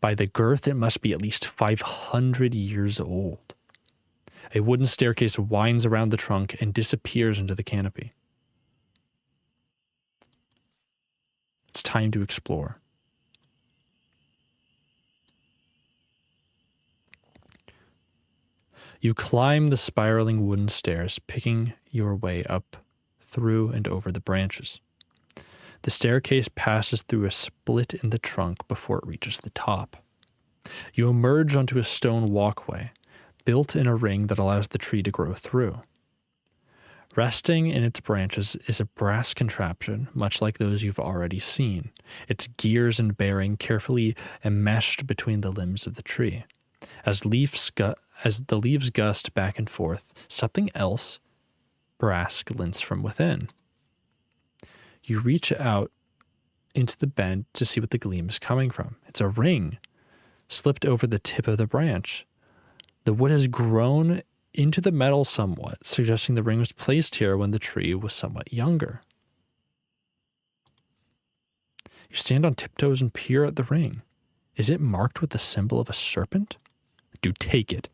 By the girth, it must be at least 500 years old. A wooden staircase winds around the trunk and disappears into the canopy. It's time to explore. You climb the spiraling wooden stairs, picking your way up through and over the branches. The staircase passes through a split in the trunk before it reaches the top. You emerge onto a stone walkway, built in a ring that allows the tree to grow through. Resting in its branches is a brass contraption, much like those you've already seen, its gears and bearing carefully enmeshed between the limbs of the tree. As the leaves gust back and forth, something else, brass, glints from within. You reach out into the bend to see what the gleam is coming from. It's a ring, slipped over the tip of the branch. The wood has grown into the metal somewhat, suggesting the ring was placed here when the tree was somewhat younger. You stand on tiptoes and peer at the ring. Is it marked with the symbol of a serpent? Do take it.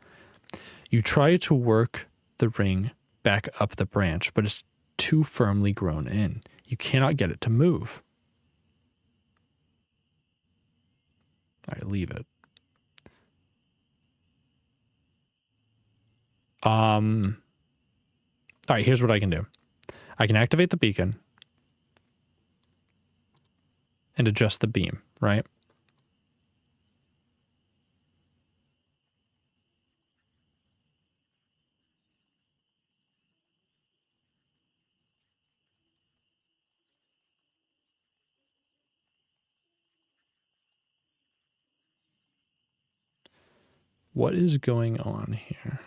You try to work the ring back up the branch, but it's too firmly grown in. You cannot get it to move. All right, leave it. All right, here's what I can do. I can activate the beacon and adjust the beam, right? What is going on here?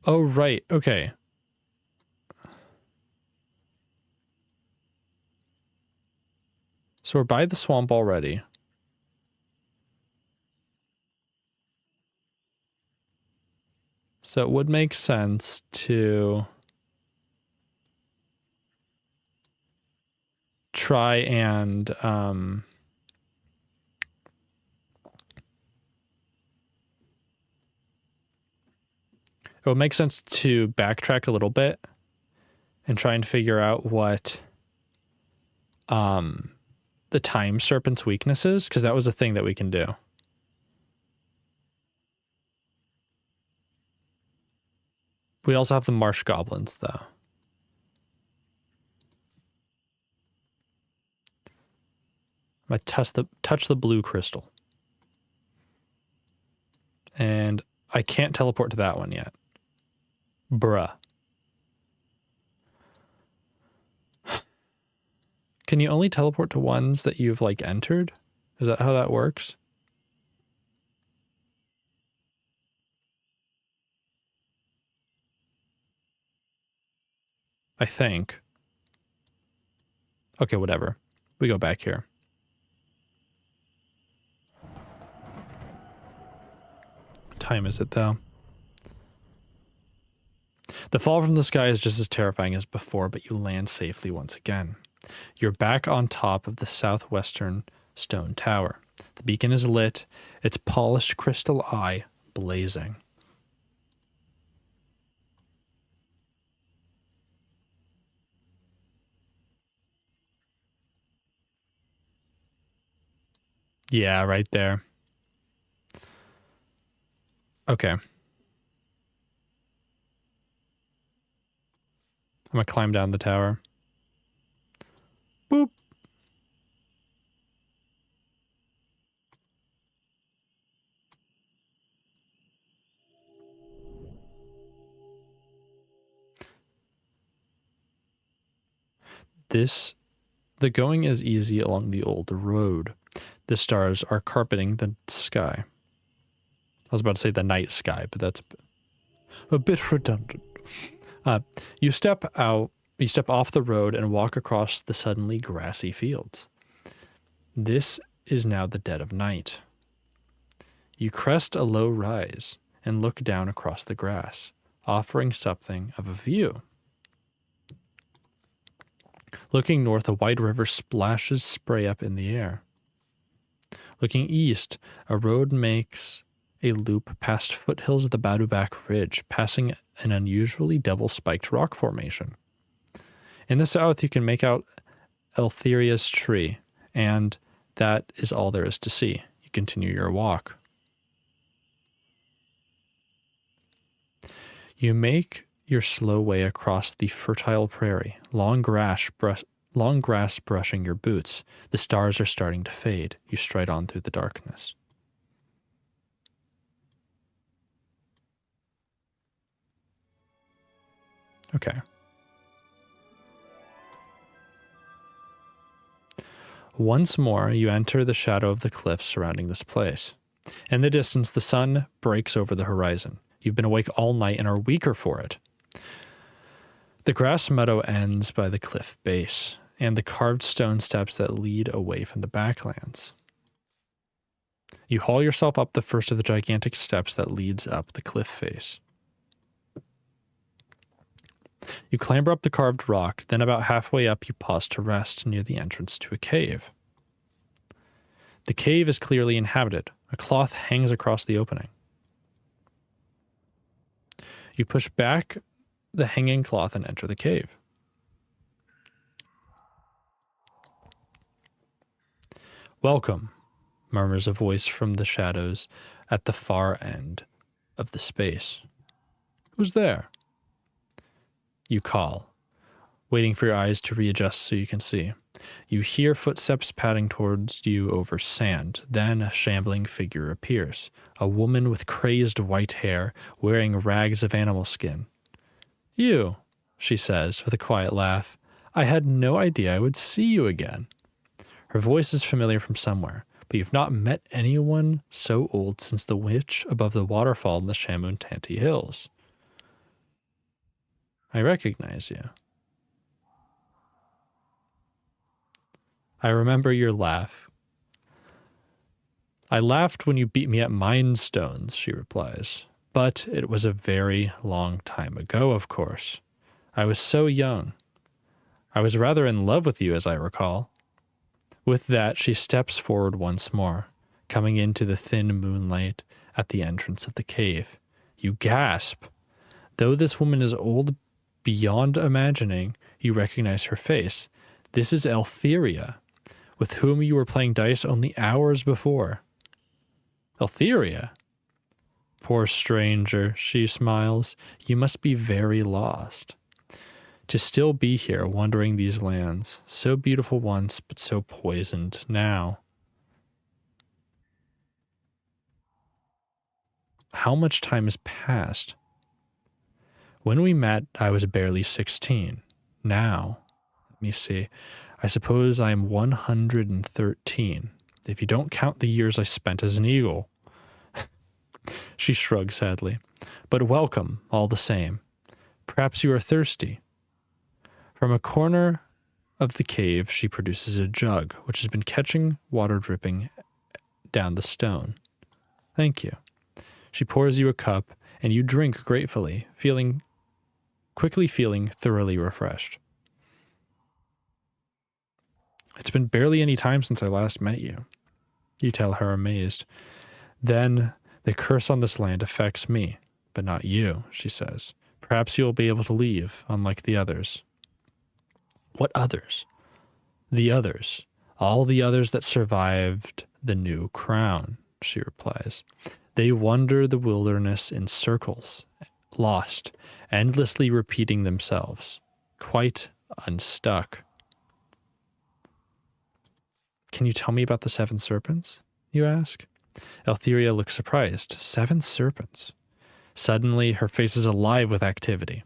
Oh, right. Okay. So we're by the swamp already. So it would make sense to try and it would make sense to backtrack a little bit and try and figure out what the time serpent's weakness is, because that was a thing that we can do. We also have the marsh goblins, though. I'm gonna touch the blue crystal. And I can't teleport to that one yet. Bruh. Can you only teleport to ones that you've, like, entered? Is that how that works? I think. Okay, whatever. We go back here. What time is it, though? The fall from the sky is just as terrifying as before, but you land safely once again. You're back on top of the southwestern stone tower. The beacon is lit, its polished crystal eye blazing. Yeah, right there. Okay. I'm gonna climb down the tower. Boop. The going is easy along the old road. The stars are carpeting the sky. I was about to say the night sky, but that's a bit redundant. You step out You step off the road and walk across the suddenly grassy fields. This is now the dead of night. You crest a low rise and look down across the grass, offering something of a view. Looking north, a wide river splashes spray up in the air. Looking east, a road makes a loop past foothills of the Badubak Ridge, passing an unusually double-spiked rock formation. In the south, you can make out Eltheria's tree, and that is all there is to see. You continue your walk. You make your slow way across the fertile prairie, long grass brushing your boots. The stars are starting to fade. You stride on through the darkness. Okay. Once more, you enter the shadow of the cliffs surrounding this place. In the distance, the sun breaks over the horizon. You've been awake all night and are weaker for it. The grass meadow ends by the cliff base, and the carved stone steps that lead away from the backlands. You haul yourself up the first of the gigantic steps that leads up the cliff face. You clamber up the carved rock, then about halfway up you pause to rest near the entrance to a cave. The cave is clearly inhabited. A cloth hangs across the opening. You push back the hanging cloth and enter the cave. Welcome, murmurs a voice from the shadows at the far end of the space. Who's there? You call, waiting for your eyes to readjust so you can see. You hear footsteps padding towards you over sand. Then a shambling figure appears, a woman with crazed white hair, wearing rags of animal skin. You, she says with a quiet laugh. I had no idea I would see you again. Her voice is familiar from somewhere, but you've not met anyone so old since the witch above the waterfall in the Shamuntanti Hills. I recognize you. I remember your laugh. I laughed when you beat me at Mind Stones, she replies. But it was a very long time ago, of course. I was so young. I was rather in love with you, as I recall. With that, she steps forward once more, coming into the thin moonlight at the entrance of the cave. You gasp. Though this woman is old beyond imagining, you recognize her face. This is Eltheria, with whom you were playing dice only hours before. Eltheria? Poor stranger, she smiles. You must be very lost. To still be here, wandering these lands, so beautiful once, but so poisoned now. How much time has passed? When we met, I was barely 16. Now, let me see, I suppose I am 113, if you don't count the years I spent as an eagle. She shrugs sadly. But welcome, all the same. Perhaps you are thirsty. From a corner of the cave, she produces a jug, which has been catching water dripping down the stone. Thank you. She pours you a cup, and you drink gratefully, quickly feeling thoroughly refreshed. It's been barely any time since I last met you, you tell her, amazed. Then the curse on this land affects me, but not you, she says. Perhaps you'll be able to leave, unlike the others. What others? The others. All the others that survived the new crown, she replies. They wander the wilderness in circles, lost, endlessly repeating themselves, quite unstuck. Can you tell me about the 7 serpents? You ask. Eltheria looks surprised. 7 serpents. Suddenly, her face is alive with activity.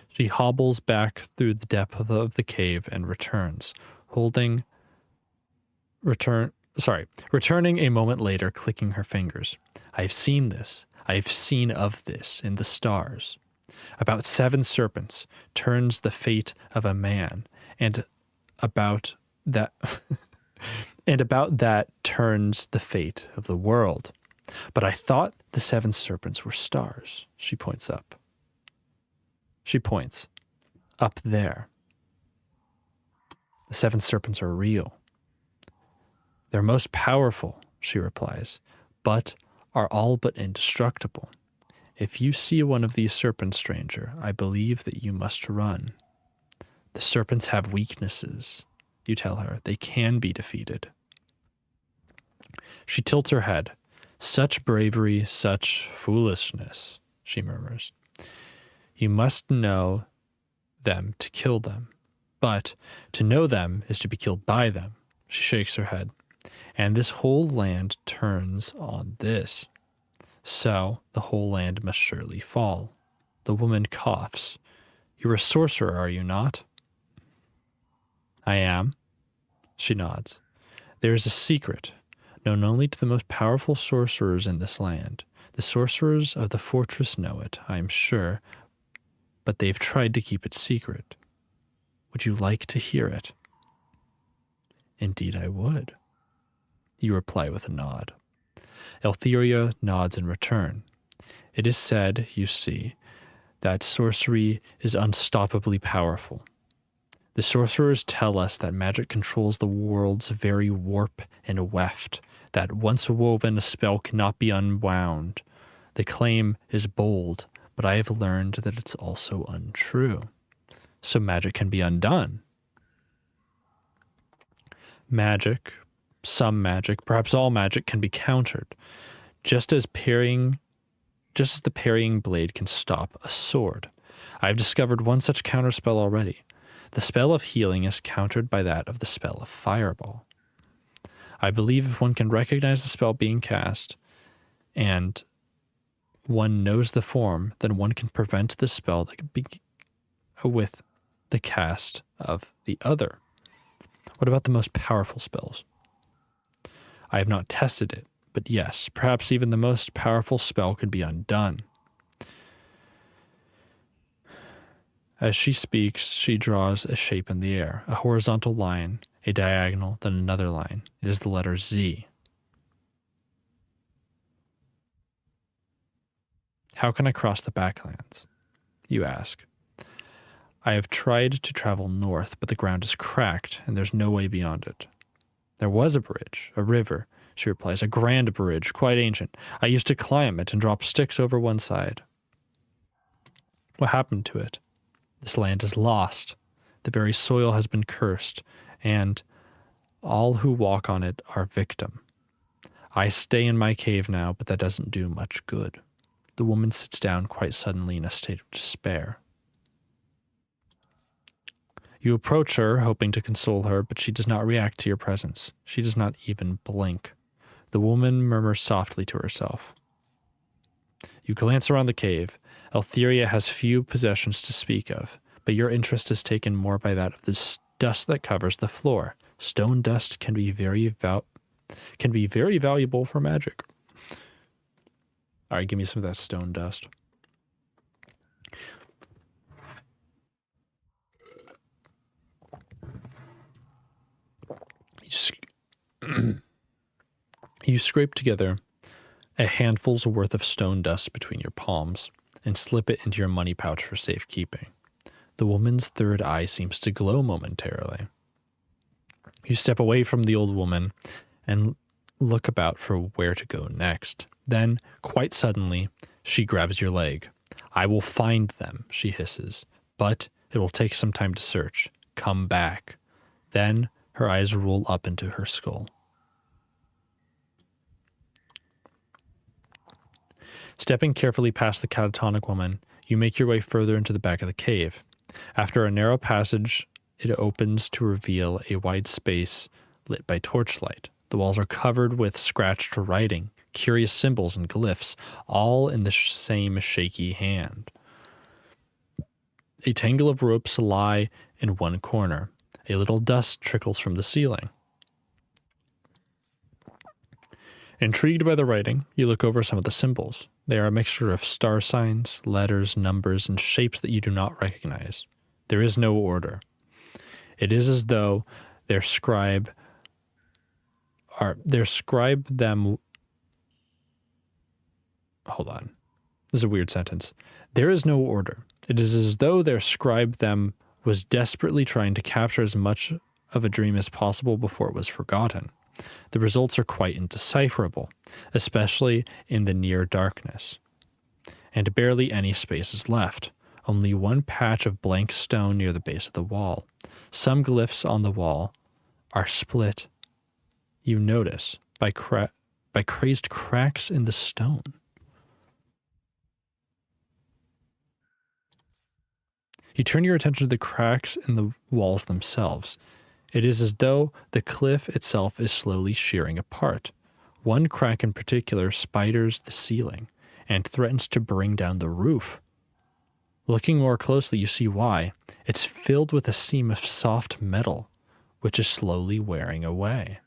She hobbles back through the depth of the cave and returns, returning a moment later, clicking her fingers. I've seen this. I've seen of this in the stars. About 7 serpents turns the fate of a man, and about that and about that turns the fate of the world. But I thought the 7 serpents were stars. She points up. She points. Up there. The 7 serpents are real. They're most powerful, she replies, but are all but indestructible. If you see one of these serpents, stranger, I believe that you must run. The serpents have weaknesses, you tell her. They can be defeated. She tilts her head. Such bravery, such foolishness, she murmurs. You must know them to kill them, but to know them is to be killed by them. She shakes her head. And this whole land turns on this. So the whole land must surely fall. The woman coughs. You're a sorcerer, are you not? I am. She nods. There is a secret, known only to the most powerful sorcerers in this land. The sorcerers of the fortress know it, I am sure, but they've tried to keep it secret. Would you like to hear it? Indeed I would. You reply with a nod. Eltheria nods in return. It is said, you see, that sorcery is unstoppably powerful. The sorcerers tell us that magic controls the world's very warp and weft, that once woven a spell cannot be unwound. The claim is bold, but I have learned that it's also untrue. So magic can be undone. Magic, some magic, perhaps all magic can be countered, just as the parrying blade can stop a sword. I have discovered one such counterspell already. The spell of healing is countered by that of the spell of fireball. I believe if one can recognize the spell being cast, and one knows the form, then one can prevent the spell that can be with the cast of the other. What about the most powerful spells? I have not tested it, but yes, perhaps even the most powerful spell could be undone. As she speaks, she draws a shape in the air, a horizontal line, a diagonal, then another line. It is the letter Z. How can I cross the backlands? You ask. I have tried to travel north, but the ground is cracked, and there's no way beyond it. There was a bridge, a river, she replies, a grand bridge, quite ancient. I used to climb it and drop sticks over one side. What happened to it? This land is lost. The very soil has been cursed, and all who walk on it are victim. I stay in my cave now, but that doesn't do much good. The woman sits down quite suddenly in a state of despair. You approach her, hoping to console her, but she does not react to your presence. She does not even blink. The woman murmurs softly to herself. You glance around the cave. Eltheria has few possessions to speak of, but your interest is taken more by that of the dust that covers the floor. Stone dust can be very valuable for magic. All right, give me some of that stone dust. You scrape together a handful's worth of stone dust between your palms and slip it into your money pouch for safekeeping. The woman's third eye seems to glow momentarily. You step away from the old woman and look about for where to go next. Then, quite suddenly, she grabs your leg. I will find them, she hisses, but it will take some time to search. Come back. Then her eyes roll up into her skull. Stepping carefully past the catatonic woman, you make your way further into the back of the cave. After a narrow passage, it opens to reveal a wide space lit by torchlight. The walls are covered with scratched writing, curious symbols and glyphs, all in the same shaky hand. A tangle of ropes lie in one corner. A little dust trickles from the ceiling. Intrigued by the writing, you look over some of the symbols. They are a mixture of star signs, letters, numbers, and shapes that you do not recognize. There is no order. It is as though their scribe them. Hold on. This is a weird sentence. There is no order. It is as though their scribe them was desperately trying to capture as much of a dream as possible before it was forgotten. The results are quite indecipherable, especially in the near darkness. And barely any space is left. Only one patch of blank stone near the base of the wall. Some glyphs on the wall are split, you notice, by crazed cracks in the stone. You turn your attention to the cracks in the walls themselves. It is as though the cliff itself is slowly shearing apart. One crack in particular spiders the ceiling and threatens to bring down the roof. Looking more closely, you see why. It's filled with a seam of soft metal, which is slowly wearing away.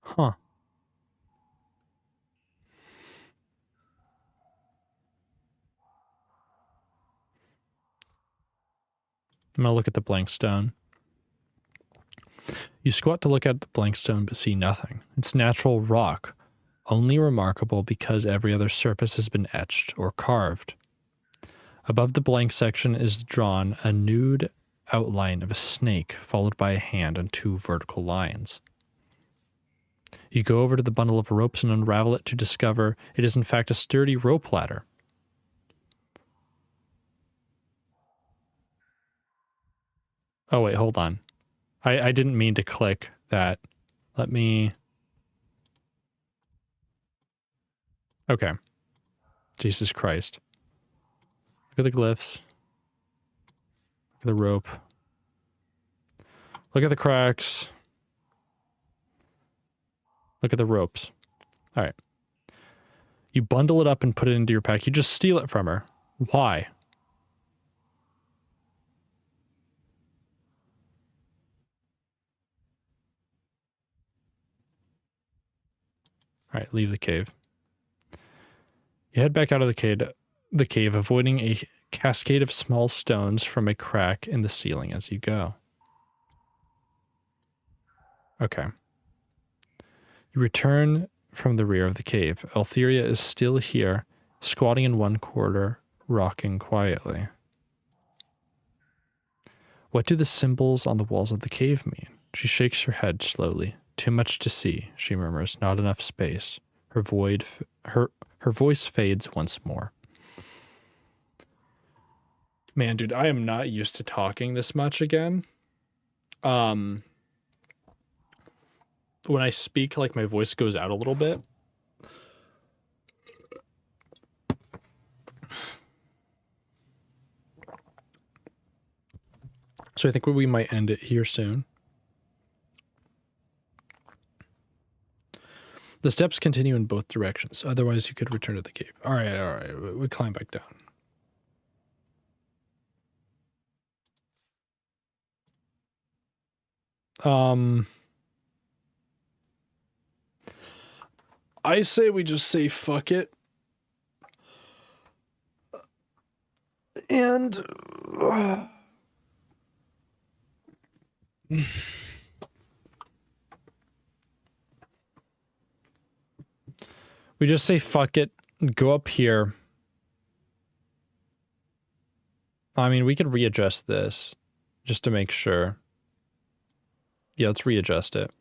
Huh. I'm going to look at the blank stone. You squat to look at the blank stone but see nothing. It's natural rock, only remarkable because every other surface has been etched or carved. Above the blank section is drawn a nude outline of a snake followed by a hand and two vertical lines. You go over to the bundle of ropes and unravel it to discover it is in fact a sturdy rope ladder. Oh wait, hold on. I didn't mean to click that. Let me... Okay. Jesus Christ. Look at the glyphs. Look at the rope. Look at the cracks. Look at the ropes. All right. You bundle it up and put it into your pack. You just steal it from her. Why? All right, leave the cave. You head back out of the cave, avoiding a cascade of small stones from a crack in the ceiling as you go. Okay. You return from the rear of the cave. Altheria is still here, squatting in one corner, rocking quietly. What do the symbols on the walls of the cave mean? She shakes her head slowly. Too much to see, she murmurs. Not enough space. Her voice fades once more. Man, dude, I am not used to talking this much again. When I speak, like, my voice goes out a little bit. So I think we might end it here soon. The steps continue in both directions. Otherwise, you could return to the cave. All right. We climb back down. I say we just say fuck it. And we just say fuck it, go up here. I mean, we could readjust this just to make sure. Yeah, let's readjust it.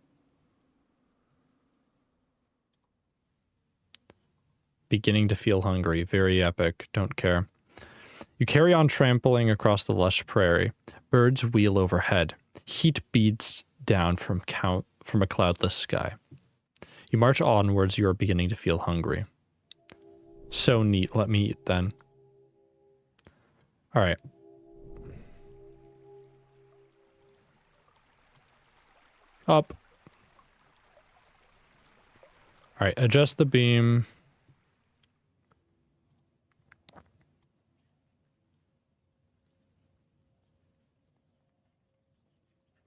Beginning to feel hungry. Very epic. Don't care. You carry on trampling across the lush prairie. Birds wheel overhead. Heat beats down from a cloudless sky. You march onwards. You are beginning to feel hungry. So neat. Let me eat then. All right. Up. All right, adjust the beam.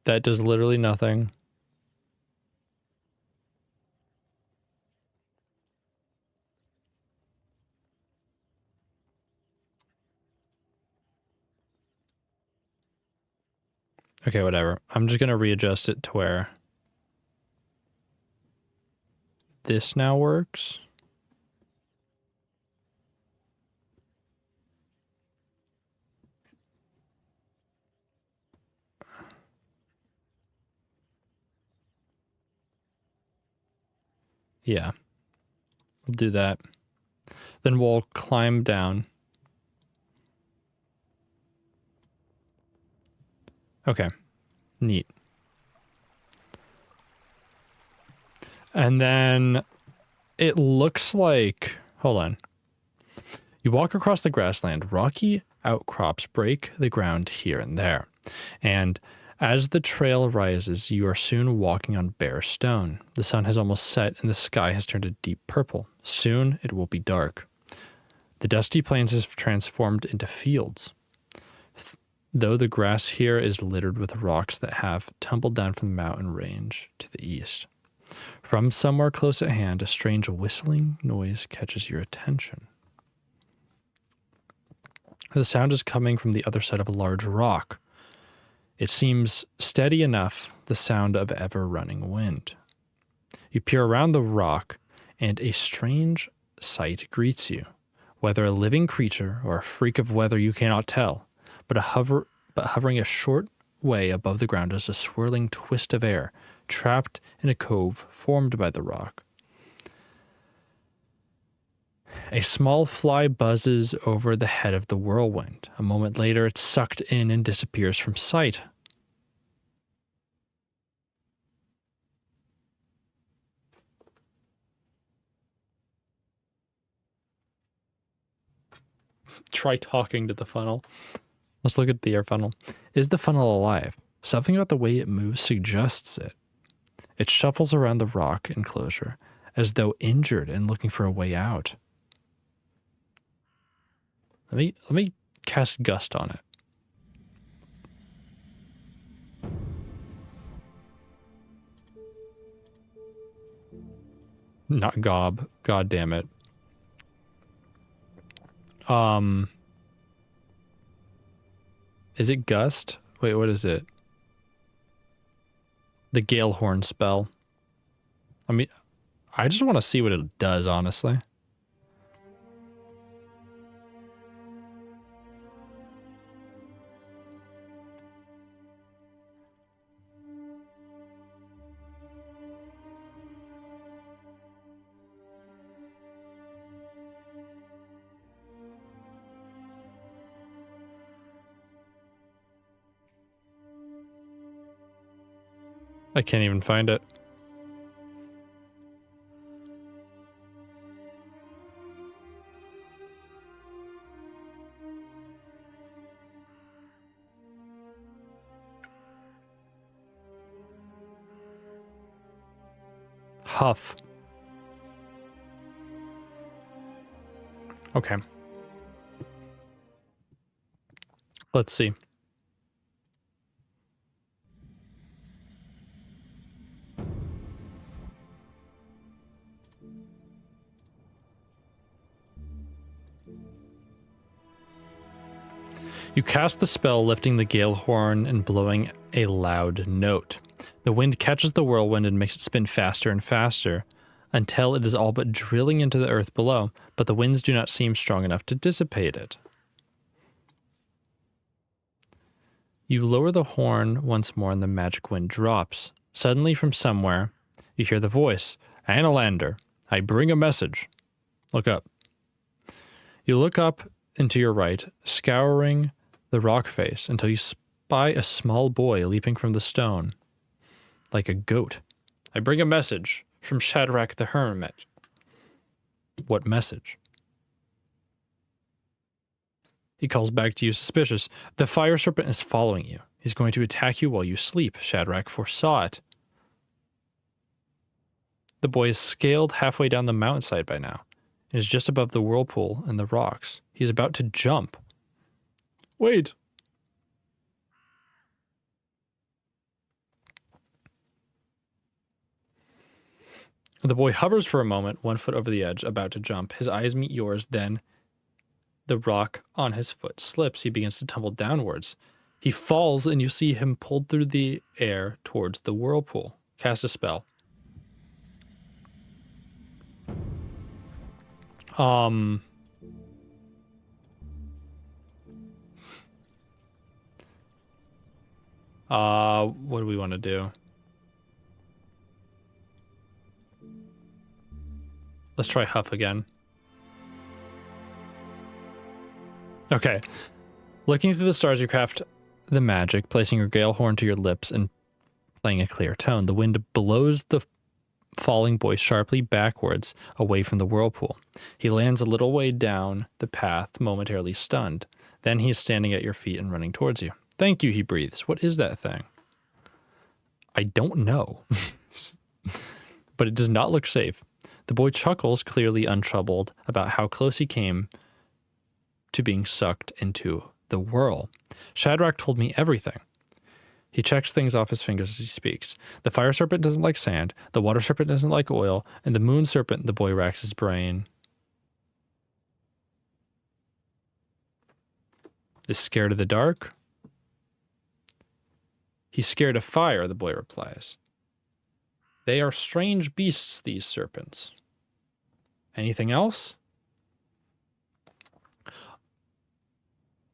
That does literally nothing. Okay, whatever. I'm just going to readjust it to where this now works. Yeah, we'll do that. Then we'll climb down. Okay, neat. And then it looks like, hold on. You walk across the grassland. Rocky outcrops break the ground here and there. And as the trail rises, you are soon walking on bare stone. The sun has almost set and the sky has turned a deep purple. Soon it will be dark. The dusty plains have transformed into fields, though the grass here is littered with rocks that have tumbled down from the mountain range to the east. From somewhere close at hand, a strange whistling noise catches your attention. The sound is coming from the other side of a large rock. It seems steady enough, the sound of ever-running wind. You peer around the rock, and a strange sight greets you. Whether a living creature or a freak of weather you cannot tell, but hovering a short way above the ground is a swirling twist of air, trapped in a cove formed by the rock. A small fly buzzes over the head of the whirlwind. A moment later, it's sucked in and disappears from sight. Try talking to the funnel. Let's look at the air funnel. Is the funnel alive? Something about the way it moves suggests it. It shuffles around the rock enclosure, as though injured and looking for a way out. Let me cast Gust on it. Not Gob. God damn it. Is it Gust? Wait, what is it? The Galehorn spell. I mean, I just want to see what it does, honestly. I can't even find it. Huff. Okay. Let's see. You cast the spell, lifting the gale horn and blowing a loud note. The wind catches the whirlwind and makes it spin faster and faster, until it is all but drilling into the earth below, but the winds do not seem strong enough to dissipate it. You lower the horn once more and the magic wind drops. Suddenly from somewhere, you hear the voice, "Annalander, I bring a message." Look up. You look up and to your right, scouring the rock face until you spy a small boy leaping from the stone, like a goat. "I bring a message from Shadrach the Hermit." What message? He calls back to you, suspicious. "The fire serpent is following you. He's going to attack you while you sleep." Shadrach foresaw it. The boy is scaled halfway down the mountainside by now and is just above the whirlpool and the rocks. He is about to jump. Wait. The boy hovers for a moment, 1 foot over the edge, about to jump. His eyes meet yours, then the rock on his foot slips. He begins to tumble downwards. He falls, and you see him pulled through the air towards the whirlpool. Cast a spell. What do we want to do? Let's try Huff again. Okay. Looking through the stars, you craft the magic, placing your gale horn to your lips and playing a clear tone. The wind blows the falling boy sharply backwards away from the whirlpool. He lands a little way down the path, momentarily stunned. Then he is standing at your feet and running towards you. Thank you, he breathes. What is that thing? I don't know. But it does not look safe. The boy chuckles, clearly untroubled, about how close he came to being sucked into the whirl. Shadrach told me everything. He checks things off his fingers as he speaks. The fire serpent doesn't like sand, the water serpent doesn't like oil, and the moon serpent, the boy racks his brain, is scared of the dark. He's scared of fire, the boy replies. They are strange beasts, these serpents. Anything else?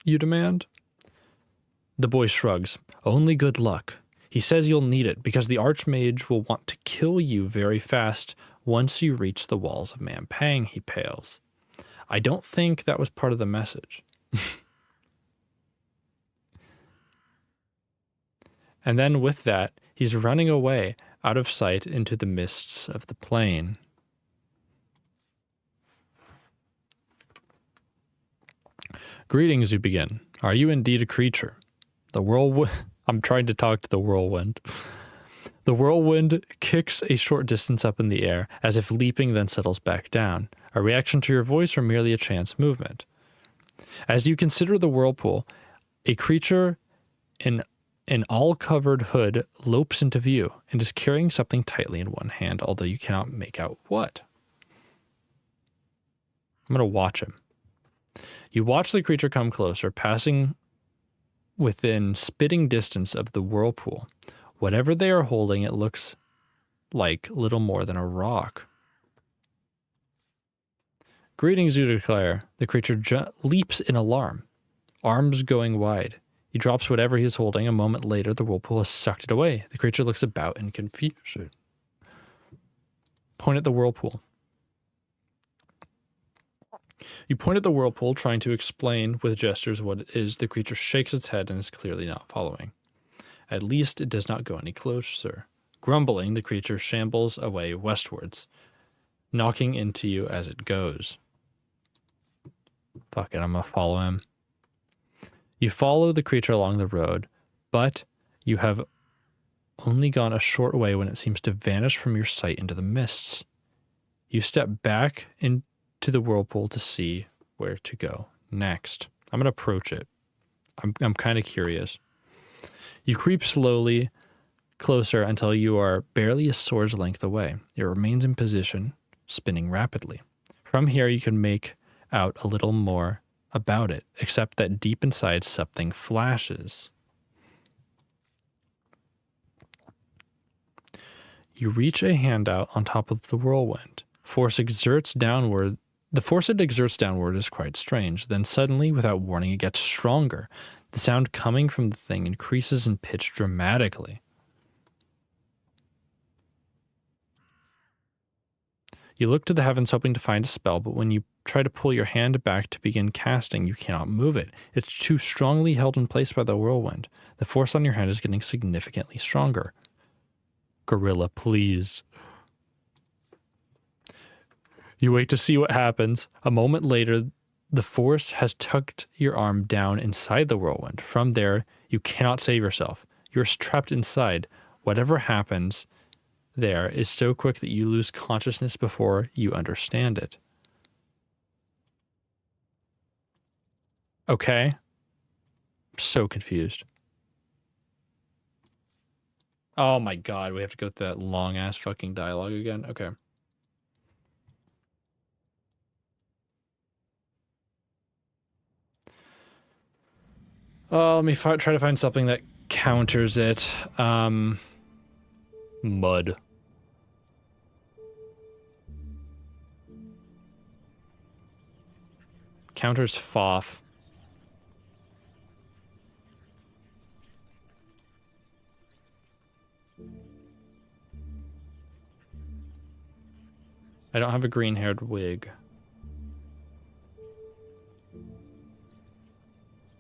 You demand? The boy shrugs. Only good luck. He says you'll need it because the Archmage will want to kill you very fast once you reach the walls of Mampang, he pales. I don't think that was part of the message. And then with that, he's running away out of sight into the mists of the plain. Greetings, you begin. Are you indeed a creature? The whirlwind. I'm trying to talk to the whirlwind. The whirlwind kicks a short distance up in the air, as if leaping, then settles back down. A reaction to your voice or merely a chance movement? As you consider the whirlpool, a creature in an all-covered hood lopes into view and is carrying something tightly in one hand, although you cannot make out what. I'm going to watch him. You watch the creature come closer, passing within spitting distance of the whirlpool. Whatever they are holding, it looks like little more than a rock. Greetings, you declare. The creature leaps in alarm, arms going wide. He drops whatever he is holding. A moment later, the whirlpool has sucked it away. The creature looks about in confusion. Point at the whirlpool. You point at the whirlpool, trying to explain with gestures what it is. The creature shakes its head and is clearly not following. At least it does not go any closer. Grumbling, the creature shambles away westwards, knocking into you as it goes. Fuck it, I'm gonna follow him. You follow the creature along the road, but you have only gone a short way when it seems to vanish from your sight into the mists. You step back into the whirlpool to see where to go next. I'm going to approach it. I'm kind of curious. You creep slowly closer until you are barely a sword's length away. It remains in position, spinning rapidly. From here, you can make out a little more about it, except that deep inside something flashes. You reach a hand out on top of the whirlwind. The force it exerts downward is quite strange. Then suddenly, without warning, it gets stronger. The sound coming from the thing increases in pitch dramatically. You look to the heavens hoping to find a spell, but when you try to pull your hand back to begin casting, you cannot move it. It's too strongly held in place by the whirlwind. The force on your hand is getting significantly stronger. Gorilla, please. You wait to see what happens. A moment later, the force has tucked your arm down inside the whirlwind. From there, you cannot save yourself. You're trapped inside. Whatever happens, there is so quick that you lose consciousness before you understand it. Okay. I'm so confused. Oh my god, we have to go through that long-ass fucking dialogue again? Okay. Let me try to find something that counters it. Mud. Counters Foff. I don't have a green-haired wig.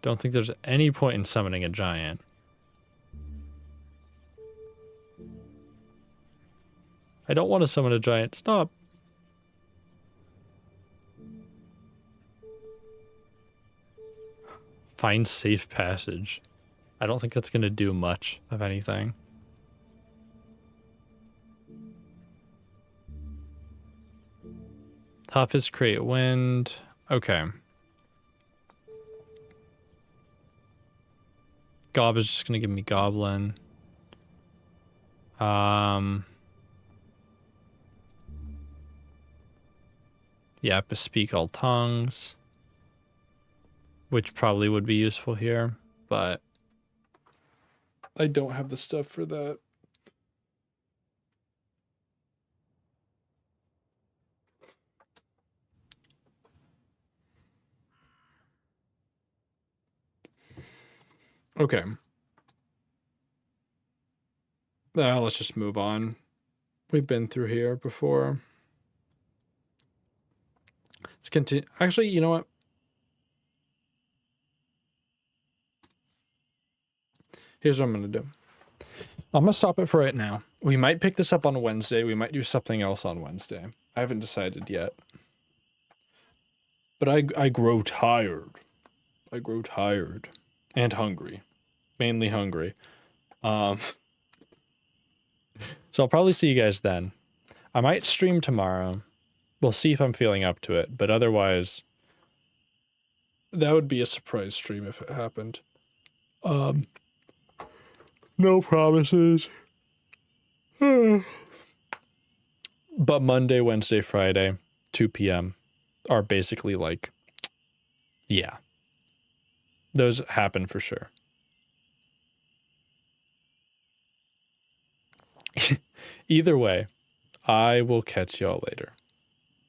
Don't think there's any point in summoning a giant. I don't want to summon a giant. Stop. Find safe passage. I don't think that's going to do much of anything. Huff is create wind. Okay. Gob is just going to give me goblin. Yeah, bespeak all tongues, which probably would be useful here, but I don't have the stuff for that. Okay. Let's just move on. We've been through here before. Let's continue. Actually, you know what? Here's what I'm going to do. I'm going to stop it for right now. We might pick this up on Wednesday. We might do something else on Wednesday. I haven't decided yet. But I grow tired. I grow tired. And hungry. Mainly hungry. So I'll probably see you guys then. I might stream tomorrow. We'll see if I'm feeling up to it. But otherwise, that would be a surprise stream if it happened. No promises. But Monday, Wednesday, Friday, 2 p.m. are basically like, yeah. Those happen for sure. Either way, I will catch y'all later.